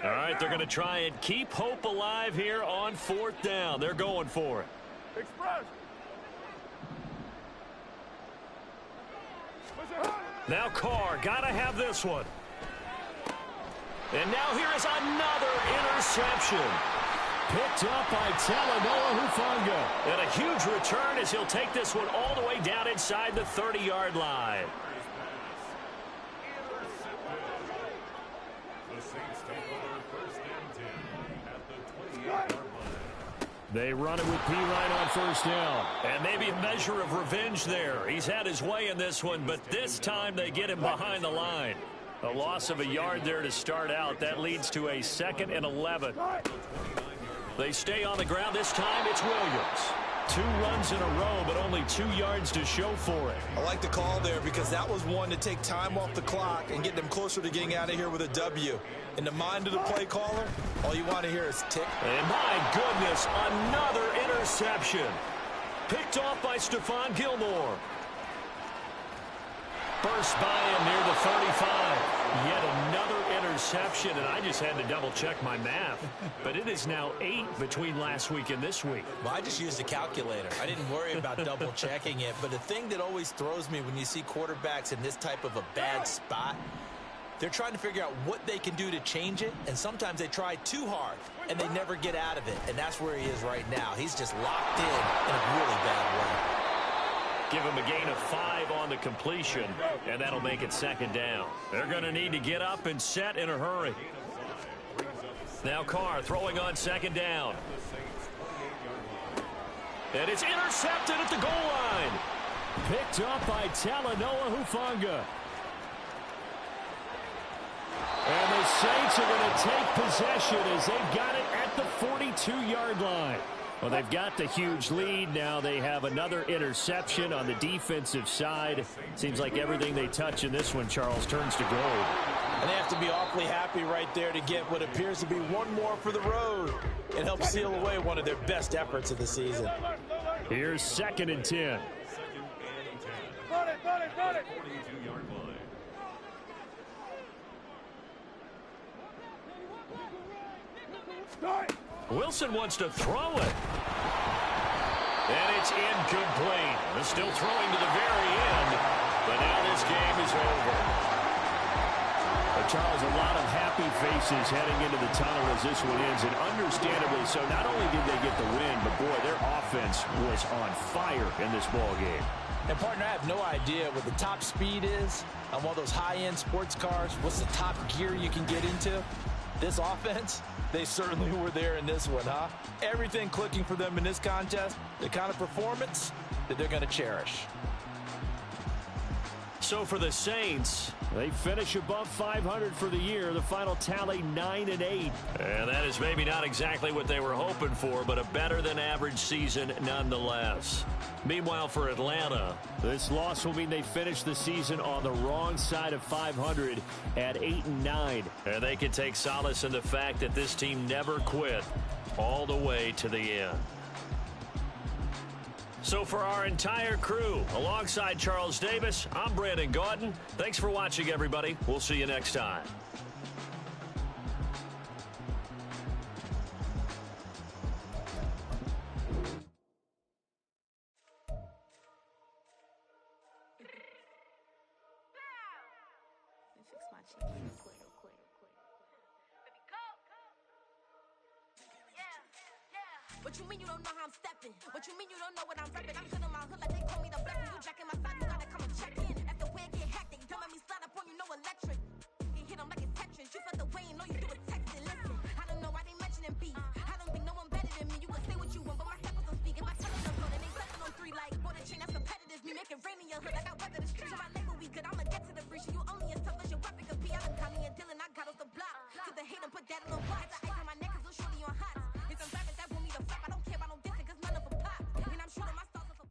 All right, they're going to try and keep hope alive here on 4th down. They're going for it. Express. Now Carr, got to have this one. And now here is another interception. Picked up by Talanoa Hufanga. And a huge return as he'll take this one all the way down inside the 30-yard line. They run it with Pirine on first down. And maybe a measure of revenge there. He's had his way in this one, but this time they get him behind the line. A loss of a yard there to start out. That leads to a 2nd and 11. They stay on the ground. This time it's Williams. 2 runs in a row, but only 2 yards to show for it. I like the call there because that was one to take time off the clock and get them closer to getting out of here with a W. In the mind of the play caller, all you want to hear is tick. And my goodness, another interception. Picked off by Stephon Gilmore. Burst by him near the 35. Yet another interception, and I just had to double-check my math. But it is now 8 between last week and this week. Well, I just used a calculator. I didn't worry about double-checking it. But the thing that always throws me when you see quarterbacks in this type of a bad spot, They're trying to figure out what they can do to change it, and sometimes they try too hard, and they never get out of it, and that's where he is right now. He's just locked in a really bad way. Give him a gain of 5 on the completion, and that'll make it second down. They're going to need to get up and set in a hurry. Now Carr throwing on second down. And it's intercepted at the goal line. Picked up by Talanoa Hufanga. And the Saints are going to take possession as they've got it at the 42-yard line. Well, they've got the huge lead. Now they have another interception on the defensive side. Seems like everything they touch in this one, Charles, turns to gold. And they have to be awfully happy right there to get what appears to be one more for the road. It helps seal away one of their best efforts of the season. Here's 2nd and 10. Wilson wants to throw it. And it's incomplete. They're still throwing to the very end. But now this game is over. Charles, a lot of happy faces heading into the tunnel as this one ends, and understandably so. Not only did they get the win, but boy, their offense was on fire in this ball game. And partner, I have no idea what the top speed is on one of those high-end sports cars. What's the top gear you can get into? This offense, they certainly were there in this one, huh? Everything clicking for them in this contest, the kind of performance that they're going to cherish. So for the Saints, they finish above 500 for the year. The final tally 9-8. And that is maybe not exactly what they were hoping for, but a better than average season nonetheless. Meanwhile, for Atlanta, this loss will mean they finish the season on the wrong side of 500 at 8-9. And they can take solace in the fact that this team never quit all the way to the end. So for our entire crew, alongside Charles Davis, I'm Brandon Gaudin. Thanks for watching, everybody. We'll see you next time. What you mean you don't know how I'm stepping? What you mean you don't know what I'm repping? I'm good in my hood like they call me the blessing. You jacking my side, you gotta come and check in. After where it get hectic, don't make me slide up on you, no electric. You hit them like it's Tetris. You felt the way and know you do it texting. Listen, I don't know why they mentioning beef. I don't think no one better than me. You can say what you want, but my steppers don't speak. If I tell them no good, and they setting on 3 like border chain, that's competitive. Me make it rain in your hood like I weather the streets. So my label we good, I'ma get to the breach. You only as tough as your weapon could be. I done Connie and Dylan, I got off the block. To the hate and put that in the watch. The ice on my neck is little shorty on hot. It's some rappers that want me to flop. I don't care about no dissing, cause none of them pop. And I'm shooting my stars off a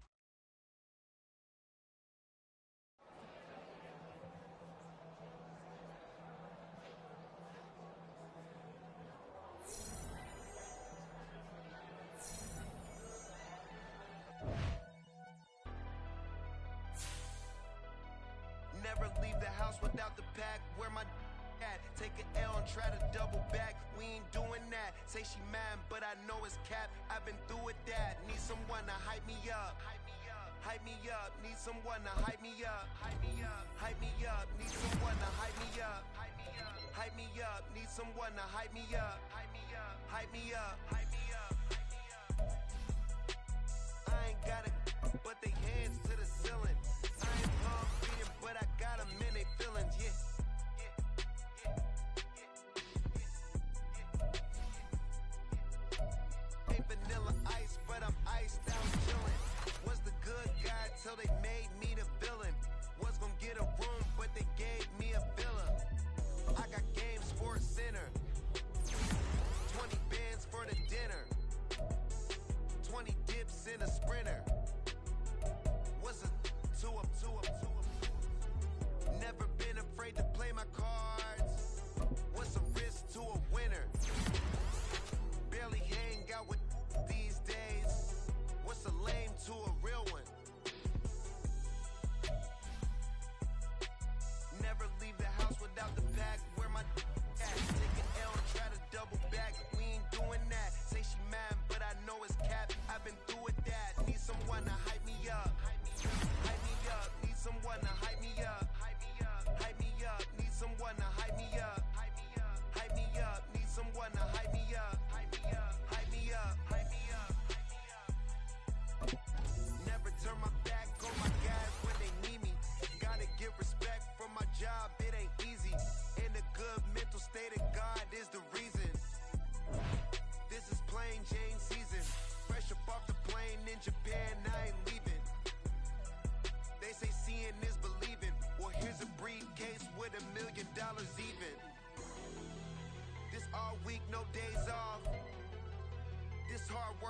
Never leave the house without the pack. Where my at? Take an L and try to double back. We ain't doing that. Say she mad, but I know it's cap. I've been through with that. Need someone to hype me up. Hype me up. Need someone to hype me up. Hype me up. Hype me up. Need someone to hype me up. Hype me up. Hype me up. Need someone to hype me up. Hype me up. Hype me up. Hype me up. I ain't got it, but they hands to the ceiling. I ain't palm reading, but I got them in they feelings, yeah. Ain't vanilla ice, but I'm iced out chillin'. Was the good guy till they made me the villain. Was gonna get a room, but they gave me a villa. I got Game Sports Center.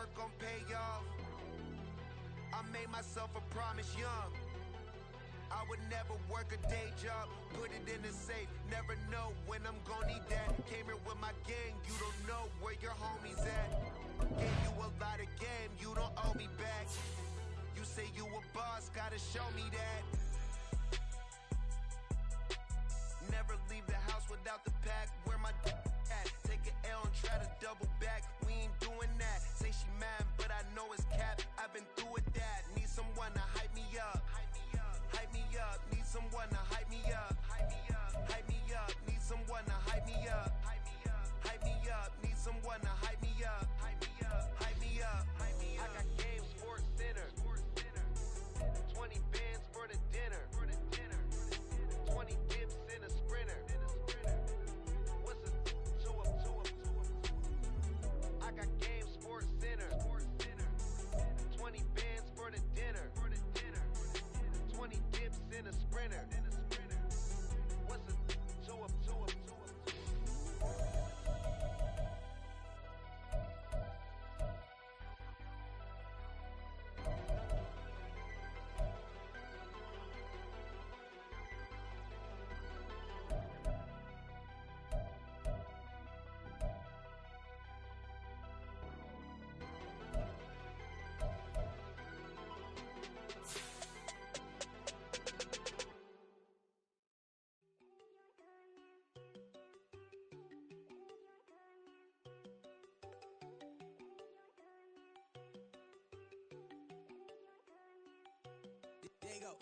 work gon' pay off. I made myself a promise young. I would never work a day job, put it in the safe, never know when I'm gon' need that. Came here with my gang, you don't know where your homies at. Gave you a lot of game, you don't owe me back. You say you a boss, gotta show me that. Never leave the house without the pack, where my at. Take an L and try to double back, we ain't doing that. Say she mad, but I know it's cap, I've been through with that. Need someone to hype me up. Hype me up, need someone to hype me up. Hype me up, need someone to hype me up. Hype me up, need someone to hype me up. Hype me up, I got game sports center. 20 bands for the dinner. 20 dips in a sprinter. What's a 2 up? I got game sports center. 20 bands for the dinner. 20 dips in a sprinter. What's a 2 up? There you go.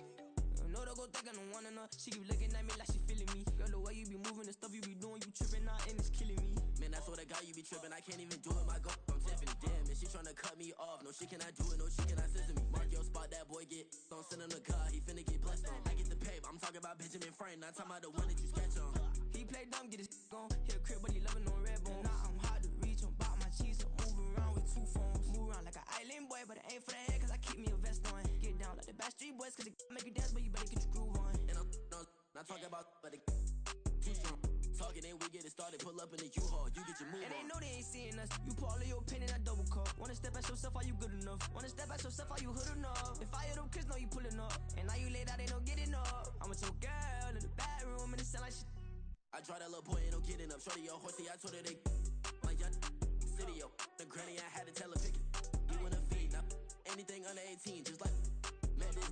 No, don't go think I don't wanna know. She keep looking at me like she feeling me. Girl, the way you be moving, the stuff you be doing, you tripping out and it's killing me. Man, I swear to God, you be tripping. I can't even do it. My go, I'm Tiffany. Damn, and she tryna cut me off. No, she cannot do it. No, she cannot scissor me. Mark your spot, that boy get. Don't send him the car. He finna get blessed on. I get the pay, but I'm talking about Benjamin Franklin. Not talking about the one that you sketch on. He play dumb, get his gone. Hit a crib, but he loving on red bone. Now I'm hard to reach. I'm bout my cheese. I'm moving around with 2 phones. Move around like an island boy, but it ain't for the head, cause I keep me a vest on. Get down like the Backstreet Boys, cause it make you dance, but you better get your groove on. And I'm not talking about, but it too strong. Talking, then we get it started. Pull up in the U-Haul, you get your move on. And they know they ain't seeing us. You pull all of your pen in that double cup. Wanna step at yourself, are you good enough? Wanna step at yourself, are you hood enough? If I hear them kids, know you pulling up. And now you laid out, they don't get enough. I'm with your girl in the bedroom, and it sound like shit. I draw that little boy, ain't no getting up. Shorty, your horsey, I told her they like young city, yo. The granny, I had to tell her pick it. You in a feed, now anything under 18, just like Madden.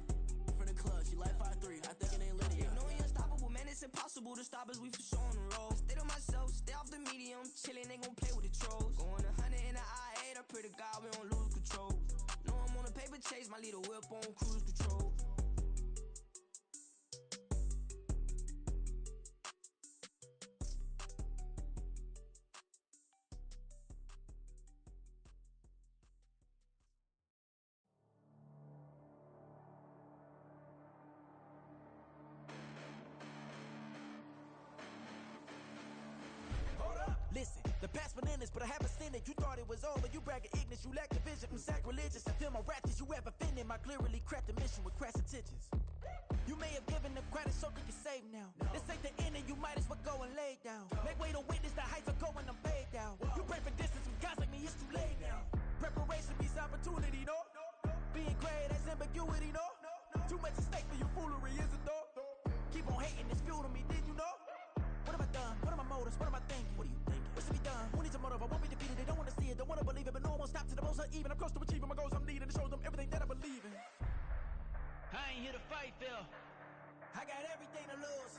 From the club, she like 5'3", I think it ain't Lydia. You know we unstoppable, man, it's impossible to stop us, we for sure on the road. Stay to myself, stay off the medium, chillin', ain't gon' play with the trolls. Going 100 in the I-8, I pray to God we don't lose control. Know I'm on a paper chase, my little whip on cruise control. Listen, the past bananas, but I haven't seen it. You thought it was over, you bragging ignorance, you lack the vision. I'm sacrilegious, I feel my ratchets, you have offended my clearly crafted mission with crass intentions. You may have given the credit so they can save now. This ain't the end and you might as well go and lay down. Make way to witness the heights are going, I'm paid down. You pray for distance with guys like me, it's too late now. Preparation means opportunity, no? Being great, that's ambiguity, no? Too much at stake for your foolery, is it though? Keep on hating, it's fuel to me, did you know? What have I done? What are my motives? What am I thinking? What are you thinking? What's to be done? Who needs a motive? I won't be defeated. They don't want to see it, don't want to believe it, but no one won't stop to the most uneven. I'm close to achieving my goals. I'm needing to show them everything that I believe in. I ain't here to fight, Phil. I got everything to lose.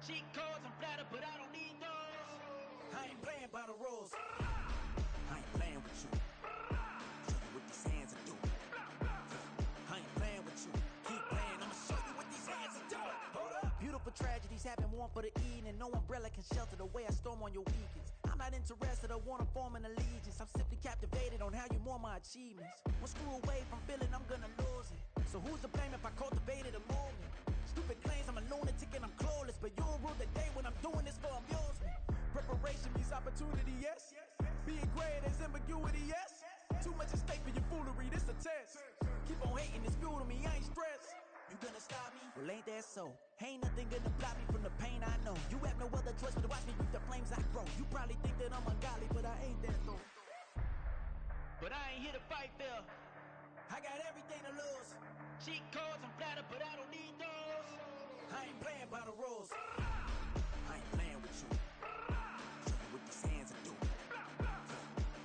Cheat codes, I'm flattered, but I don't need those. I ain't playing by the rules. I ain't playing with you. Show you what these hands are doing. I ain't playing with you. Keep playing, I'ma show you what these hands are doing. Hold up. Beautiful tragedies happen, one for the evening. No umbrella can shelter the way I storm on your weekends. I'm not interested, I wanna form an allegiance. I'm simply captivated on how you more my achievements. One screw away from feeling I'm gonna lose it. So who's to blame if I cultivated a movement? Stupid claims I'm a lunatic and I'm clueless, but you'll rule the day when I'm doing this for amusement. Preparation means opportunity, yes. Being great is ambiguity, yes. Too much at stake for your foolery, this a test. Keep on hating, it's fuel to me, I ain't stressed. You gonna stop me? Well, ain't that so? Ain't nothing gonna block me from the pain I know. You have no other choice but to watch me reap the flames I grow. You probably think that I'm ungodly, but I ain't that though. But I ain't here to fight. fight fair. I got everything to lose. Cheat codes and flatter, but I don't need those. I ain't playing by the rules. I ain't playing with you. Show you what these hands are doing.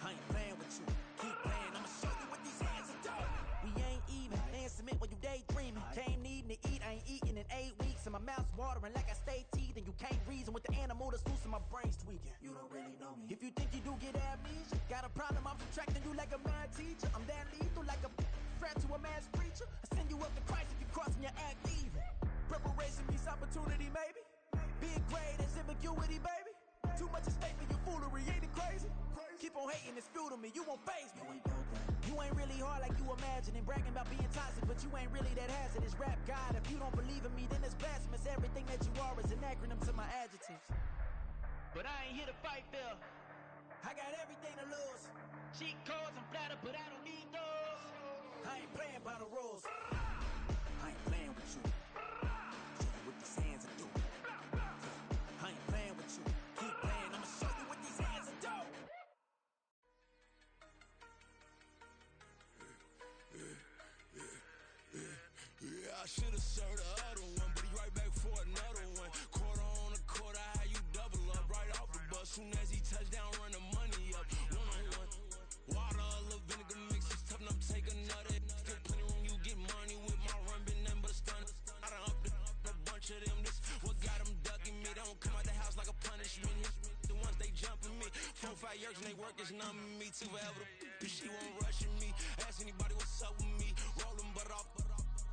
I ain't playing with you. Keep playing, I'ma show you what these hands are doing. We ain't even. They ain't submit when you daydreaming. Came needing to eat, I ain't eating in 8 weeks. And my mouth's watering like I stay teething. You can't reason with the animal that's loose and my brain's tweaking. You don't really know me. If you think you do get amnesia, got a problem, I'm subtracting you like a mad teacher. I'm that lethal like a threat to a man's preacher. I send you up to Christ if you crossing your act even. Preparation meets opportunity, maybe. Big grade is ambiguity, baby. Too much at stake for your foolery, ain't it crazy? Keep on hating, it's fuel to me, you won't face me. You ain't really hard like you imagining. Bragging about being toxic, but you ain't really that hazardous. Rap God, if you don't believe in me, then it's blasphemous. Everything that you are is an acronym to my adjectives. But I ain't here to fight fair. I got everything to lose. Cheat codes and flatter, but I don't need those. I ain't playing by the rules. I ain't playing with you. Show you what these hands are doing. I ain't playing with you. Keep playing, I'ma show you what these hands are doing. Yeah, I should've served the other one, but he right back for another one. Quarter on a quarter, how you double up right off the bus. Soon as he touch down, run the money up. One-on-one. Water, a little vinegar mix, it's tough enough to take another. Still plenty room, you get money with my run, been nothing but a stun. I done up a bunch of them, this what got them ducking me. They don't come out the house like a punishment. The ones they jumping me. 4 or 5 years and they work is numbing me. Too forever, she won't rushing me. Ask anybody what's up with me. Rolling butt off.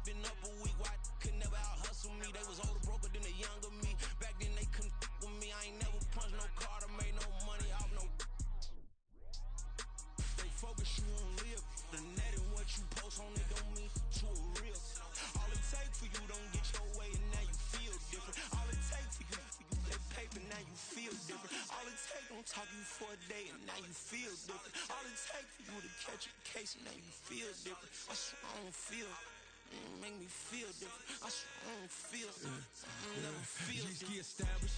Been up a week, why could never out hustle me? They was older, broker than the younger me. Back then they couldn't with me. I ain't never punched no card or made no money off no. They focus, you on live. The net and what you post on it don't mean you a real. All it take for you don't get your way and now you feel different. All it take for you that paper, now you feel different. All it take don't talk you for a day and now you feel different. All it take for you to catch a case and now you feel different. I swear I don't feel. Make me feel different. I swear I don't feel. Never feel different. G-ski established.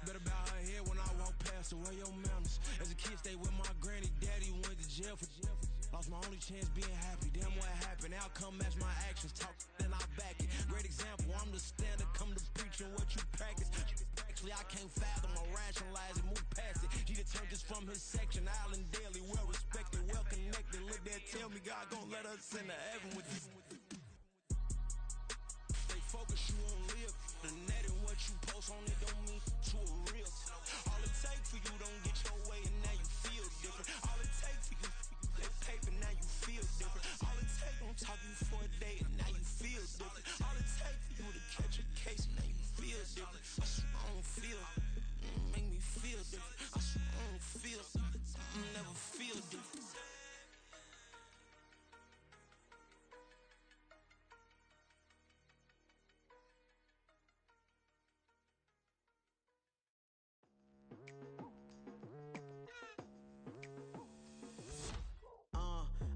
Better bow her head when I walk past her. Where your manners? As a kid, stayed with my granny. Daddy went to jail for jail. Lost my only chance being happy. Damn, what happened? Outcome match my actions. Talk, then I back it. Great example. I'm the standard. Come to preaching what you practice. Actually, I can't fathom or rationalize it. Move past it. He just turned this from his section. Island daily, well respected, well connected. Look there, tell me God gon' let us into heaven with this. Focus, you on live. The net and what you post on it don't mean you a real. All it take for you don't get your way and now you feel different. All it take for you that paper, now you feel different. All it take don't talk you for a day and now you feel different. All it take for you to catch a case and now you feel different. I swear I don't feel. Make me feel different. I swear I don't feel. Never feel different.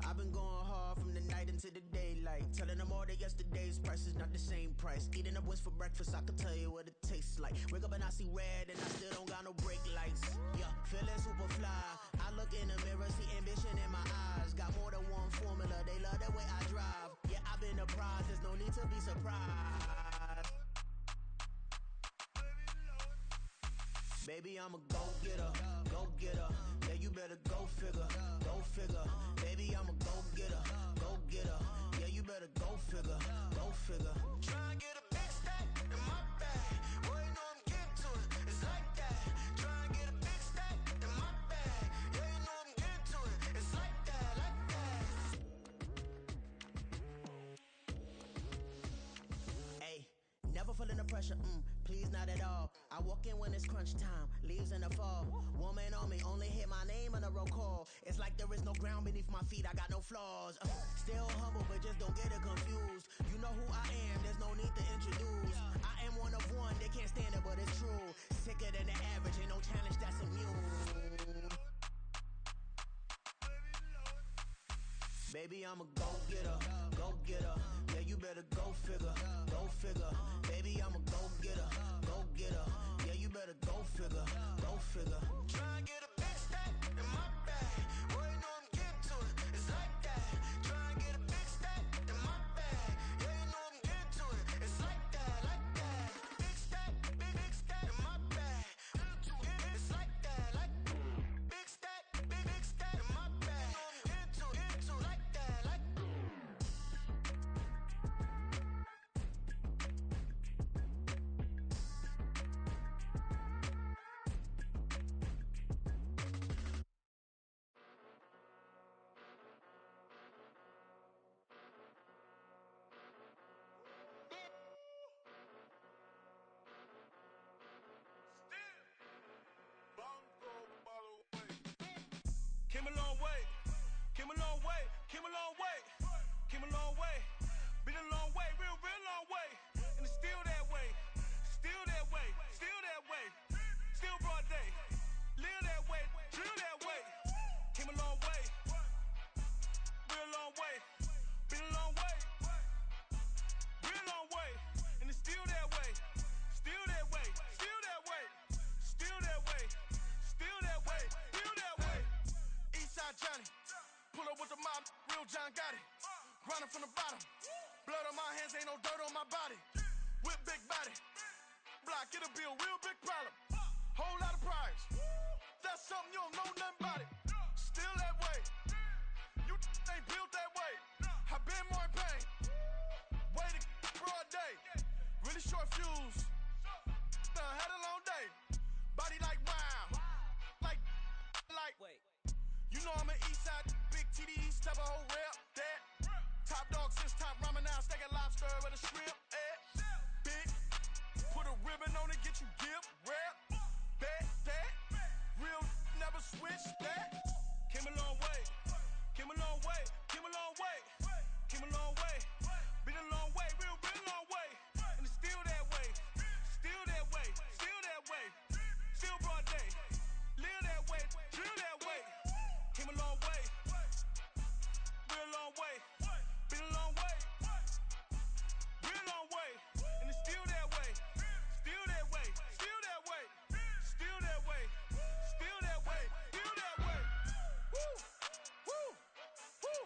I've been going hard from the night into the daylight. Telling them all that yesterday's price is not the same price. Eating up what's for breakfast, I can tell you what it tastes like. Wake up and I see red and I still don't got no brake lights. Yeah, feeling super fly. I look in the mirror, see ambition in my eyes. Got more than one formula, they love the way I drive. Yeah, I've been a prize, there's no need to be surprised. Baby, I'm a go-getter, go-getter. Yeah, you better go figure, go figure. Baby, I'm a go-getter, go-getter. Yeah, you better go figure, go figure. Try and get a big stack in my bag. Boy, you know I'm getting to it, it's like that. Try and get a big stack in my bag. Yeah, you know I'm getting to it, it's like that, like that. Hey, never feeling the pressure, please not at all. I walk in when it's crunch time, leaves in the fall. Woman on me, only hit my name on a roll call. It's like there is no ground beneath my feet, I got no flaws. Still humble, but just don't get it confused. You know who I am, there's no need to introduce. I am one of one, they can't stand it, but it's true. Sicker than the average, ain't no challenge that's immune. Baby, I'm a go-getter, go-getter. Yeah, you better go figure, go figure. Baby, I'm a go-getter, go-getter. Yeah, you better go figure, go figure. Try and get a big stack in my bag. Boy, you know I'm getting to it, it's like that. Johnny. Pull up with the mob, real John got it. Grinding from the bottom. Blood on my hands, ain't no dirt on my body. Whip big body. Block, it'll be a real big problem. Whole lot of prize. That's something you don't know nothing about it. Still that way. You ain't built that way. I been more in pain. Waited broad day. Really short fuse. Had a long day. Body like wow. Like. Wait. You know I'm an east side, big TDE, step a whole rep, that. Top dog since top ramen now, steak and lobster with a shrimp, Big, put a ribbon on it, get you gift, rep, that. Real, never switch, that. Came a long way, came a long way, came a long way, came a long way. Been a long way, real, been a long way. And it's still that way, still that way, still that way. Still broad day, live that way, drill that way. Came a long way, real long way, been a long way, real long way, and it's still that way, still that way, still that way, still that way, still that way, still that way. Woo, woo, woo.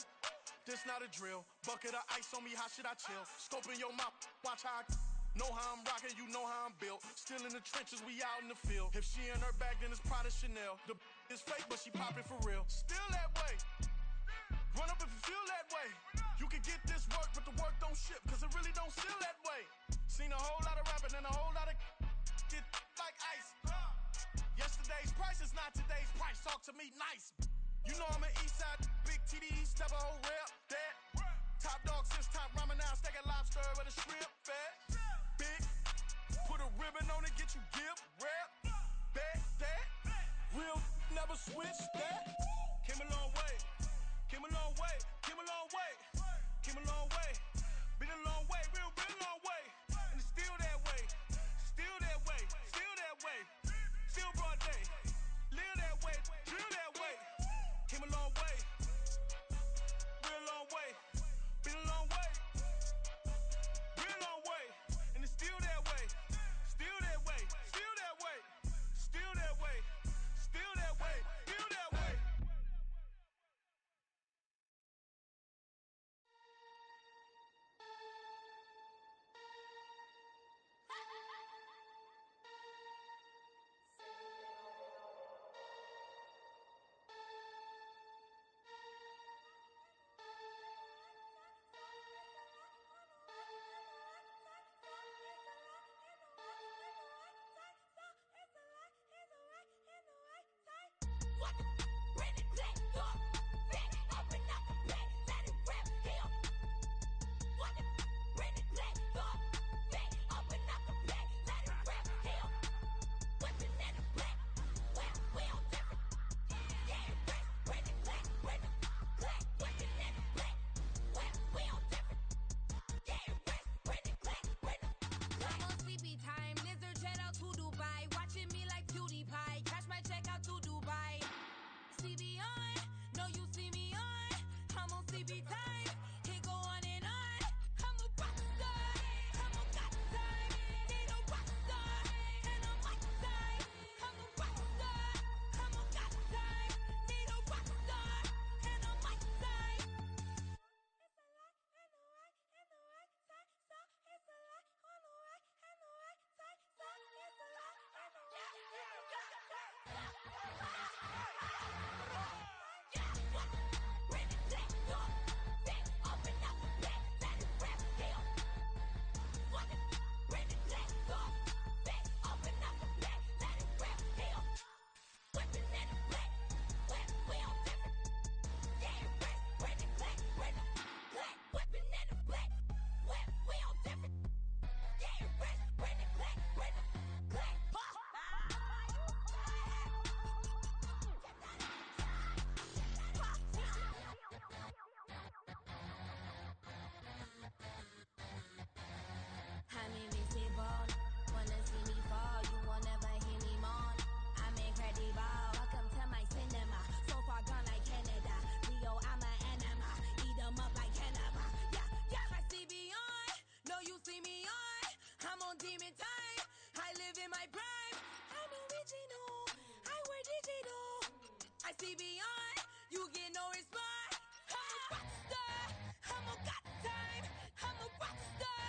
This not a drill, bucket of ice on me, how should I chill? Scope in your mouth, watch how I know how I'm rocking, you know how I'm built. Still in the trenches, we out in the field. If she in her bag, then it's Prada Chanel. The is fake, but she poppin' for real. Still that way. Run up if you feel that way. You can get this work, but the work don't ship, cause it really don't feel that way. Seen a whole lot of rapping and a whole lot of get like ice. Yesterday's price is not today's price. Talk to me nice. You know I'm an east side, big TDE, step a whole rep, that. Top dog since top ramen now, steak and lobster with a shrimp, fat. Big, put a ribbon on it, get you gift, rep, that. Real, never switch, that. Came a long way, came a long way, came a long way, came a long way. Been a long way, real, been a long way. And it's still that way, still that way, still that way. Still broad day, live that way, drill that way. Came a long way, real long way. Been a long way, real long way, and it's still that way, still that way, still that way, still that way, still that way, still that way. I'm invisible. Wanna see me fall, you will never hear me moan. I'm incredible. Welcome to my cinema. So far gone like Canada. Leo, I'm an anima. Eat 'em up like cannibal. Yeah. I see beyond. No, you see me on. I'm on demon time. I live in my prime. I'm original. I wear digital. I see beyond. You get no response. I'm a rock star. I'm a got time. I'm a rock star.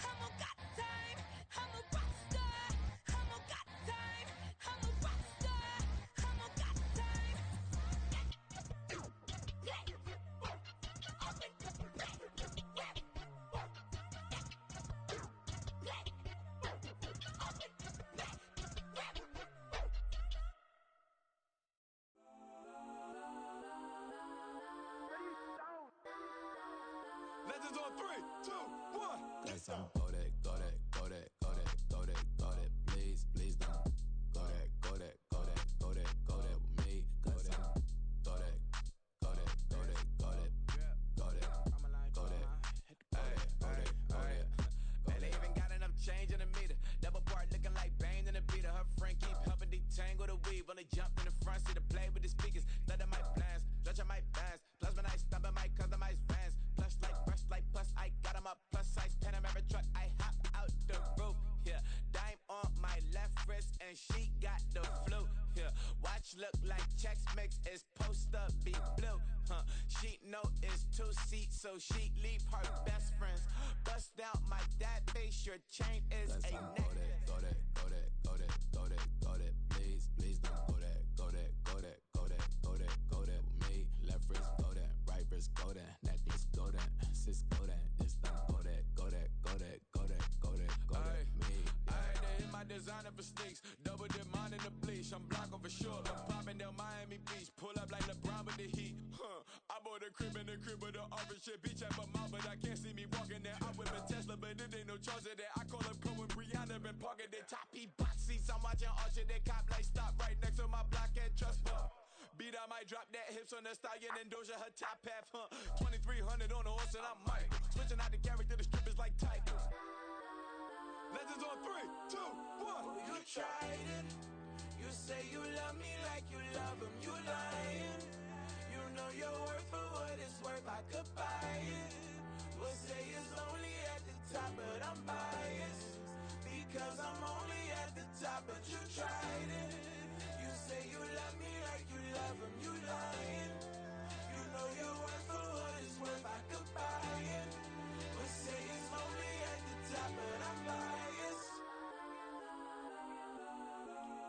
I'm a got time. I'm a rock star. I'm a got time. I'm a rock star. I'm a got time. Legends on 3, 2, 1. That's on Kodak, Kodak, Kodak, Kodak, Kodak, Kodak. Please, please don't. Kodak, Kodak, Kodak, Kodak, Kodak with me. Kodak, Kodak, Kodak, Kodak, Kodak, Kodak, Kodak. Man, they even got enough change in the meter. Double part looking like Bane in the beater. Her friend keep helping detangle the weave. Only jumped in the front seat to play with the speakers. Let my plans, stretch my bands. Plus when I stumble my customized vans. Plush like fresh like plus I got 'em up. Plus size Panamera truck. I hop out the roof. Yeah, dime on my left wrist and she got the flu. Yeah, watch look like checks mix is post up be blue. She know it's 2 seats, so she leave her best friends. Bust out my dad base, your chain is That's a on neck. Kodak, Kodak, Kodak, Kodak, Kodak, Kodak. Please, please don't. Kodak, Kodak, Kodak, Kodak, Kodak, Kodak with me. Left wrist Kodak, right wrist Kodak, necklace Kodak, sis Kodak. It's done Kodak, Kodak, Kodak, Kodak, Kodak, Kodak. Me. I had to hit my designer for sneaks. Double dip mine in the bleach. I'm blocking for sure. I'm popping down Miami Beach. Pull up like LeBron with the heat. I bought a crib in the crib with the orange shit. Beach at my mouth, but I can't see me walking there. I whip a Tesla, but it ain't no charge of that. I call up Cohen Brianna, been parking the top P box seats. I'm watching Archer, they cop like stop right next to my block at Trust Fund. Beat, I might drop that hips on the stallion and Doja her top half, 2300 on the horse and I'm Mike. Switching out the character, the strippers like titles. Legends on 3, 2, 1. Oh, you tried it. You say you love me like you love him. You lying. You know your worth for what it's worth. I could buy it. We'll say it's only at the top, but I'm biased. Because I'm only at the top, but you tried it. You say you love me like you love him. You lying. You know your worth for what it's worth. I could buy it. We'll say it's only at the top, but I'm biased.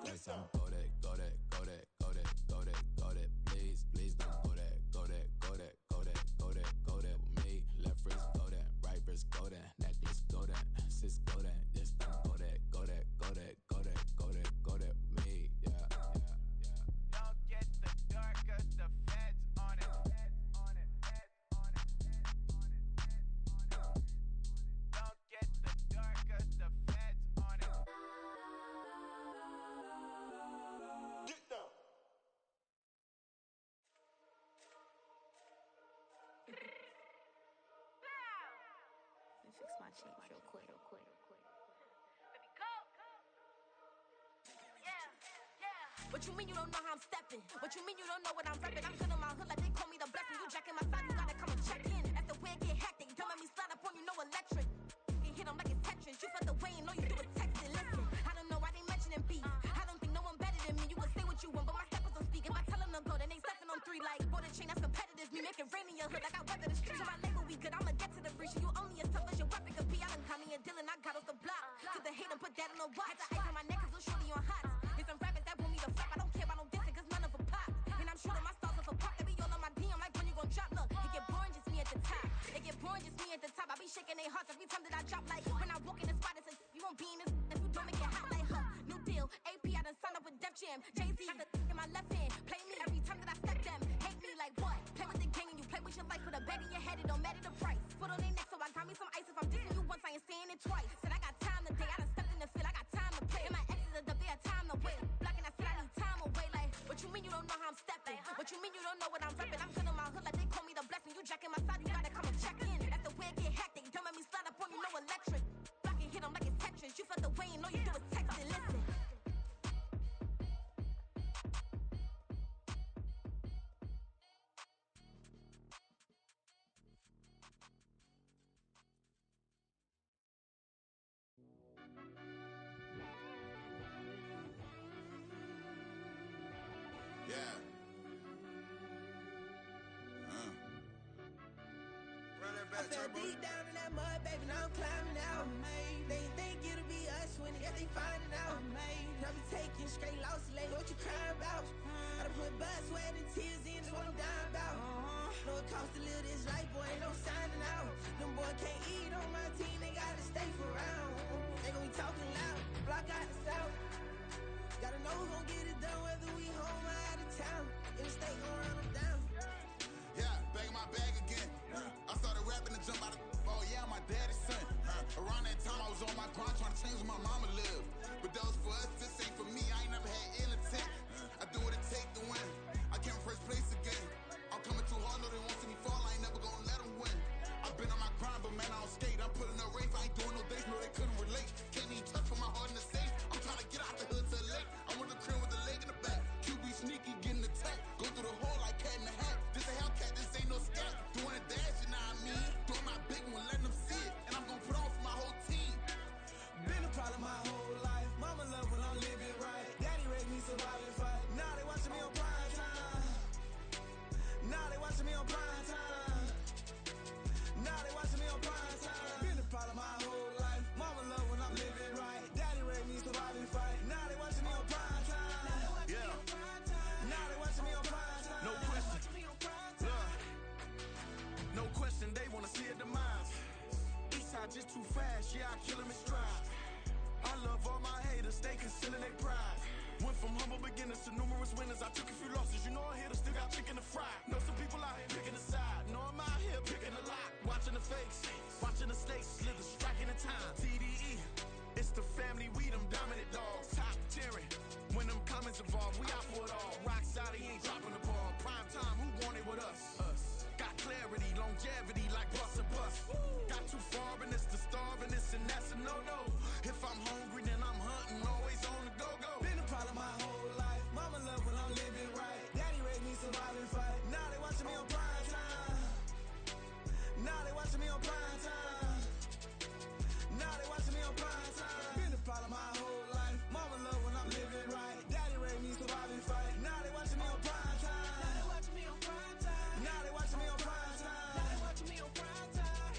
That's on Kodak, Kodak, Kodak, Kodak, Kodak, Kodak. Please, please don't. Kodak, Kodak, Kodak, Kodak, Kodak, Kodak with me. Left wrist Kodak, right wrist Kodak, necklace Kodak, sis Kodak. It's done Kodak, Kodak, Kodak, Kodak, Kodak, Kodak with me. Yeah, yeah, yeah. Don't get the dark, cause the feds on it. Don't get the dark, cause the feds on it. Get down. Let me fix my change real quick. What you mean you don't know how I'm stepping? What you mean you don't know what I'm repping? I'm good in my hood like they call me the blessing. You jacking my side, you gotta come and check in. As the way get hectic, don't let me slide up on you, no electric. You hit 'em like it's Tetris. You felt the way and all you do is text it. Listen, I don't know why they mentioning beef. I don't think no one better than me. You can say what you want, but my steppers don't speak. If I tell them to go, then they stepping on 3 like border chain. That's competitive. Me make it rain in your hood like I weather the street. So my label we good. I'ma get to the breach. You only as tough as your weapon could be. I done call me a Dylan. I got off the block. To the hate and put that on the watch. Had the ice on my neck 'cause little shorty on hot. There's some rappers that want me to flop. I don't care about no dissing 'cause none of them pop. And I'm shooting my stars off a pop. They be all on my DM like when you gon' drop. Look, it get boring just me at the top. It get boring just me at the top. I be shaking their hearts every time that I drop. Like when I walk in the spot, it's a you won't be in this if you don't make it hot like her. New deal, AP. I done signed up with Def Jam. Jay-Z got the in my left hand. Play me every time that I step them. Hate me like what? Play with the gang and you play with your life. Put a bag in your head, it don't matter the price. Put on their neck, so I got me some ice. If I'm dissing you once, I ain't saying it twice. Said I got time today. I done stepped in the field. I got time to play. And my exes are the bare time to wait. Blocking, I said I need time away. Like, what you mean you don't know how I'm stepping? What you mean you don't know what I'm repping? I'm good in my hood like they call me the blessing. You jacking my side, you gotta come and check in. As the way get hectic, don't let me slide up on you, no electric. Blocking, hit 'em like it's Tetris. You felt the way and all you do is text it. Listen. Yeah. I fell deep down in that mud, baby, now I'm climbing out. They ain't think it'll be us when yet they finding out. I be taking straight losses, lady, what you crying about? I done put blood, sweat, and tears in, that's what I'm dying about. Know it costs to live this life, boy, ain't no signing out. Them boy can't eat on my team, they gotta stay for round. They gon' be talking loud, block out the south. Gotta know who gon' get it done, whether we home or out of town. In the state gon' run them down. Yeah, back in my bag again. I started rapping and jump out of. Oh yeah, my daddy's son. Around that time I was on my grind trying to change where my mama lived. But that was for us, this ain't for me. I ain't never had ill intent. I do what it take to win. I came first place again. I'm coming too hard, no they won't see me fall. I ain't never gonna let them win. I've been on my grind, but man I don't skate. I'm putting up race, I ain't doing no days, no they couldn't relate. Can't even touch for my heart in the safe. I'm trying to get out the hood to the lake. I want the crib with the leg in the back. QB sneaky, getting attacked. Go through the hole like cat in the hat. This a Hellcat, this ain't no scat. Doing a dash, you know what I mean? Doing my big one, letting them see it. And I'm gonna put on for my whole team. Been a problem my whole life. Mama love when I'm living right. Daddy raised me survive and fight. Now they watching me on prime time. Now they watching me on prime time. Now they watching me on prime time. Been a problem my whole life. Mama love when I'm living right. Daddy raised me survive and fight. Now they watching me on prime time. Yeah. Now they watching me on prime time. No question. Look. No question, they wanna see a demise. Eastside just too fast, yeah, I kill 'em in stride. I love all my haters, they concealing their pride. Went from humble beginners to numerous winners. I took a few losses, you know I hit still got chicken to fry. Know some people out here picking a side. Know I'm out here picking a lot. Watching the fakes, watching the stakes, slither, striking the time. TDE, it's the family, we them dominant dogs. Top tiering, when them comments involved, we out for it all. Rock solid, he ain't dropping the ball. Prime time, who want it with us? Got clarity, longevity, like bust and bust. Got too far and it's the starving, this and that's a no-no. If I'm hungry, then I'm hunting, always on the go-go. Been a problem my whole life. Mama love when I'm living right. Daddy raised me survive and fight. Now they watching me on prime time. Now they watching me on prime time. Now they watching me on prime time. Been a problem my whole life. Mama love when I'm living right. Daddy raised me survive and fight. Now they watching me on prime time. Now they watching me on prime time. Now they watching me on prime time. Now they watching me on prime time.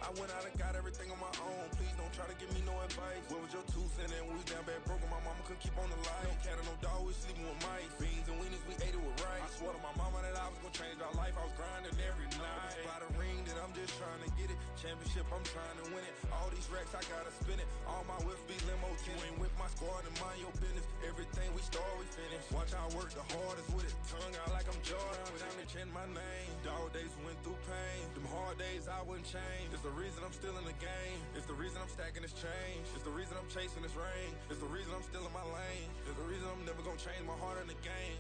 I went out and got everything on my own. Please don't try to give me no advice. What was your 2 cents and we was down bad broke and my mama couldn't keep on the light. No cat or no dog, we sleeping with mice. Beans and weenies, we ate it with rice. I swore to my mama that I was gonna change our life. I was grinding every night. By the ring that I'm just trying to get it. Championship, I'm trying to win it. All these racks, I gotta spin it. All my whips be limo. You ain't with my squad and mind your business. Everything we start, we finish. Watch I work the hardest with it. Tongue out like I'm Jordan. Down and change my name. Dog days went through pain. Them hard days I wouldn't change. It's the reason I'm still in the game. It's the reason I'm stacking this change. It's the reason I'm chasing this rain. It's the reason I'm still in my lane. It's the reason I'm never gonna change my heart in the game.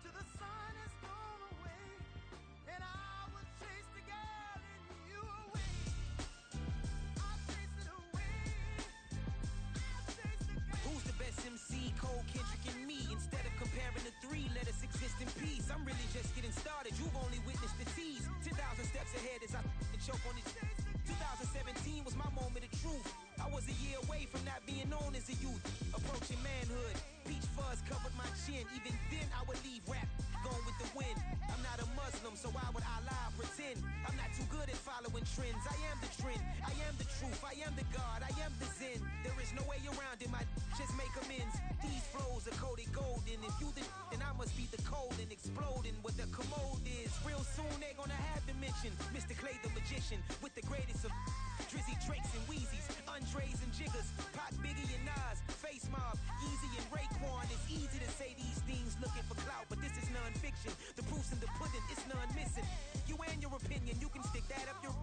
Till the sun is blown away, and I will chase the girl in you away. I'll chase it away. I'll chase the girl. Who's the best MC? Cole, Kendrick, and me. Instead of comparing the three, let us exist in peace. I'm really just getting started. You've only witnessed the tease. 10,000 steps ahead as I choke on it. 2017 was my moment of truth. I was a year away from not being known as a youth. Approaching manhood. Peach fuzz covered my chin. Even then I would leave rap going with the wind. I'm not a Muslim, so why would Allah pretend? I'm not too good at following trends. I am the trend. I am the truth. I am the God. I am the Zen. There is no way around it. My just make amends. These flows are coated golden. If you the then I must be the cold and exploding what the commode is. Real soon they gonna have to mention Mr. Clay the magician with the greatest of Drizzy, Drakes, and Wheezies, Andres and Jiggers, Pac, Biggie, and Nas, Face Mob, Easy and Raekwon. It's easy to say these things looking for clout, but this is non-fiction. The proof's in the pudding, it's none missing. You and your opinion, you can stick that up your.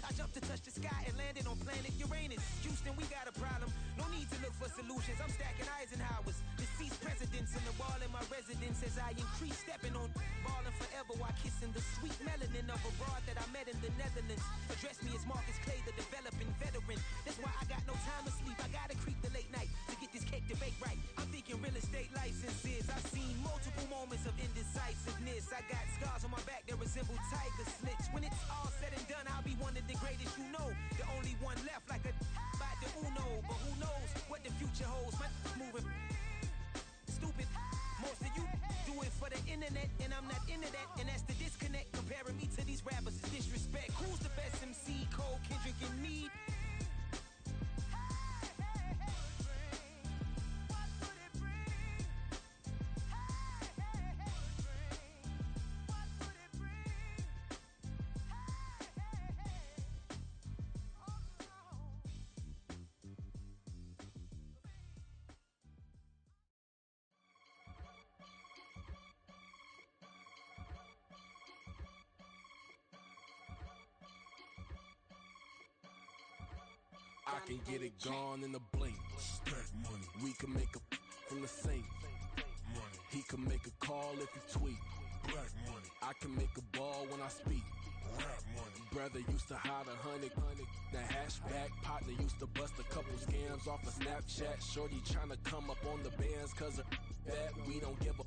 I jumped to touch the sky and landed on planet Uranus. Houston, we got a problem. No need to look for solutions. I'm stacking Eisenhower's. Deceased presidents in the wall in my residence as I increase stepping on ballin' forever while kissing the sweet melanin of a broad that I met in the Netherlands. Address me as Marcus Clay, the developing veteran. That's why I got no time to sleep. I gotta creep the late night to get this cake to bake right. I'm thinking real estate licenses. I've seen multiple moments of indecisiveness. I got scars on my back that resemble tiger slits. When it's all said and done, I'll be one of the greatest you know. The only one left like a by the Uno. But who knows what the future holds? My moving stupid. Most of you do it for the internet, and I'm not into that. And that's the disconnect. Comparing me to these rappers is disrespect. Who's the best MC? Cole, Kendrick, and me? I can get it gone in a blink. Stack money. We can make a from the sink. Money. He can make a call if he tweet. Black money. I can make a ball when I speak. Rap money. Brother used to hide 100. The hashback partner used to bust a couple scams off of Snapchat. Shorty tryna come up on the bands cause of that. We don't give a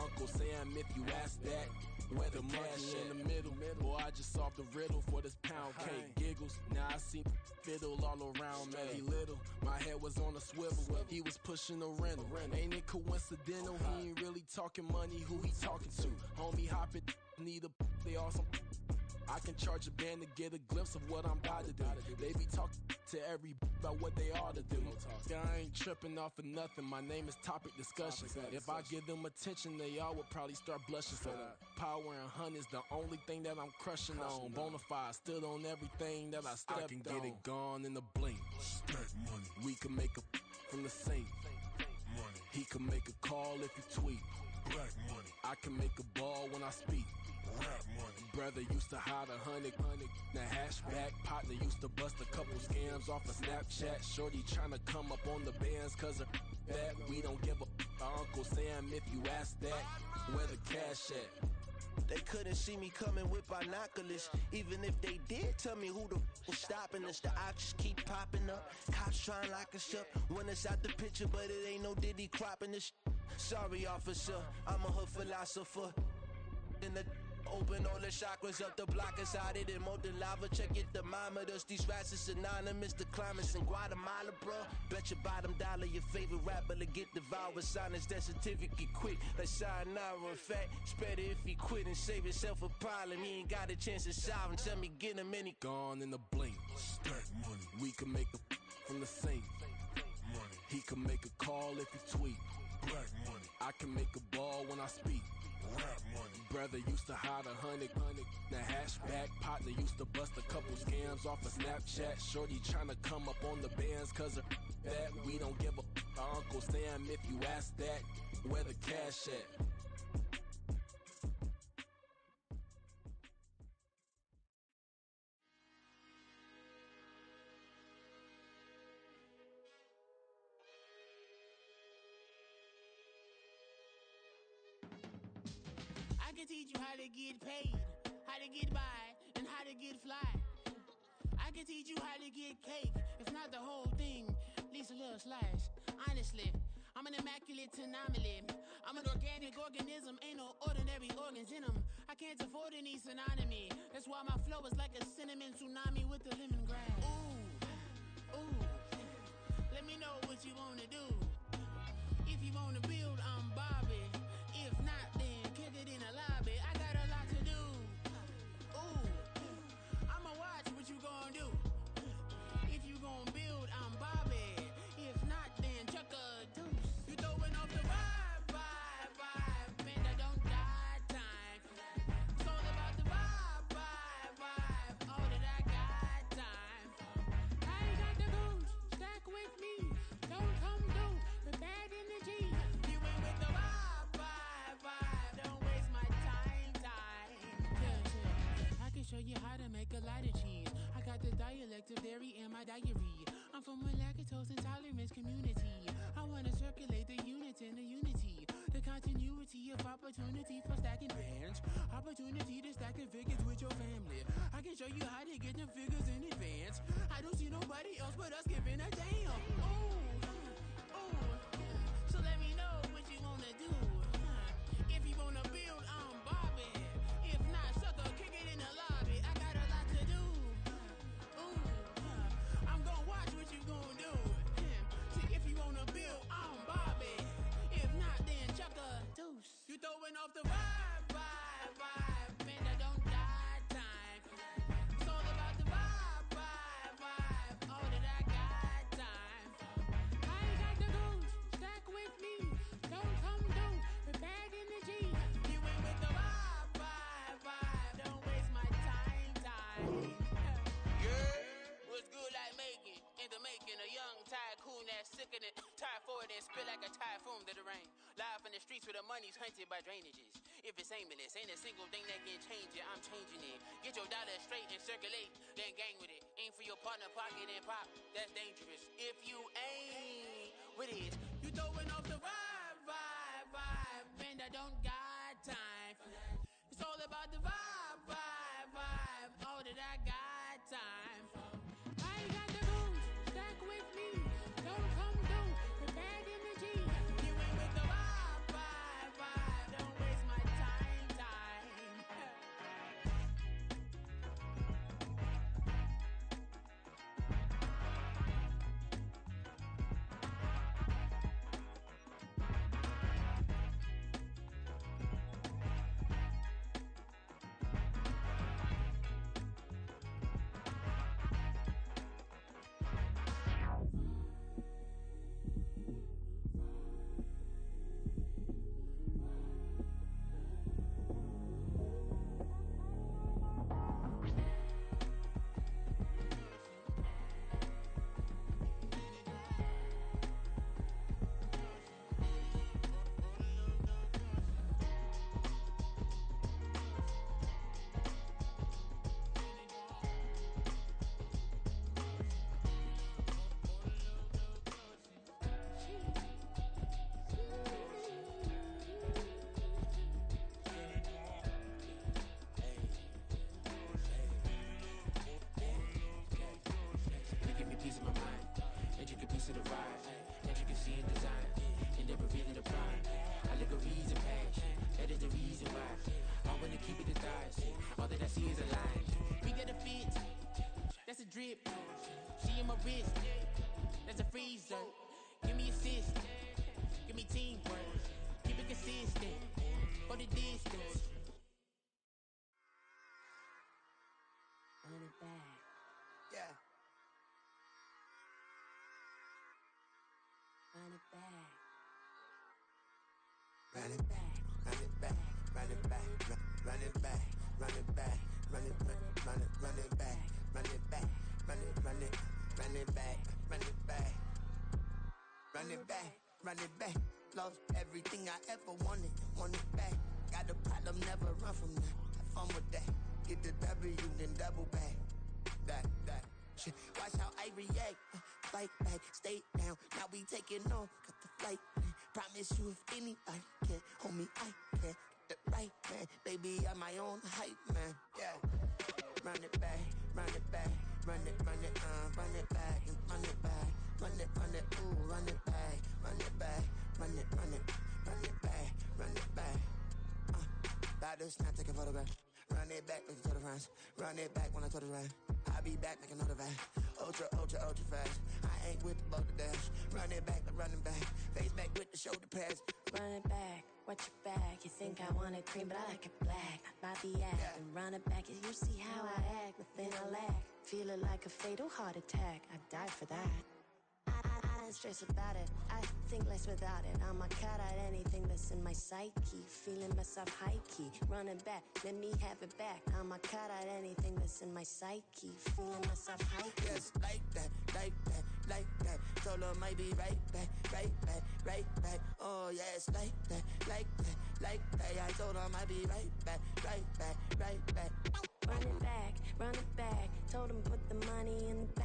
Uncle Sam if you ask that. Where the money in the middle. Boy, I just solved the riddle for this pound cake. Giggles, now I see fiddle all around me. He little, my head was on a swivel. He was pushing a rental. Ain't it coincidental? He ain't really talking money. Who he talking to? Homie hopping, need a they awesome. I can charge a band to get a glimpse of what I'm about to do. They be talking to every about what they ought to do. I ain't tripping off of nothing. My name is Topic Discussion. If I give them attention, they all would probably start blushing. So power and hunt is the only thing that I'm crushing on. Bonafide stood on everything that I stepped on. I can get it gone in a blink. Stack money. We can make a from the sink. Money. He can make a call if he tweet. Black money. I can make a ball when I speak. Rap money. Brother used to hide 100. The hashback partner used to bust a couple scams off of Snapchat. Shorty tryna come up on the bands cause of that. We don't give a Uncle Sam if you ask that. Where the cash at? They couldn't see me coming with binoculars. Even if they did, tell me who the was stopping us. The options keep popping up. Cops trying to lock us up. When it's out the picture, but it ain't no Diddy cropping this. Sorry, officer, I'm a hood philosopher. In the open all the chakras up the block inside it and molten lava. Check your thermometers. These rats is synonymous. The climates in Guatemala, bro. Bet your bottom dollar your favorite rapper to get devoured. Silence that certificate quick. Like sayonara. In fact, it's better if he quit and save himself a problem. He ain't got a chance to solve him. Tell me get him any. Gone in a blink. Stack money. We can make a from the sink. Money. He can make a call if he tweet. Black money. I can make a ball when I speak. Rap money. Brother used to hide 100. The hashback partner used to bust a couple scams off of Snapchat. Shorty tryna come up on the bands cause of that. We don't give a Uncle Sam if you ask that. Where the cash at? I can teach you how to get paid, how to get by, and how to get fly. I can teach you how to get cake, if not the whole thing, at least a little slice. Honestly, I'm an immaculate anomaly. I'm an organic organism, ain't no ordinary organs in them. I can't afford any synonymy. That's why my flow is like a cinnamon tsunami with the lemongrass. Ooh, ooh, let me know what you wanna do. If you wanna build, I'm Bobby. If not, then kick it in the lobby. I got a lot to do. Ooh, I'ma watch what you gon' do. If you gon' build, I'm Bobby. If not, then chuck a deuce. You throwing off the vibe. Man, I don't die time. It's all about the vibe. All that I got time. product of dairy in my diary. I'm from a lactose intolerance community. I wanna circulate the units in the unity, the continuity of opportunity for stacking bands, opportunity to stack the figures with your family. I can show you how to get the figures in advance. I don't see nobody else but us giving a damn. So let me know what you wanna do. If you wanna build, I'm Bobby. If not, sucker, kick it in the lobby. I got a lot to do. I'm gonna watch what you gonna do. See, if you wanna build, I'm Bobby. If not, then chuck a deuce. You throwing off the vibe. Man, I don't die time. It's all about the vibe. All that I got time. I ain't got the goose. Stack with me. Don't come through with bad energy. You ain't with the vibe. Don't waste my time. Yeah, what's good like making? In the making, a young tycoon that's sicker than tie forward and spit like a typhoon to the rain. Live in the streets where the money's hunted by drainages. If it's aimless, ain't a single thing that can change it. I'm changing it. Get your dollar straight and circulate, then gang with it. Aim for your partner, pocket and pop. That's dangerous. If you aim with it, you throwing off the vibe. Man, I don't got time for that. It's all about the vibe. All that I got time for. I ain't got the goose. Stack with me. Don't come through with bad energy. You ain't with the vibe. Don't waste my time. They give me peace of my mind, intricate piece of the vibe, intricacy in design, and never revealing the prime. Allegories and passion, that is the reason why I wanna keep it the thighs. All that I see is a line. We get a fit, that's a drip. She in my wrist, that's a freezer. Give me assist, give me teamwork. Keep it consistent, go the distance. Run it back. Yeah. Run it back. Run it back, run it back, run it back, run it back, run it back, run it back, run it back, run it back, run it back, run it back, run it back, run it back. Lost everything I ever wanted, want it back. Got a problem, never run from that. Have fun with that. Get the W, then double back. That shit. Watch how I react. Fight back, stay down. Now we taking off, got the flight. Promise you if anybody can, homie, I can. Get the right man, baby, I'm my own hype man. Yeah. Run it back, run it back, run it back, and run it back, ooh, run it back, run it back, run it back, run it back. About to snap, take a photograph. Run it back, make it to the friends. Run it back when I told it right. I'll be back, make another back. Ultra fast. I ain't with the boat to dash. Run it back, like running back. Face back with the shoulder pads. Run it back, watch your back. You think I want it cream, but I like it black. Not the act, and run it back. You see how I act, nothing I lack. Feel it like a fatal heart attack. I'd die for that. I don't stress about it, I think less without it. I'ma cut out anything that's in my psyche. Feeling myself high key, running back, let me have it back. I'ma cut out anything that's in my psyche. Feeling myself high key. Yes, like that, like that, like that. Told her might be right back, right back, right back. Oh yes, like that, like that, like that. I told her might be right back, right back, right back. Run it back, told him put the money in the back.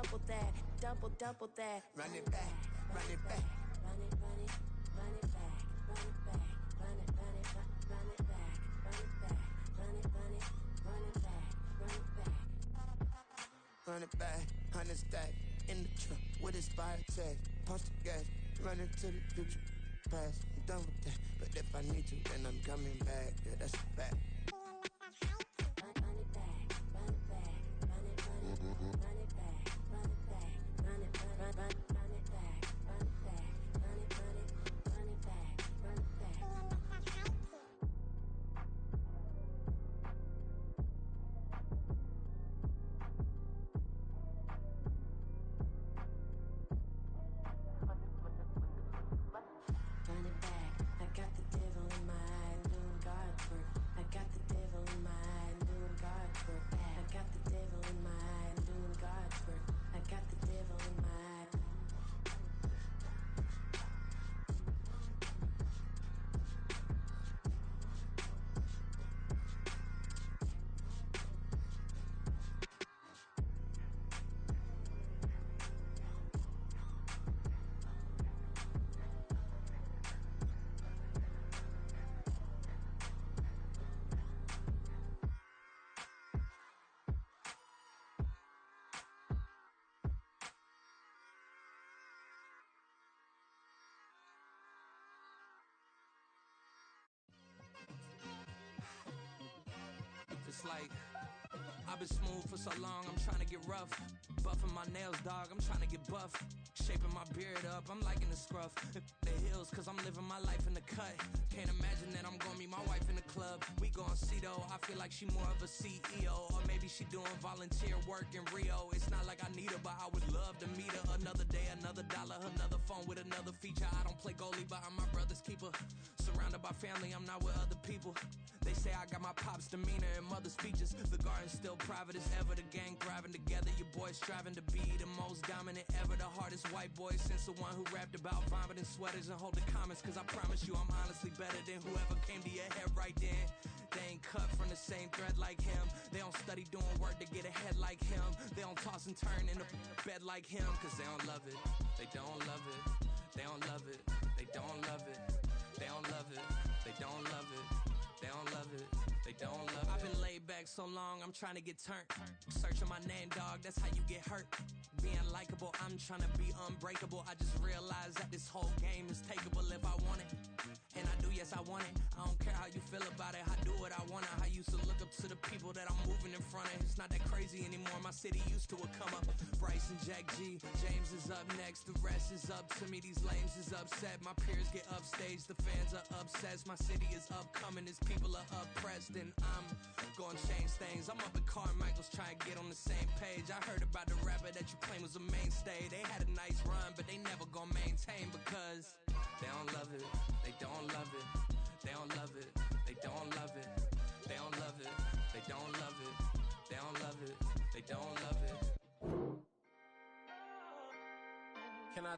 double that, double that. Run it back, run it back. Run it, run it, run it back, run it back, run it, run it, run it back, run it back, run it, run it, run it back, run it back. Run it back, 100 stack in the truck with expired tag. Punch the gas, run into the future. Past, I'm done with that. But if I need to, then I'm coming back. Yeah, that's a fact. Run it back, run it back, run it, run it, run it back, run it back, run it, run it back, run it back, run it, run it back, run it back. Run it back, I got the devil in my eye, doing God's work. I got the devil in my eye, doing God's work. I got the devil in my eye, doing God's work. I got the devil in my eye. It's like I've been smooth for so long, I'm trying to get rough. Buffing my nails, dog, I'm trying to get buff. Shaping my beard up, I'm liking the scruff. The hills, cause I'm living my life in the cut. Can't imagine that I'm gonna meet my wife in the club. We gon' see though, I feel like she more of a CEO. Or maybe she doing volunteer work in Rio. It's not like I need her, but I would love to meet her. Another day, another dollar, another phone with another feature. I don't play goalie, but I'm my brother's keeper. Surrounded by family, I'm not with other people. They say I got my pop's demeanor and mother's features. The garden's still private as ever. The gang thriving together. Your boys striving to be the most dominant ever. The hardest white boy since the one who rapped about vomiting sweaters and hold the comments. Cause I promise you I'm honestly better than whoever came to your head right then. They ain't cut from the same thread like him. They don't study doing work to get ahead like him. They don't toss and turn in the bed like him. Cause they don't love it. They don't love it. They don't love it. They don't love it. They don't love it. They don't love it. They don't love it. They don't love it. I've been laid back so long, I'm trying to get turned. Searching my name, dog, that's how you get hurt. Being likable, I'm trying to be unbreakable. I just realized that this whole game is takeable if I want it. And I do, yes, I want it. I don't care how you feel about it. I do what I want to. I used to look up to the people that I'm moving in front of. It's not that crazy anymore. My city used to a come up. Bryce and Jack G. James is up next. The rest is up to me. These lames is upset. My peers get upstage. The fans are obsessed. My city is upcoming. These people are oppressed. And I'm gonna change things. I'm up at Carmichael's trying to get on the same page. I heard about the rapper that you claim was a mainstay. They had a nice run, but they never gonna maintain because they don't love it. They don't love it. They don't love it. They don't love it. They don't love it. They don't love it. They don't love it. They don't love it. Can I